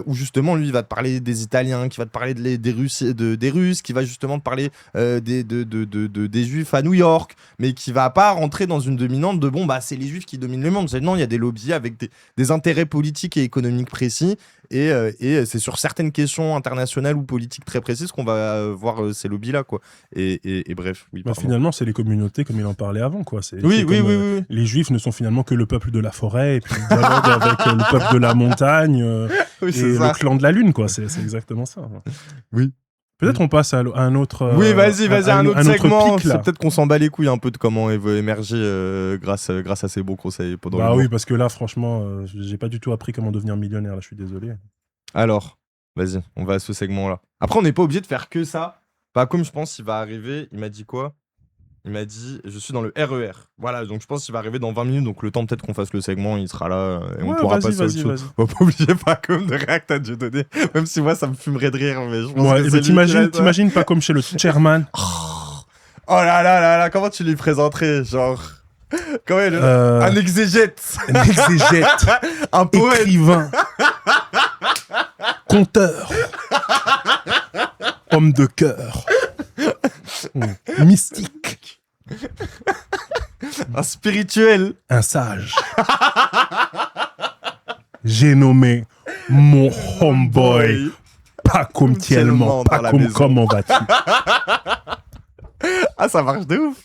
où justement lui il va te parler des Italiens, qui va te parler des Russes, qui va justement te parler des Juifs à New York, mais qui va pas rentrer dans une dominante de bon bah c'est les Juifs qui dominent le monde. Non, il y a des lobbies avec des intérêts politiques et économiques précis et c'est sur certaines questions internationales ou politiques très précises qu'on va voir ces lobbies là quoi. Et bref, oui.
Finalement c'est les communautés comme il en parlait avant quoi.
Oui.
Les Juifs ne sont finalement que le peuple de la forêt et puis ils dialoguent avec le peuple de la montagne. Oui, et le clan de la lune, quoi. C'est exactement ça.
Oui.
Peut-être on passe à un autre.
Oui, vas-y, un autre segment.
pic, là.
C'est peut-être qu'on s'en bat les couilles un peu de comment il veut émerger grâce à ces beaux conseils pendant
Bah
le
oui,
mois.
parce que là, franchement, j'ai pas du tout appris comment devenir millionnaire. Là, je suis désolé.
Alors, vas-y, on va à ce segment-là. Après, on n'est pas obligé de faire que ça. Pas comme je pense qu'il va arriver. Il m'a dit quoi? Il m'a dit, je suis dans le RER. Voilà, donc je pense qu'il va arriver dans 20 minutes. Donc le temps peut-être qu'on fasse le segment, il sera là et on
Ouais,
pourra
vas-y,
passer à autre
vas-y,
chose.
vas-y.
On va pas oublier pas comme de React à Dieu donné. Même si moi, ça me fumerait de rire. Mais je pense
Ouais,
que
et
c'est
bah,
lui qui a-
t'imagines pas comme chez le chairman.
Oh là là là là, comment tu lui présenterais? Genre. Comment il est un exégète.
Un exégète,
Un poète.
écrivain, conteur, homme de cœur, mystique,
Un spirituel.
un sage. J'ai nommé mon homeboy, pas comme tellement,
dans
pas
la
comme
maison.
comment vas-tu.
Ah, ça marche de ouf.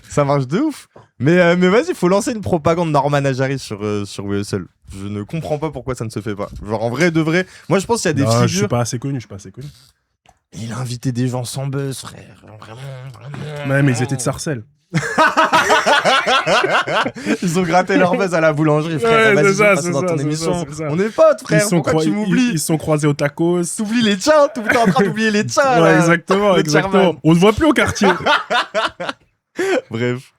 Ça marche de ouf. Mais vas-y, faut lancer une propagande Norman Ajari sur We Hustle. Je ne comprends pas pourquoi ça ne se fait pas. Genre, en vrai de vrai. Moi, je pense qu'il y a des
Non, je suis
figures.
pas assez connu,
Il a invité des gens sans buzz, frère. Vraiment.
Ouais, mais ils étaient de Sarcelles.
Ils ont gratté leur buzz à la boulangerie, frère.
Ouais,
Vas-y,
c'est ça,
je passe
c'est
dans
ça,
ton
c'est
émission.
ça, c'est ça.
On est potes, frère.
Ils sont
Pourquoi tu m'oublies
ils se sont croisés au tacos.
T'oublies les tiens. T'es en train d'oublier les tiens.
Ouais,
là.
exactement,
le
exactement.
chairman.
On se voit plus au quartier.
Bref.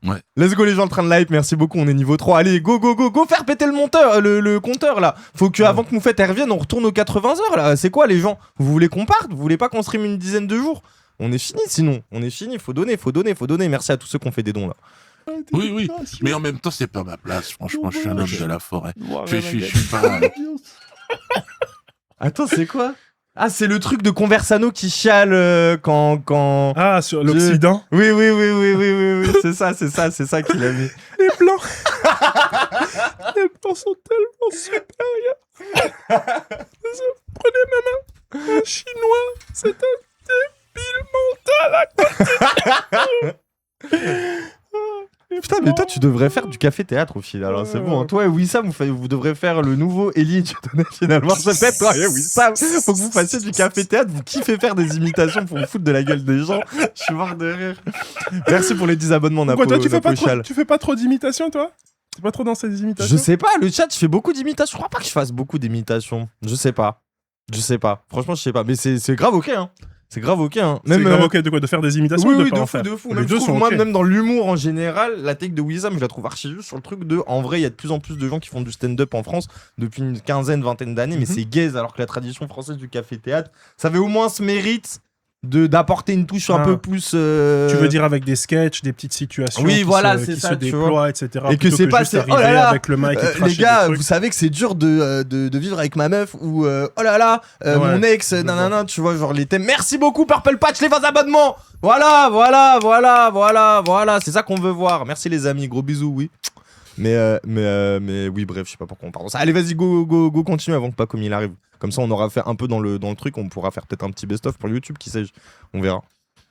Ouais.
Let's go les gens, le train de live, merci beaucoup, on est niveau 3. Allez, go faire péter le monteur, le compteur là. Faut que avant que Moufette revienne, on retourne aux 80 heures là. C'est quoi les gens? Vous voulez qu'on parte? Vous voulez pas qu'on stream une dizaine de jours? On est fini sinon, on est fini, faut donner. Merci à tous ceux qui ont fait des dons là.
Oui, mais en même temps, c'est pas ma place. Franchement, je suis un homme de la forêt. Je suis pas.
Attends, c'est quoi? Ah, c'est le truc de Conversano qui chiale quand...
Ah, sur l'Occident.
Oui, c'est ça qu'il a mis.
Les Blancs. Les Blancs sont tellement supérieurs. Prenez ma main. Un Chinois, c'est un débile mental à côté.
Putain, mais toi, tu devrais faire du café-théâtre au final. Alors, c'est bon. Hein. Toi et Wissam, vous devrez faire le nouveau Ellie et Dieudonné finalement. C'est peut-être toi et Wissam. Faut que vous fassiez du café-théâtre. Vous kiffez faire des imitations pour vous foutre de la gueule des gens. Je suis mort de rire. Merci pour les 10 abonnements, Napo.
Pourquoi toi,
Napo
tu fais pas trop d'imitations, toi? T'es pas trop dans ces imitations?
Je sais pas, le chat, je fais beaucoup d'imitations. Je crois pas que je fasse beaucoup d'imitations. Je sais pas. Franchement, je sais pas. Mais c'est grave ok, hein. C'est grave ok, hein.
C'est grave ok de quoi? De faire des imitations ou de pas en faire?
de fou.
Les
Même,
deux
je trouve,
sont
moi,
ok.
même dans l'humour en général, la tech de Wissam, je la trouve archi juste sur le truc de. En vrai, il y a de plus en plus de gens qui font du stand-up en France depuis une quinzaine, vingtaine d'années, mais c'est gaze, alors que la tradition française du café-théâtre, ça avait au moins ce mérite d'apporter une touche un peu plus.
Tu veux dire avec des sketchs, des petites situations
Oui, voilà,
qui
c'est ça,
se
tu vois.
déploient, etc.
Et que
plutôt
c'est pas
juste
c'est
arriver
oh là là
avec le mic et
les
cracher
gars,
des trucs.
vous savez que c'est dur de vivre avec ma meuf ou oh là là
Ouais.
mon ex nanana, tu vois, genre les thèmes. Merci beaucoup Purple Patch, les 20 abonnements. Voilà, c'est ça qu'on veut voir. Merci les amis, gros bisous, oui. Mais oui, bref, je sais pas pourquoi on parle de ça. Allez, vas-y, go, continue avant que pas comme il arrive. Comme ça, on aura fait un peu dans le truc, on pourra faire peut-être un petit best-of pour YouTube, qui sait, on verra.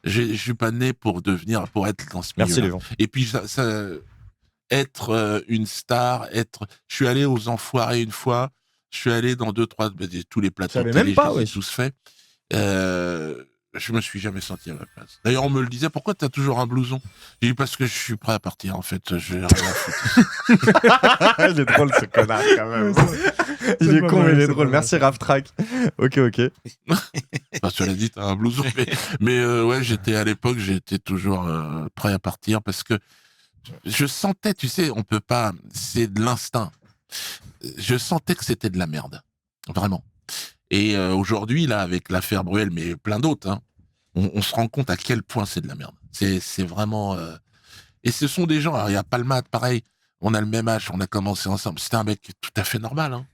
Je suis pas né pour être dans ce milieu.
Merci les gens.
Et puis, être une star, je suis allé aux Enfoirés une fois, je suis allé dans tous les plateaux de
savais
télé,
même pas,
je les ai
ouais.
tous faits. Je me suis jamais senti à ma place. D'ailleurs, on me le disait, pourquoi t'as toujours un blouson? J'ai dit parce que je suis prêt à partir, en fait. Je rien à foutre.
Il est drôle ce connard quand même. Il est
pas
con,
mal,
mais il est
c'est
drôle.
pas
Merci Raftrack. Ok.
Enfin, cela dit, t'as un blouson. Mais ouais, j'étais toujours prêt à partir parce que je sentais, tu sais, on peut pas, c'est de l'instinct. Je sentais que c'était de la merde. Vraiment. Et aujourd'hui, là, avec l'affaire Bruel, mais plein d'autres, hein, on se rend compte à quel point c'est de la merde. C'est vraiment... Et ce sont des gens, alors il y a Palmade, pareil, on a le même âge, on a commencé ensemble. C'était un mec tout à fait normal. Hein.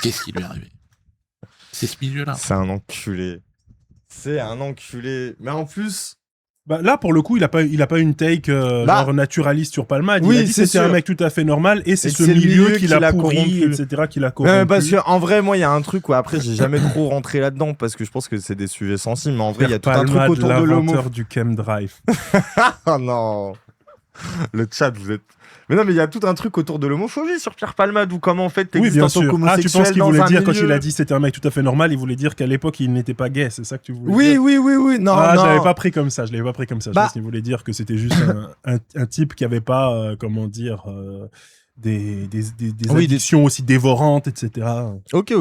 Qu'est-ce qui lui est arrivé? C'est ce milieu-là.
C'est un enculé. Mais en plus...
Bah, là, pour le coup, il a pas une take genre naturaliste sur Palmade.
Oui,
il a dit
c'est
que c'était un
sûr.
mec tout à fait normal et c'est
Et
ce
c'est le
milieu
milieu
qui
qui
l'a
l'a
pourri,
corrompu.
etc. qui l'a corrompu.
parce que en vrai, moi, il y a un truc où après, j'ai jamais trop rentré là-dedans parce que je pense que c'est des sujets sensibles. Mais en vrai, il y a tout un truc
Palmade,
autour de l'homo.
l'inventeur du chemdrive.
Oh non. Le chat, vous êtes. Mais non, mais il y a tout un truc autour de l'homophobie sur Pierre Palmade ou comment en fait
Oui,
t'existes
bien
en tant
sûr. Ah, tu
qu'homosexuel
penses qu'il
dans
voulait
un
dire, quand
milieu.
il a dit c'était un mec tout à fait normal, il voulait dire qu'à l'époque, il n'était pas gay, c'est ça que tu voulais
Oui,
dire
oui. Non,
Ah,
non.
je l'avais pas pris comme ça, je
Bah-
pense qu'il voulait dire que c'était juste un type qui avait pas, comment dire, des
Oui,
addictions aussi dévorantes, etc.
Ok.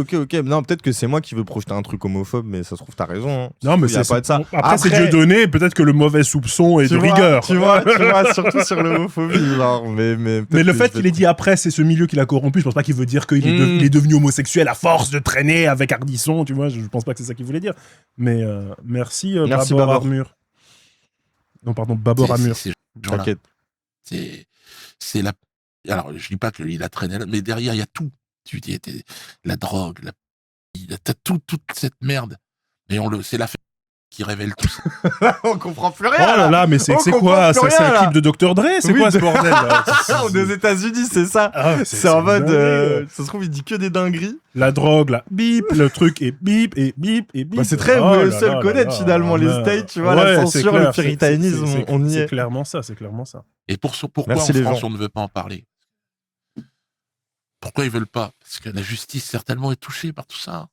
Non, peut-être que c'est moi qui veux projeter un truc homophobe, mais ça se trouve, t'as raison. Hein.
Non, mais
Il y a pas de ça.
Après, c'est Dieu donné, peut-être que le mauvais soupçon est
tu
de
vois,
rigueur.
Tu vois, surtout sur l'homophobie, genre. Mais
Mais le fait qu'il ait dit après, c'est ce milieu qui l'a corrompu, je pense pas qu'il veut dire qu'il est, il est devenu homosexuel à force de traîner avec Ardisson, tu vois, je pense pas que c'est ça qu'il voulait dire. Mais merci,
Merci,
Babor
Babor.
Armur. Non, pardon, Babor Armur.
C'est ces gens-là.
T'inquiète.
C'est la. Alors, je dis pas qu'il a traîné là, mais derrière, il y a tout. Tu dis, la drogue, t'as toute cette merde. Et c'est la fête qui révèle tout ça.
On comprend plus
Oh
rien.
là là, mais c'est
On
quoi
comprend plus
C'est
rien,
un
là.
clip de Dr. Dre C'est
Oui,
quoi ce bordel là
On est aux États-Unis, c'est ça.
Ah,
C'est en mode.
dingue.
Ça se trouve, il dit que des dingueries.
La drogue, là, bip, le truc est bip, et bip, et bip.
Bah, c'est très
Oh
le
là
seul
là
connaître
là
finalement, les
là.
States, tu vois,
Ouais,
la
c'est
censure,
clair,
le puritanisme, on y
C'est
est.
clairement ça, c'est clairement ça.
Et pourquoi
Merci,
en
les
France,
gens.
on ne veut pas en parler? Pourquoi ils veulent pas? Parce que la justice, certainement, est touchée par tout ça.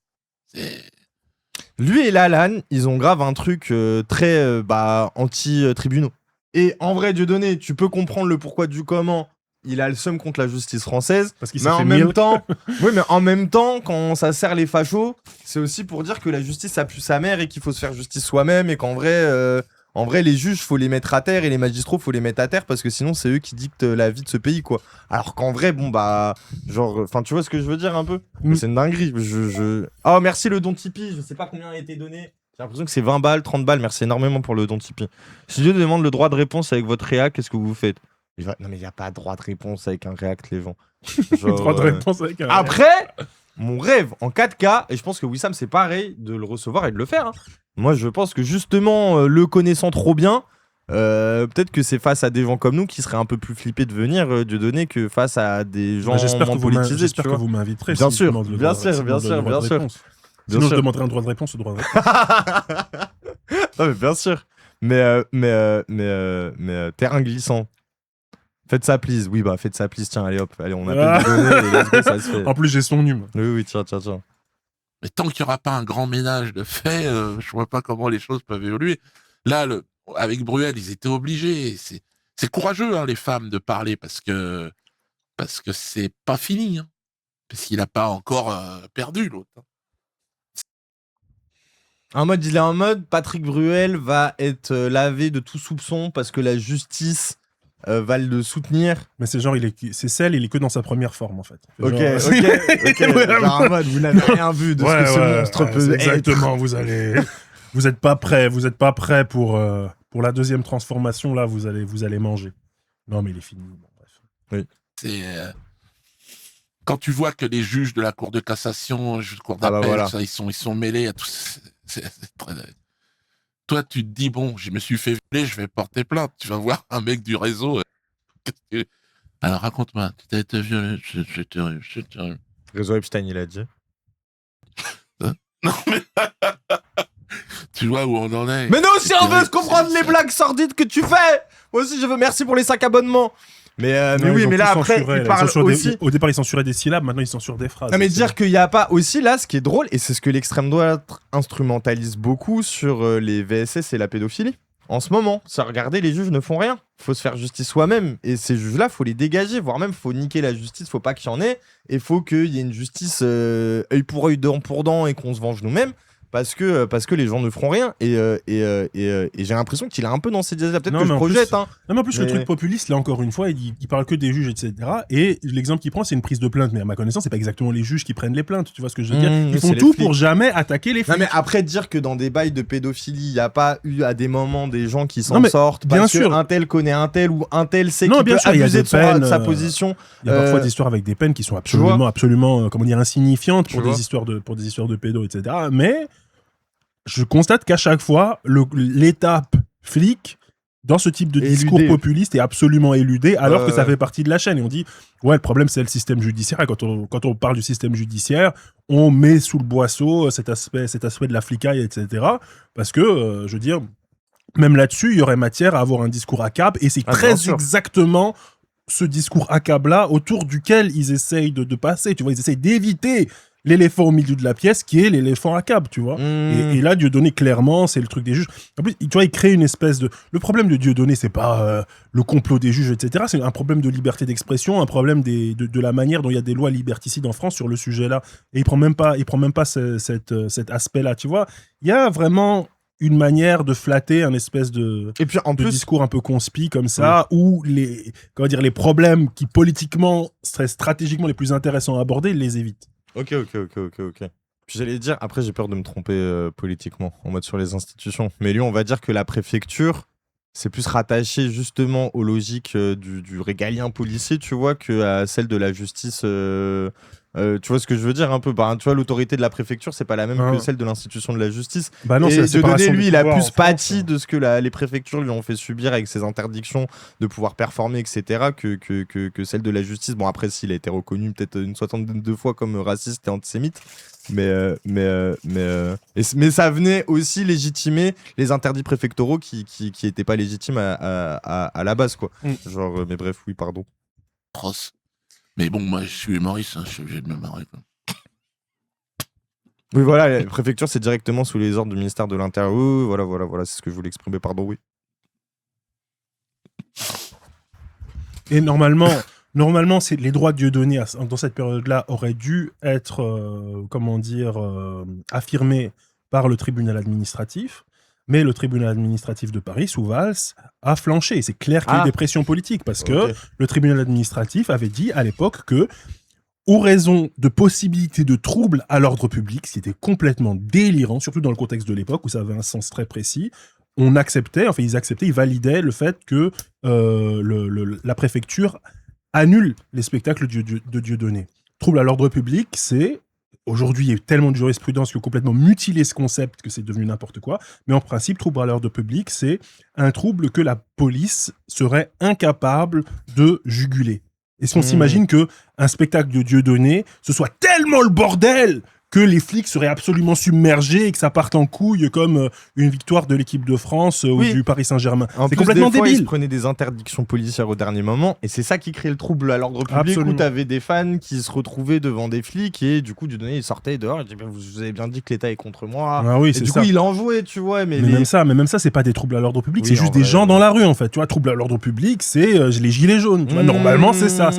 Lui et Lalanne, ils ont grave un truc très anti-tribunaux. Et en vrai, Dieudonné, tu peux comprendre le pourquoi du comment. Il a le seum contre la justice française.
Parce qu'il
Mais
s'est
en
fait
même
milk.
temps, oui, mais en même temps, quand ça sert les fachos, c'est aussi pour dire que la justice a pu sa mère et qu'il faut se faire justice soi-même et qu'en vrai, les juges, faut les mettre à terre et les magistrats, faut les mettre à terre parce que sinon, c'est eux qui dictent la vie de ce pays, quoi. Alors qu'en vrai, tu vois ce que je veux dire un peu? Mais c'est une dinguerie. Oh, merci le don Tipeee. Je sais pas combien a été donné. J'ai l'impression que c'est 20 balles, 30 balles. Merci énormément pour le don Tipeee. Si Dieu demande le droit de réponse avec votre réac, qu'est-ce que vous faites? Non, mais il n'y a pas de droit de réponse avec un React, les gens. Genre,
Droit de réponse avec un.
Après, mon rêve en 4K, et je pense que Wissam, c'est pareil, de le recevoir et de le faire. Hein. Moi, je pense que justement, le connaissant trop bien, peut-être que c'est face à des gens comme nous qui seraient un peu plus flippés de venir Dieudonné que face à des gens
J'espère
moins politisés.
j'espère
tu
que
vois.
vous m'inviterez.
Bien
si
sûr,
je demande le
bien
droit-
sûr,
si je
bien
demande le
sûr,
droit de
bien sûr.
réponse.
Bien
Sinon,
sûr.
je demanderai un droit de réponse au droit de réponse.
Non, mais bien sûr. Mais terrain glissant. Faites ça, please. Oui, bah, faites ça, please. Tiens, allez, hop. Allez, on appelle Dieudonné et let's go, ça se fait.
En plus, j'ai son hume.
Oui, tiens.
Mais tant qu'il n'y aura pas un grand ménage de fait, je vois pas comment les choses peuvent évoluer. Là, avec Bruel, ils étaient obligés. C'est courageux, hein, les femmes, de parler parce que c'est pas fini. Hein. Parce qu'il n'a pas encore perdu, l'autre. hein.
Il est en mode, Patrick Bruel va être lavé de tout soupçon parce que la justice va le soutenir.
Mais c'est genre, il est que dans sa première forme, en fait.
Ok.
Genre-
Genre en mode, vous n'avez rien vu de ce que ce monstre peut
c'est
être.
exactement, vous êtes pas prêts pour la deuxième transformation, là, vous allez manger. Non, mais il est fini. Bon, bref.
C'est quand tu vois que les juges de la Cour de cassation, juges de Cour
Ah bah
d'appel,
voilà.
ça, ils sont mêlés à tout. C'est très... Toi, tu te dis, bon, je me suis fait violer, je vais porter plainte. Tu vas voir un mec du réseau. Qu'est-ce que- Alors, raconte-moi, tu t'as été violé, je te...
Réseau Epstein, il a dit.
Non, mais... tu vois où on en est.
Mais nous aussi,
C'est
on veut
terrible,
se comprendre
c'est-
les blagues sordides que tu fais. Moi aussi, je veux merci pour les 5 abonnements. Mais
Non,
oui,
ils ont
mais là,
tout
après,
censuré,
il
là.
parle
censurent
aussi.
au départ, ils censuraient des syllabes, maintenant, ils censurent des phrases.
Non, mais
C'est-
dire qu'il n'y a pas aussi, là, ce qui est drôle, et c'est ce que l'extrême droite instrumentalise beaucoup sur les VSS et la pédophilie. En ce moment, c'est regarder, les juges ne font rien. Faut se faire justice soi-même. Et ces juges-là, faut les dégager, voire même faut niquer la justice, faut pas qu'il y en ait. Et faut qu'il y ait une justice œil pour œil, dent pour dent, et qu'on se venge nous-mêmes. Parce que les gens ne feront rien. Et j'ai l'impression qu'il est un peu dans ces dialogues. Peut-être
Non,
que je
mais en
projette,
plus-
hein.
Non, mais en plus, le
Mais-
truc populiste, là, encore une fois, il parle que des juges, etc. Et l'exemple qu'il prend, c'est une prise de plainte. Mais à ma connaissance, c'est pas exactement les juges qui prennent les plaintes. Tu vois ce que je veux dire? Ils
c'est
font
les
tout
flics.
pour jamais attaquer les
Non
flics.
mais après dire que dans des bails de pédophilie, il n'y a pas eu à des moments des gens qui s'en
Non, mais
sortent
bien
parce
sûr.
que un tel connaît un tel ou un tel sait
Non,
qu'il
bien
peut
sûr, il y a
abuser
des
de,
peines,
de sa position.
Il y a parfois
Euh,
des histoires avec des peines qui sont
tu vois
absolument, comment dire, insignifiantes
Tu
pour
vois
des histoires de pédos, etc. Mais je constate qu'à chaque fois, l'étape flic dans ce type de discours
Éludé.
populiste est absolument éludé, alors que ça
Ouais.
fait partie de la chaîne. Et on dit, ouais, le problème, c'est le système judiciaire. Et quand on parle du système judiciaire, on met sous le boisseau cet aspect de la flicaille, etc. Parce que, je veux dire, même là-dessus, il y aurait matière à avoir un discours ACAB, et c'est
Ah, bien
très
sûr.
exactement ce discours ACAB-là autour duquel ils essayent de passer, tu vois, ils essayent d'éviter l'éléphant au milieu de la pièce, qui est l'éléphant ACAB, tu vois. Et là, Dieudonné, clairement, c'est le truc des juges. En plus, tu vois, il crée une espèce de... Le problème de Dieudonné, c'est pas le complot des juges, etc. C'est un problème de liberté d'expression, un problème de la manière dont il y a des lois liberticides en France sur le sujet-là. Et il prend même pas cet aspect-là, tu vois. Il y a vraiment une manière de flatter un espèce de
Et puis en plus,
discours un peu conspi comme ça, où les problèmes qui politiquement seraient stratégiquement les plus intéressants à aborder, ils les évitent.
Ok. Puis j'allais dire, après j'ai peur de me tromper politiquement, en mode sur les institutions. Mais lui, on va dire que la préfecture, c'est plus rattaché justement aux logiques du régalien policier, tu vois, que à celle de la justice. Tu vois ce que je veux dire un peu, tu vois, l'autorité de la préfecture, c'est pas la même que celle de l'institution de la justice.
Bah non,
Et
c'est la séparation
Dieudonné, lui,
des
il a
pouvoirs en
plus
France,
pâti
hein.
de ce que les préfectures lui ont fait subir avec ses interdictions de pouvoir performer, etc., que celle de la justice. Bon, après, s'il a été reconnu peut-être une soixantaine de fois comme raciste et antisémite, mais ça venait aussi légitimer les interdits préfectoraux qui étaient pas légitimes à la base, quoi. Genre, mais bref, oui, pardon.
Atroce. Mais bon, moi, je suis humoriste, hein, je suis obligé de me marrer. Quoi.
Oui, voilà, la préfecture, c'est directement sous les ordres du ministère de l'Intérieur. Oui, voilà, c'est ce que je voulais exprimer, pardon, oui.
Et normalement, c'est les droits de Dieudonné dans cette période-là auraient dû être, affirmés par le tribunal administratif. Mais le tribunal administratif de Paris, sous Valls, a flanché. Et c'est clair qu'il y a eu des pressions politiques parce que le tribunal administratif avait dit à l'époque que, aux raisons de possibilités de troubles à l'ordre public, ce qui était complètement délirant, surtout dans le contexte de l'époque où ça avait un sens très précis, ils acceptaient, ils validaient le fait que la préfecture annule les spectacles de Dieudonné. Trouble à l'ordre public, c'est... Aujourd'hui, il y a eu tellement de jurisprudence qui ont complètement mutilé ce concept que c'est devenu n'importe quoi. Mais en principe, trouble à l'ordre public, c'est un trouble que la police serait incapable de juguler. Et si on s'imagine que un spectacle de Dieudonné, ce soit tellement le bordel que les flics seraient absolument submergés et que ça parte en couille comme une victoire de l'équipe de France ou du Paris Saint-Germain. C'est complètement
des fois,
débile.
Ils se prenaient des interdictions policières au dernier moment et c'est ça qui crée le trouble à l'ordre public.
Absolument.
Où t'avais des fans qui se retrouvaient devant des flics et du coup, Dieudonné, il sortait dehors. Il disait, vous avez bien dit que l'État est contre moi.
Ah oui,
et
c'est
du
ça.
coup, il en jouait, tu vois. Mais
même ça, c'est pas des troubles à l'ordre public,
Oui,
c'est juste
en
des
vrai,
gens dans la rue en fait. Tu vois, troubles à l'ordre public, c'est les gilets jaunes. Tu vois, normalement c'est ça.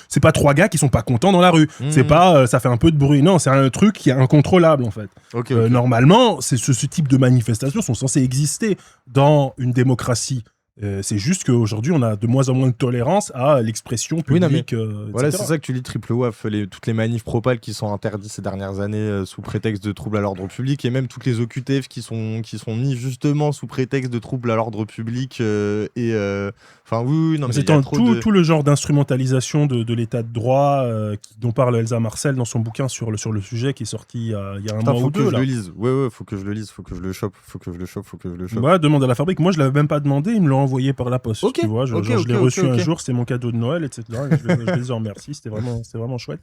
C'est pas trois gars qui sont pas contents dans la rue. C'est pas ça fait un peu de bruit. Non, c'est un truc qui est incontrôlable en fait.
Ok.
Normalement, ce type de manifestations sont censées exister dans une démocratie. C'est juste qu'aujourd'hui, on a de moins en moins de tolérance à l'expression publique.
Voilà,
etc.
c'est ça que tu dis, Triple WAF, toutes les manifs propales qui sont interdites ces dernières années sous prétexte de troubles à l'ordre public et même toutes les OQTF qui sont mis justement sous prétexte de troubles à l'ordre public enfin oui, non mais il y a trop
tout le genre d'instrumentalisation de l'état de droit dont parle Elsa Marcel dans son bouquin sur le sujet qui est sorti il y a un mois ou deux.
Faut que je
là.
le lise. Ouais, faut que je le lise, faut que je le chope.
Ouais, demande à la fabrique. Moi, je l'avais même pas demandé, ils me l'ont envoyé par la poste.
Ok,
Tu vois, je
ok,
l'ai reçu
ok.
un jour, c'était mon cadeau de Noël, etc. Et je les en remercie, c'était vraiment chouette.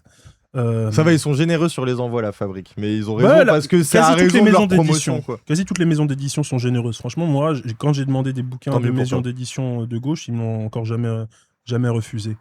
Ça va, ils sont généreux sur les envois, la fabrique. Mais ils ont raison
Ouais,
parce que c'est à
quasi toutes les
raison de leur
maisons
promotion,
d'édition.
quoi.
Quasi toutes les maisons d'édition sont généreuses. Franchement, moi, quand j'ai demandé des bouquins
Tant
de
mieux pour
maisons
toi.
d'édition de gauche, ils m'ont encore jamais refusé.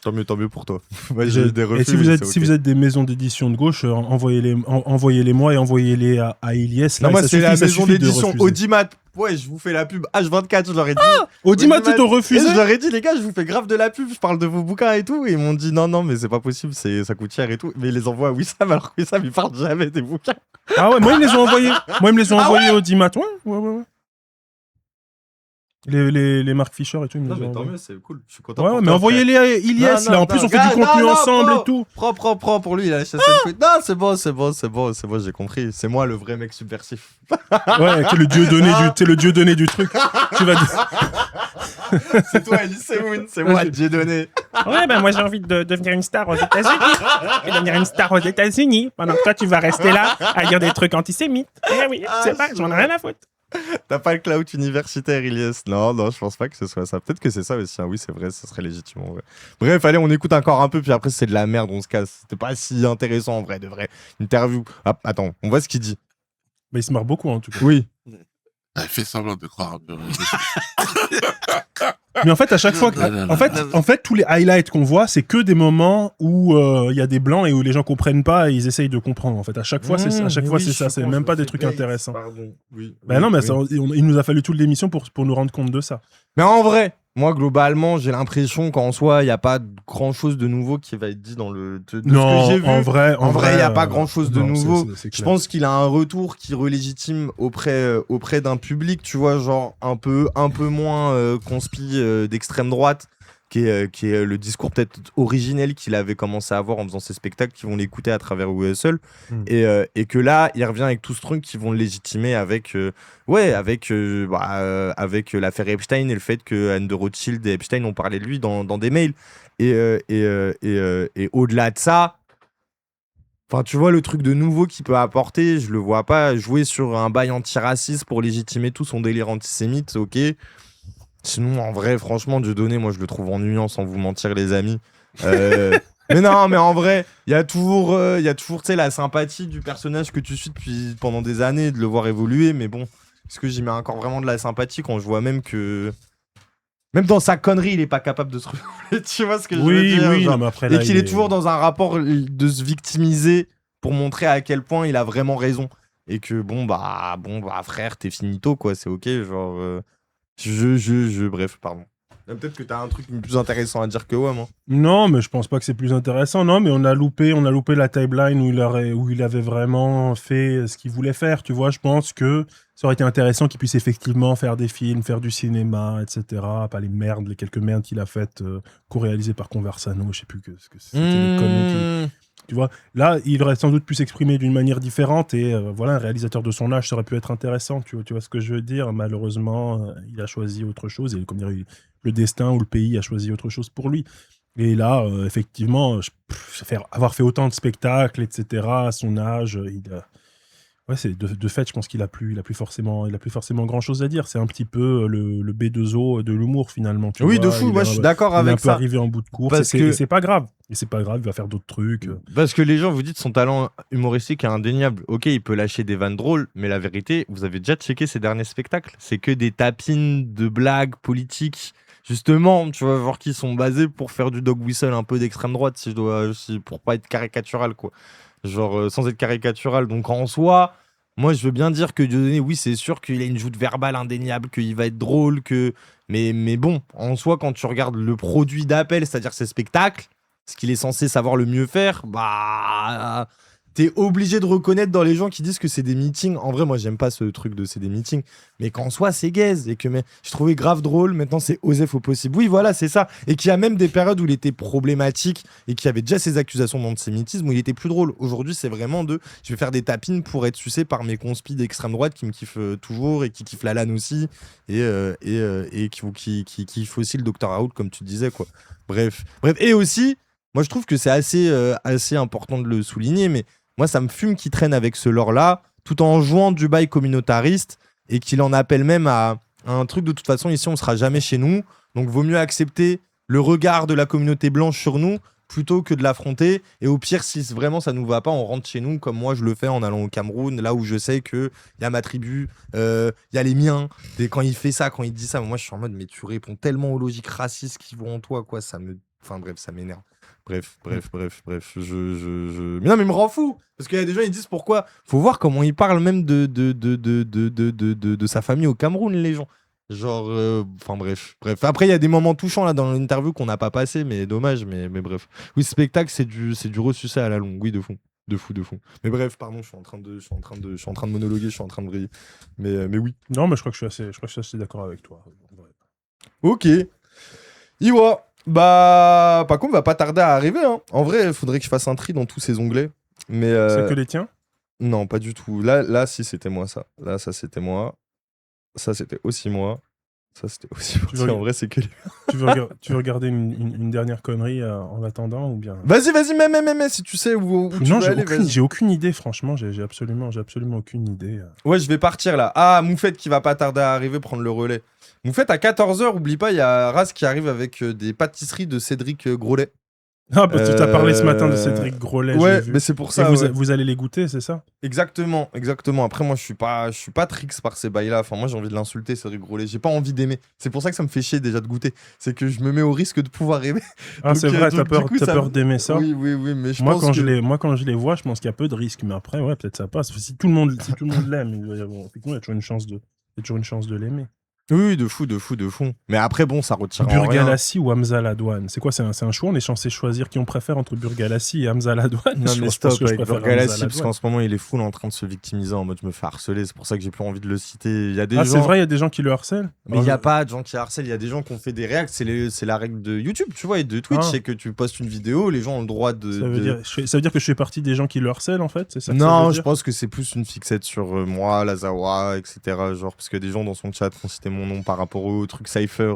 Tant mieux pour toi. J'ai eu des refus.
Et si vous êtes des maisons d'édition de gauche, envoyez-les moi et envoyez-les à Ilyes.
Non, moi, c'est la maison
suffit de
d'édition
refuser.
Audimat. Ouais, je vous fais la pub H24, je leur ai dit.
Audimat, ils t'ont refusé.
Et je leur ai dit, les gars, je vous fais grave de la pub, je parle de vos bouquins et tout. Et ils m'ont dit, non, mais c'est pas possible, ça coûte cher et tout. Mais ils les envoient à Wissam, alors que Wissam, il parle jamais des bouquins.
Ah ouais, moi, ils me les ont envoyés. Moi, ils me les ont envoyés Audimat. Ouais. Les Mark Fisher et tout, ils me les ont envoyés.
mieux, c'est cool. Je suis content.
Ouais,
pour
mais
toi,
envoyez-les à Ilyes,
Non,
là.
non,
En plus,
non,
on fait
gars,
du contenu
non,
ensemble
bro.
et tout.
Prends pour lui, il a lâché ça. Non, c'est bon, j'ai compris. C'est moi le vrai mec subversif.
Ouais, t'es le dieu donné du truc. Tu vas
C'est toi, Elise Moon, c'est moi, Dieu donné.
Ouais, ben moi j'ai envie de devenir une star aux États-Unis. Je vais devenir une star aux États-Unis. Pendant que toi tu vas rester là à dire des trucs antisémites. Eh oui, c'est pas, j'en ai rien à foutre.
T'as pas le clout universitaire, Ilyes. Non, je pense pas que ce soit ça. Peut-être que c'est ça aussi. Hein. Oui, c'est vrai, ça serait légitime en vrai. Bref, allez, on écoute encore un peu, puis après c'est de la merde, on se casse. C'était pas si intéressant en vrai, de vrai. Interview. Ah, attends, on voit ce qu'il dit.
Mais il se marre beaucoup, en tout cas.
Oui.
Fais semblant de croire un peu.
Mais en fait, à chaque fois, en fait, tous les highlights qu'on voit, c'est que des moments où il y a des blancs et où les gens comprennent pas et ils essayent de comprendre. En fait, à chaque fois, c'est ça. C'est même pas des trucs intéressants.
Pardon. Oui.
Ben non, mais ça, il nous a fallu toute l'émission pour nous rendre compte de ça.
Mais en vrai, moi, globalement, j'ai l'impression qu'en soi, il n'y a pas grand chose de nouveau qui va être dit dans le. De
Non,
ce que j'ai vu.
en vrai,
il n'y a pas grand chose de
non,
nouveau.
c'est
Je
clair.
pense qu'il a un retour qui relégitime auprès d'un public, tu vois, genre un peu moins conspi d'extrême droite, qui est le discours peut-être originel qu'il avait commencé à avoir en faisant ses spectacles, qui vont l'écouter à travers Hustle. Et que là, il revient avec tout ce truc qui vont le légitimer avec l'affaire Epstein et le fait que Anne de Rothschild et Epstein ont parlé de lui dans des mails. Et au-delà de ça, enfin, tu vois, le truc de nouveau qu'il peut apporter, je le vois pas jouer sur un bail antiraciste pour légitimer tout son délire antisémite, ok. Sinon, en vrai, franchement, Dieudonné, moi, je le trouve ennuyant, sans vous mentir, les amis. Mais non, mais en vrai, il y a toujours tu sais, la sympathie du personnage que tu suis depuis pendant des années, de le voir évoluer. Mais bon, est-ce que j'y mets encore vraiment de la sympathie quand je vois même que... Même dans sa connerie, il est pas capable de se renouveler. Tu vois ce que je veux dire,
Oui,
genre.
non, mais après, là,
Et qu'il est toujours dans un rapport de se victimiser pour montrer à quel point il a vraiment raison. Et que bon bah frère, t'es finito, quoi, c'est ok, genre... Bref, pardon. Peut-être que t'as un truc plus intéressant à dire que moi.
Non, mais je pense pas que c'est plus intéressant. Non, mais on a loupé la timeline où il avait vraiment fait ce qu'il voulait faire. Tu vois, je pense que ça aurait été intéressant qu'il puisse effectivement faire des films, faire du cinéma, etc. Pas les quelques merdes qu'il a faites, co-réalisées par Conversano. Je sais plus ce que c'était. Les conneries tu vois, là, il aurait sans doute pu s'exprimer d'une manière différente et voilà, un réalisateur de son âge, ça aurait pu être intéressant. Tu vois ce que je veux dire? Malheureusement, il a choisi autre chose et comme dire, le destin ou le pays a choisi autre chose pour lui. Et là, effectivement, avoir fait autant de spectacles, etc., à son âge, ouais, c'est de fait, je pense qu'il a plus forcément grand chose à dire. C'est un petit peu le B2O de l'humour finalement. Tu
Oui,
vois,
de fou. Moi, je suis d'accord avec ça.
Il est un peu arrivé en bout de course. Et c'est pas grave. Et c'est pas grave. Il va faire d'autres trucs.
Parce que les gens vous dites son talent humoristique est indéniable. Ok, il peut lâcher des vannes drôles, mais la vérité, vous avez déjà checké ses derniers spectacles. C'est que des tapines de blagues politiques. Justement, tu vas voir qui sont basés pour faire du dog whistle un peu d'extrême droite, pour pas être caricatural, quoi. Genre sans être caricatural. Donc en soi, moi je veux bien dire que Dieudonné, oui, c'est sûr qu'il a une joute verbale indéniable, qu'il va être drôle, mais bon, en soi, quand tu regardes le produit d'Appel, c'est-à-dire ses spectacles, ce qu'il est censé savoir le mieux faire, bah t'es obligé de reconnaître dans les gens qui disent que c'est des meetings. En vrai, moi, j'aime pas ce truc de c'est des meetings. Mais qu'en soi, c'est gaze. Et que je trouvais grave drôle. Maintenant, c'est Osef au possible. Oui, voilà, c'est ça. Et qu'il y a même des périodes où il était problématique et qu'il y avait déjà ces accusations d'antisémitisme où il était plus drôle. Aujourd'hui, c'est vraiment je vais faire des tapines pour être sucé par mes conspis d'extrême droite qui me kiffent toujours et qui kiffent la LAN aussi. Et qui kiffent aussi le Dr Raoult, comme tu disais, quoi. Bref. Et aussi, moi, je trouve que c'est assez important de le souligner, mais moi, ça me fume qu'il traîne avec ce lore-là, tout en jouant du bail communautariste et qu'il en appelle même à un truc de toute façon, ici, on sera jamais chez nous. Donc, vaut mieux accepter le regard de la communauté blanche sur nous plutôt que de l'affronter. Et au pire, si vraiment ça nous va pas, on rentre chez nous, comme moi, je le fais en allant au Cameroun, là où je sais qu'il y a ma tribu, il y a les miens. Et quand il fait ça, quand il dit ça, moi, je suis en mode, mais tu réponds tellement aux logiques racistes qui vont en toi, quoi. Enfin, bref, ça m'énerve. Bref. Mais non, mais il me rend fou. Parce qu'il y a des gens, ils disent pourquoi. Faut voir comment ils parlent même de sa famille au Cameroun, les gens. Genre, enfin bref. Après, il y a des moments touchants là dans l'interview qu'on n'a pas passé, mais dommage, mais bref. Oui, ce spectacle, c'est du ressucé à la longue. Oui, de fou. Mais bref, pardon, je suis en train de monologuer, je suis en train de briller. Mais oui.
Non, mais je crois que je suis assez d'accord avec toi.
Ok. Iwa. Bah, par contre, va pas tarder à arriver. Hein. En vrai, il faudrait que je fasse un tri dans tous ces onglets. Mais
c'est que les tiens?
Non, pas du tout. Là, si, c'était moi, ça. Là, ça, c'était moi. Ça, c'était aussi moi. Ça, c'était aussi moi. En vrai, c'est que les...
tu veux regarder une dernière connerie en attendant ou bien...
Vas-y, mais si tu sais où tu veux aller, vas-y.
J'ai aucune idée, franchement. J'ai absolument aucune idée.
Ouais, je vais partir, là. Ah, Moufette qui va pas tarder à arriver prendre le relais. Moufette, à 14h, oublie pas, il y a Raz qui arrive avec des pâtisseries de Cédric Grolet.
Ah, parce que tu as parlé ce matin de Cédric Grolet.
Ouais,
j'ai vu.
mais c'est pour
Et
ça.
vous,
ouais.
vous allez les goûter, c'est ça?
Exactement. Après, moi, je suis pas tricks par ces bails-là. Enfin, moi, j'ai envie de l'insulter, Cédric Grolet. J'ai pas envie d'aimer. C'est pour ça que ça me fait chier déjà de goûter. C'est que je me mets au risque de pouvoir aimer.
Ah, c'est
Donc,
vrai,
donc,
t'as
du
peur,
coup,
t'as
ça
peur
me-
d'aimer ça?
Oui, mais je
Moi,
pense
quand
que...
je les vois, je pense qu'il y a peu de risques. Mais après, ouais, peut-être ça passe. Si tout le monde l'aime, il y a toujours une chance de l'aimer.
Oui, de fou. Mais après, bon, ça retire en rien.
Burgalassi ou Hamza Ladouane? C'est quoi? C'est un choix? On est censé choisir qui on préfère entre Burgalassi et Hamza Ladouane?
Non,
Je
mais
pense
stop
que je
avec
préfère Hamza
Burgalassi, parce
Ladouane.
qu'en ce moment, il est full en train de se victimiser en mode je me fais harceler. C'est pour ça que j'ai plus envie de le citer. Il y a des
Ah,
gens...
c'est vrai, il y a des gens qui le harcèlent?
Mais il n'y a pas de gens qui harcèlent, il y a des gens qui ont fait des réacts, c'est la règle de YouTube, tu vois, et de Twitch,
Ah.
c'est que tu postes une vidéo, les gens ont le droit de...
Ça veut dire que je fais partie des gens qui le harcèlent, en fait? C'est ça que ça
Non,
veut
je
dire?
pense que c'est plus une fixette sur moi, Lazawa, etc. Genre, parce que des gens dans son chat ont cité mon nom par rapport au truc Cypher,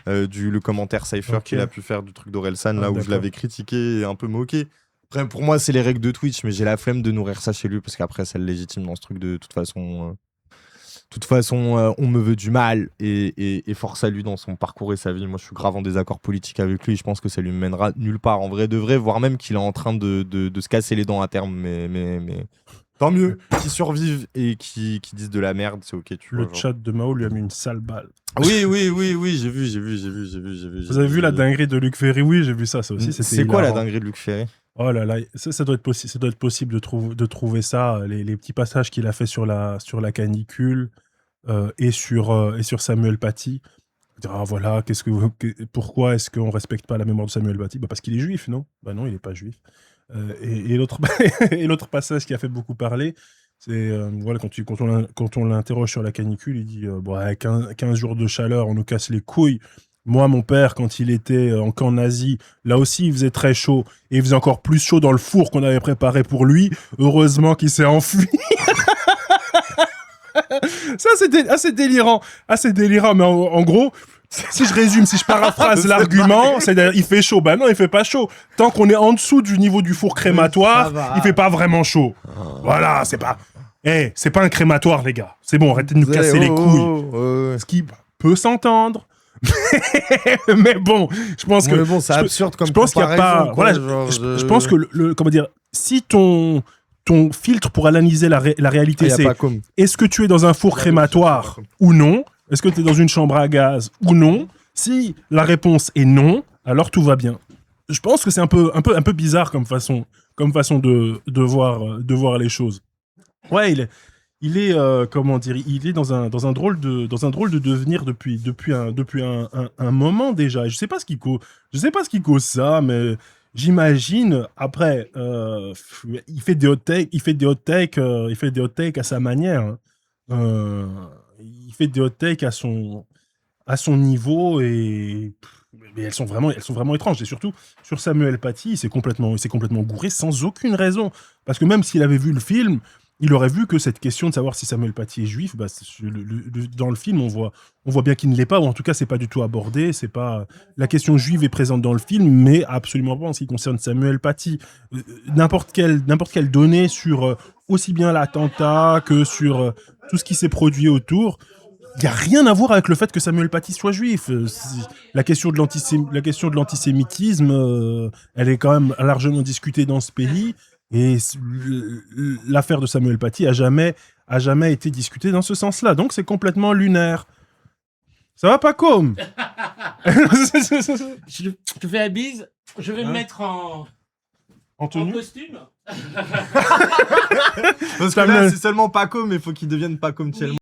le commentaire Cypher
Ok.
qu'il a pu faire du truc d'Orelsan,
Ah,
là où je
d'accord.
l'avais critiqué et un peu moqué. Après, pour moi, c'est les règles de Twitch, mais j'ai la flemme de nourrir ça chez lui, parce qu'après, ça le légitime dans ce truc de toute façon... on me veut du mal et force à lui dans son parcours et sa vie. Moi, je suis grave en désaccord politique avec lui. Je pense que ça lui mènera nulle part en vrai de vrai, voire même qu'il est en train de se casser les dents à terme. Mais tant mieux qu'il survive et qu'il dise de la merde, c'est ok. Tu
Le
vois, genre.
chat de Mao lui a mis une sale balle.
Oui, j'ai vu.
Vous avez vu la dinguerie de Luc Ferry? Oui, j'ai vu ça aussi. c'était
C'est quoi la
hilarant.
dinguerie de Luc Ferry?
Oh là là, ça doit être possible de trouver ça, les petits passages qu'il a fait sur la canicule et sur Samuel Paty. Dire, ah voilà, pourquoi est-ce qu'on respecte pas la mémoire de Samuel Paty? Bah parce qu'il est juif, non? Bah non, il est pas juif. Et l'autre et l'autre passage qui a fait beaucoup parler, c'est voilà, quand on l'interroge sur la canicule, il dit bon, 15 jours de chaleur, on nous casse les couilles. Moi, mon père, quand il était en camp nazi, là aussi, il faisait très chaud. Et il faisait encore plus chaud dans le four qu'on avait préparé pour lui. Heureusement qu'il s'est enfui. Ça, c'est délirant. Ah, c'est délirant. Mais en gros, si je résume, si je paraphrase l'argument, c'est il fait chaud. Bah non, il fait pas chaud. Tant qu'on est en dessous du niveau du four crématoire, il fait pas vraiment chaud. Voilà, c'est pas... c'est pas un crématoire, les gars. C'est bon, arrêtez de nous casser les couilles. Ce qui peut s'entendre. Mais bon, je pense que...
Mais bon, c'est absurde comme
je pense qu'il y a pas...
comparaison,
Voilà,
quoi, genre,
je pense que, comment dire, si ton filtre pour analyser la réalité,
y a
c'est
pas comme.
est-ce que tu es dans un four crématoire ou non? Est-ce que tu es dans une chambre à gaz ou non? Si la réponse est non, alors tout va bien. Je pense que c'est un peu bizarre comme façon de voir les choses. Ouais, il est comment dire, il est dans un drôle de devenir depuis un moment déjà. Je sais pas ce qui cause ça, mais j'imagine après il fait des hot takes à sa manière. Il fait des hot takes à son niveau mais elles sont vraiment étranges. Et surtout sur Samuel Paty, il s'est complètement gouré sans aucune raison. Parce que même s'il avait vu le film, il aurait vu que cette question de savoir si Samuel Paty est juif, bah, dans le film, on voit bien qu'il ne l'est pas, ou en tout cas, c'est pas du tout abordé. C'est pas la question juive est présente dans le film, mais absolument pas en ce qui concerne Samuel Paty. N'importe quelle donnée sur aussi bien l'attentat que sur tout ce qui s'est produit autour. Il n'y a rien à voir avec le fait que Samuel Paty soit juif. La question de l'antisémitisme, elle est quand même largement discutée dans ce pays. Et l'affaire de Samuel Paty a jamais été discutée dans ce sens-là. Donc c'est complètement lunaire. Ça va pas comme
Je te fais la bise. Je vais me mettre en
Anthony
costume.
Parce que là, c'est seulement Paco, mais il faut qu'il devienne Paco Thielman.